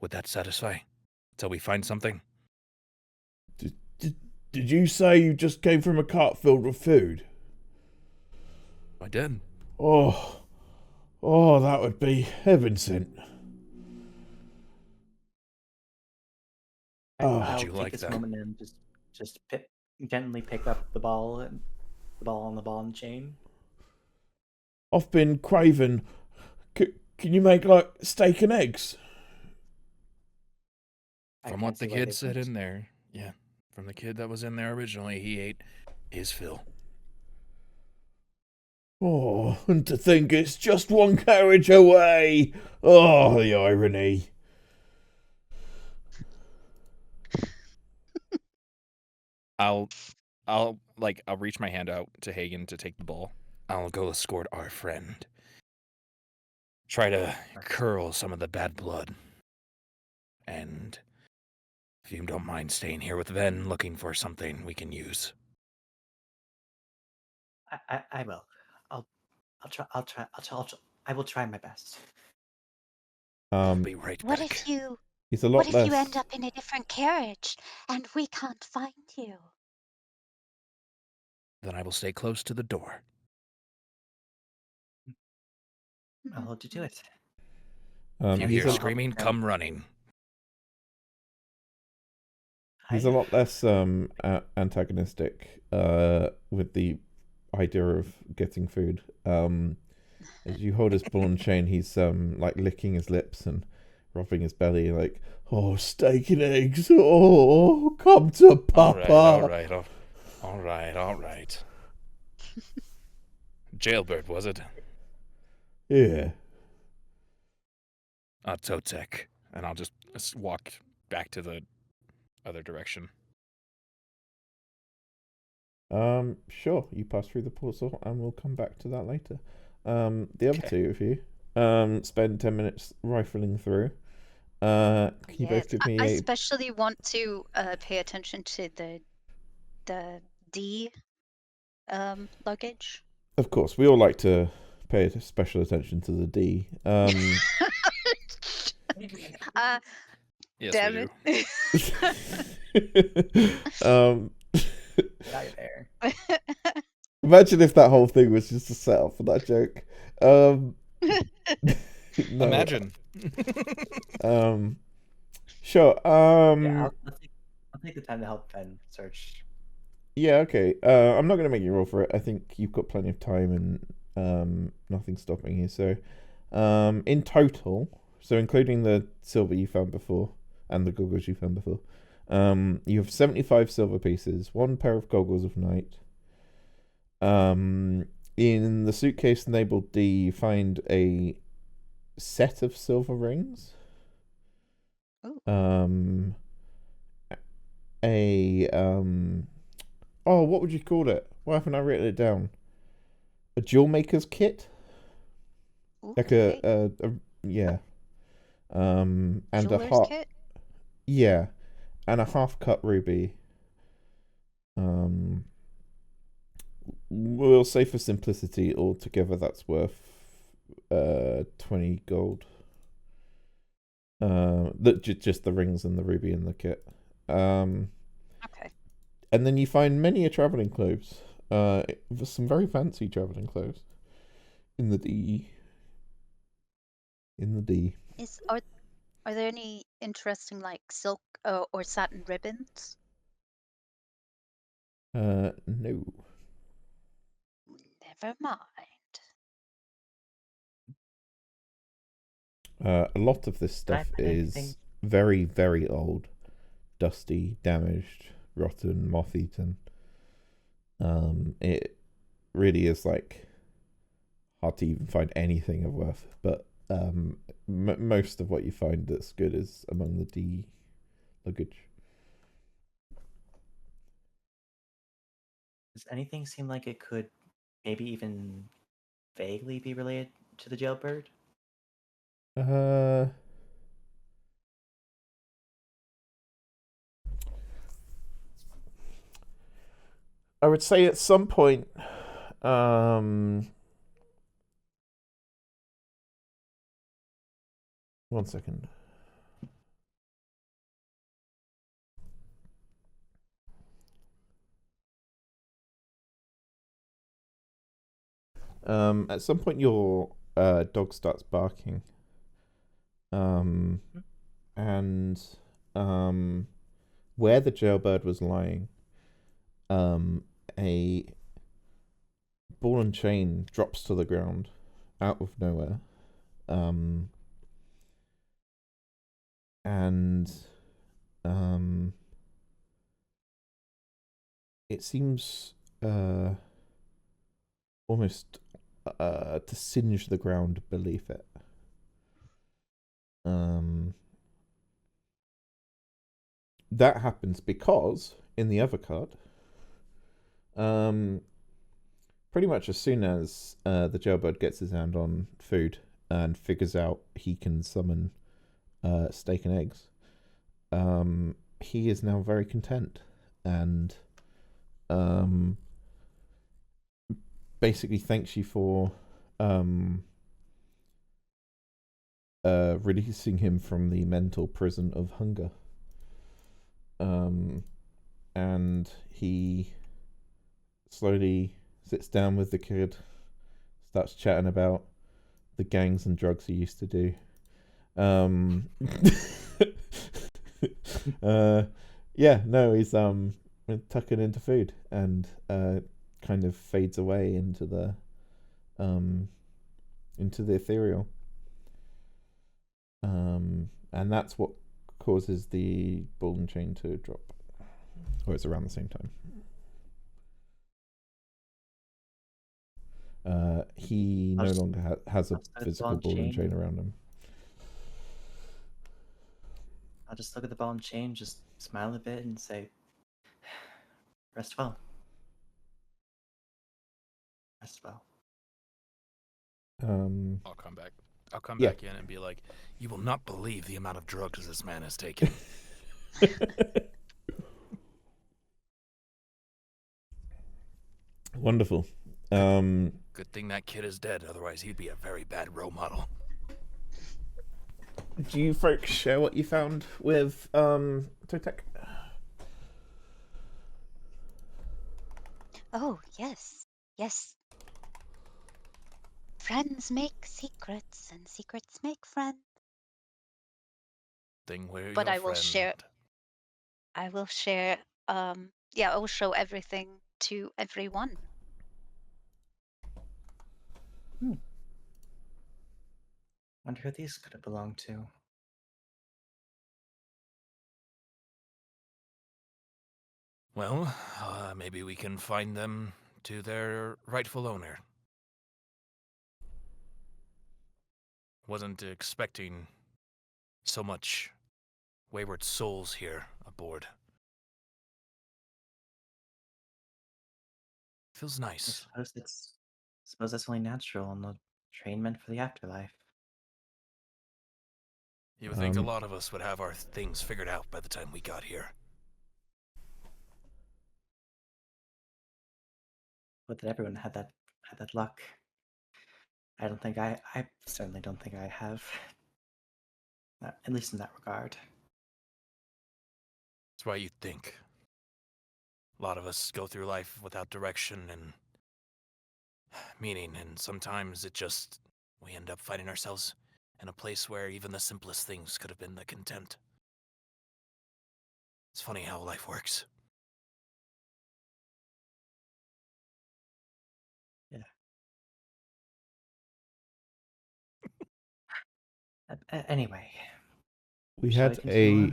would that satisfy? Till we find something? Did you say you just came from a cart filled with food? I did. Oh, Oh, that would be heaven sent. I'll you take like this that? moment and just gently pick up the ball and the ball on the ball and chain. I've been craving. Can you make like steak and eggs? I From can't what the see why kid they said wouldn't. in there, yeah. From the kid that was in there originally, he ate his fill. Oh, and to think it's just one carriage away. Oh, the irony. I'll I'll reach my hand out to Hagen to take the ball. I'll go escort our friend. Try to curl some of the bad blood. And if you don't mind staying here with Ven looking for something we can use. I will. I'll I will try my best. I'll be right What back. if you He's a what lot if you less. end up in a different carriage and we can't find you? Then I will stay close to the door. I'll hold you to it. If you He's hear a screaming, come running. he's a lot less antagonistic with the idea of getting food. As you hold his ball and chain, he's like licking his lips and rubbing his belly, like, oh, steak and eggs. Oh, come to Papa. All right. Jailbird, was it? Yeah. Totek. And I'll just walk back to the other direction. Sure. You pass through the portal, and we'll come back to that later. The other Okay. two of you, spend 10 minutes rifling through. Can you Yes, both give I me a? especially want to pay attention to the D luggage. Of course, we all like to pay special attention to the D. Yes, Damn we it. um, Die there. imagine if that whole thing was just a setup for that joke. No. Imagine. Sure. Yeah, I'll take the time to help Ben search. Yeah, okay. I'm not going to make you roll for it. I think you've got plenty of time and nothing's stopping you. So, in total, so including the silver you found before and the goggles you found before, you have 75 silver pieces, one pair of goggles of night. In the suitcase labeled D, you find a set of silver rings. Ooh. What would you call it? Why haven't I written it down? A jewel maker's kit? Like Okay. yeah. And a Jeweler's half, kit? yeah, and a half cut ruby. We'll say for simplicity, altogether that's worth 20 gold. Just the rings and the ruby and the kit. Okay. And then you find many a traveling clothes. Some very fancy traveling clothes in the D. Are there any interesting like silk or satin ribbons? No. Never mind. A lot of this Did I stuff find anything? is very, very old, dusty, damaged, rotten, moth-eaten. It really is like hard to even find anything of worth. But most of what you find that's good is among the D luggage. Does anything seem like it could maybe even vaguely be related to the jailbird? I would say at some point, one second. At some point, your dog starts barking. And where the jailbird was lying, a ball and chain drops to the ground out of nowhere. And it seems almost to singe the ground beneath it. That happens because in the other card, pretty much as soon as the jailbird gets his hand on food and figures out he can summon steak and eggs, he is now very content and basically thanks you for releasing him from the mental prison of hunger. And he slowly sits down with the kid, starts chatting about the gangs and drugs he used to do. Yeah, no, he's tucking into food and kind of fades away into the ethereal. And that's what causes the ball and chain to drop. Or it's around the same time. He no longer has a physical ball and chain around him. I'll just look at the ball and chain, just smile a bit and say, rest well. Rest well. I'll come back. I'll come back in and be like, you will not believe the amount of drugs this man has taken. Wonderful. Good thing that kid is dead, otherwise he'd be a very bad role model. Do you folks share what you found with Totek? Oh, yes. Yes. Friends make secrets, and secrets make friends. But I will share. I will share. I will show everything to everyone. Wonder who these could have belonged to. Well, maybe we can find them to their rightful owner. Wasn't expecting so much wayward souls here aboard. Feels nice. I suppose that's only natural on the train meant for the afterlife. You would think a lot of us would have our things figured out by the time we got here. But that everyone had that luck. I certainly don't think I have. At least in that regard. That's why you'd think. A lot of us go through life without direction and meaning, and sometimes we end up finding ourselves in a place where even the simplest things could have been the content. It's funny how life works. Yeah. Anyway. We had a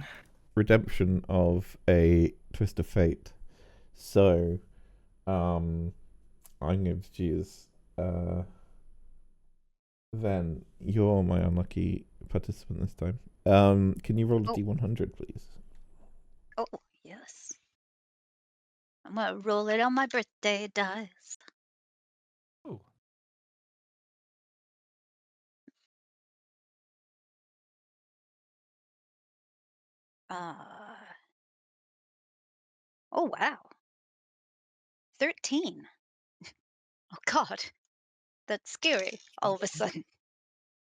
redemption of a twist of fate. So, I'm going to choose Then you're my unlucky participant this time. Can you roll a D100, please? Oh, yes. I'm gonna roll it on my birthday dice. Ooh. Oh, wow. 13. Oh, God. That's scary all of a sudden.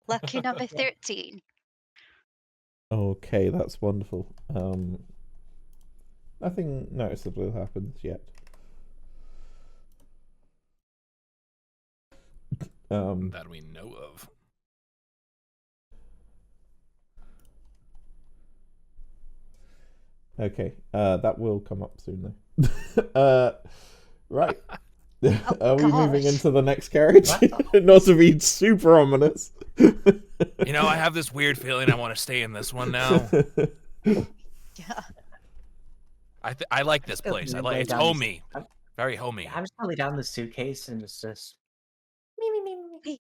Lucky number 13. Okay, that's wonderful. Nothing noticeable happens yet. That we know of. Okay, that will come up soon though. Right. Oh, Are we moving gosh. into the next carriage? What? Not to be super ominous. You know, I have this weird feeling I want to stay in this one now. Yeah. I like this I'll place. I lay like it's down the- homey, I'm, very homey. I'm just gonna lay down the suitcase and just me me me me. We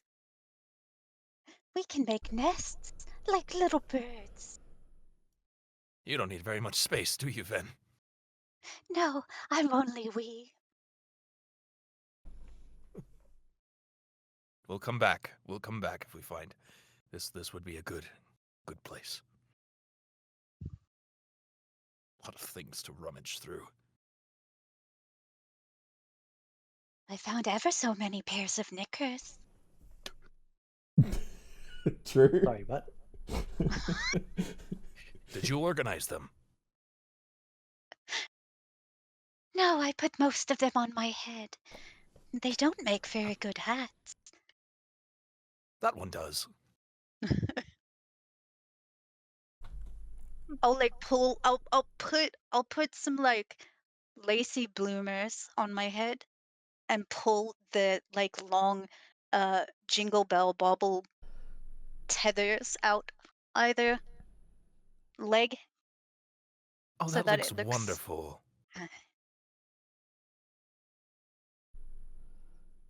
we can make nests like little birds. You don't need very much space, do you, Ven? No, I'm only wee. We'll come back. We'll come back if we find this. This would be a good place. A lot of things to rummage through. I found ever so many pairs of knickers. True. Sorry, what? Did you organize them? No, I put most of them on my head. They don't make very good hats. That one does. I'll put some like lacy bloomers on my head and pull the like long jingle bell bobble tethers out either leg Oh, so that that looks it looks wonderful.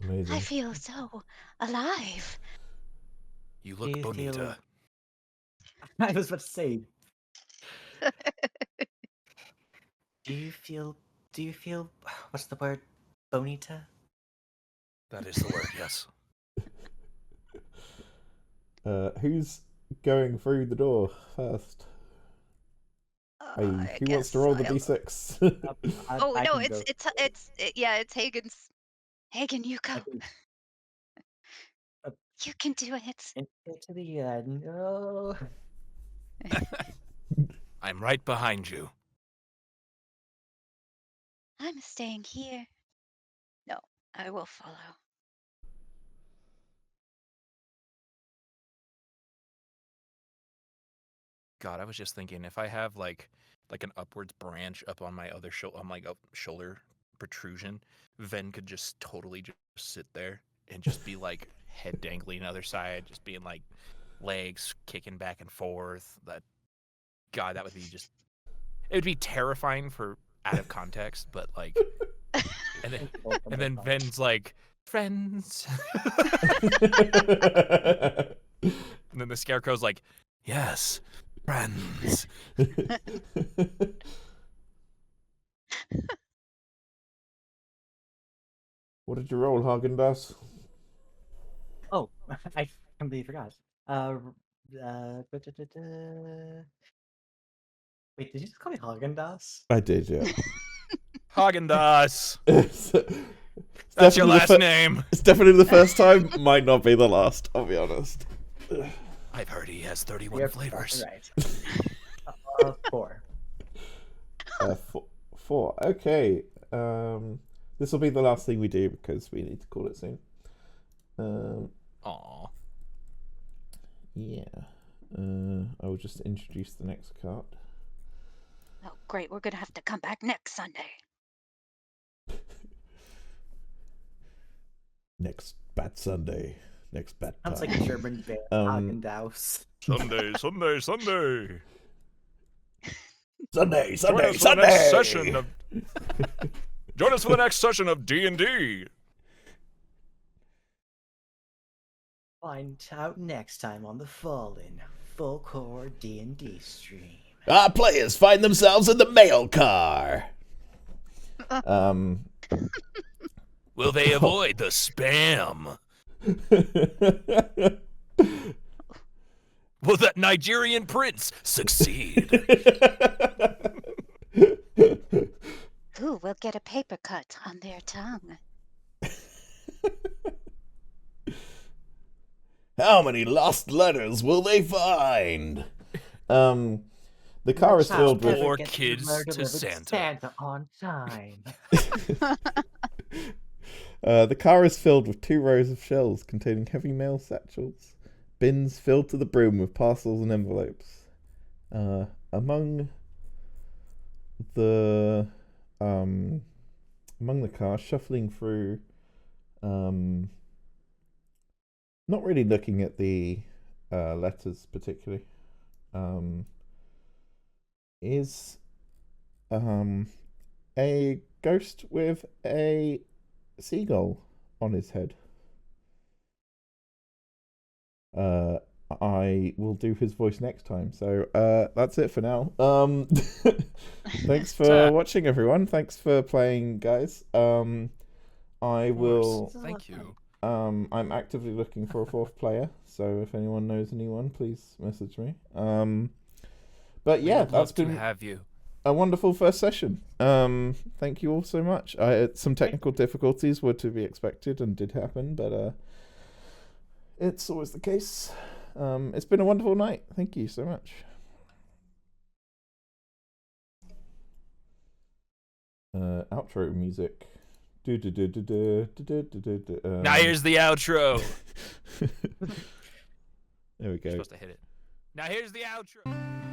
Amazing. I feel so alive. You Do look you bonita. feel- I was about to say. Do you feel? Do you feel? What's the word? Bonita. That is the word, yes. Who's going through the door first? I Who wants to guess roll the I'll- d6? Oh I no, can go. it's Hagen's. Hagen, you go. I can You can do it. get to the end. Oh. I'm right behind you. I'm staying here. No, I will follow. God, I was just thinking if I have like an upwards branch up on my other shoulder protrusion, Ven could just totally just sit there and just be like head dangling other side, just being like legs kicking back and forth. That would be just it would be terrifying for out of context, but like and then Ven's like friends. And then the scarecrow's like, yes, friends. What did you roll, Hagen-Dazs? Oh, I completely forgot. Wait, did you just call me Haagen-Dazs? I did, yeah. Haagen-Dazs. It's That's your definitely the last name. It's definitely the first time. Might not be the last. I'll be honest. I've heard he has 31 You're flavors. right. 4. Four. Okay. This will be the last thing we do because we need to call it soon. Aw. Yeah. I will just introduce the next card. Oh, great. We're going to have to come back next Sunday. Next Bat Sunday. Next Bat Sounds time. like a German band. Haagen-Dazs. Sunday, Sunday, Sunday. Sunday, Join Sunday, us for the Sunday. next session of Join us for the next session of D&D. Find out next time on the Fallen Full Core D&D stream. Our players find themselves in the mail car. Will they avoid the spam? Will that Nigerian prince succeed? Who will get a paper cut on their tongue? How many lost letters will they find? The car is filled with Four kids to Santa. Santa on time. the car is filled with 2 rows of shelves containing heavy mail satchels, bins filled to the brim with parcels and envelopes. Among the among the cars, shuffling through, not really looking at the letters particularly, is a ghost with a seagull on his head. I will do his voice next time. So that's it for now. Thanks for watching, everyone. Thanks for playing, guys. I will. Thank you. I'm actively looking for a fourth player. So if anyone knows anyone, please message me. But yeah, that's been to have you. a wonderful first session. Thank you all so much. Some technical difficulties were to be expected and did happen, but it's always the case. It's been a wonderful night. Thank you so much. Outro music. Now here's the outro. There we go. You're supposed to hit it. Now here's the outro.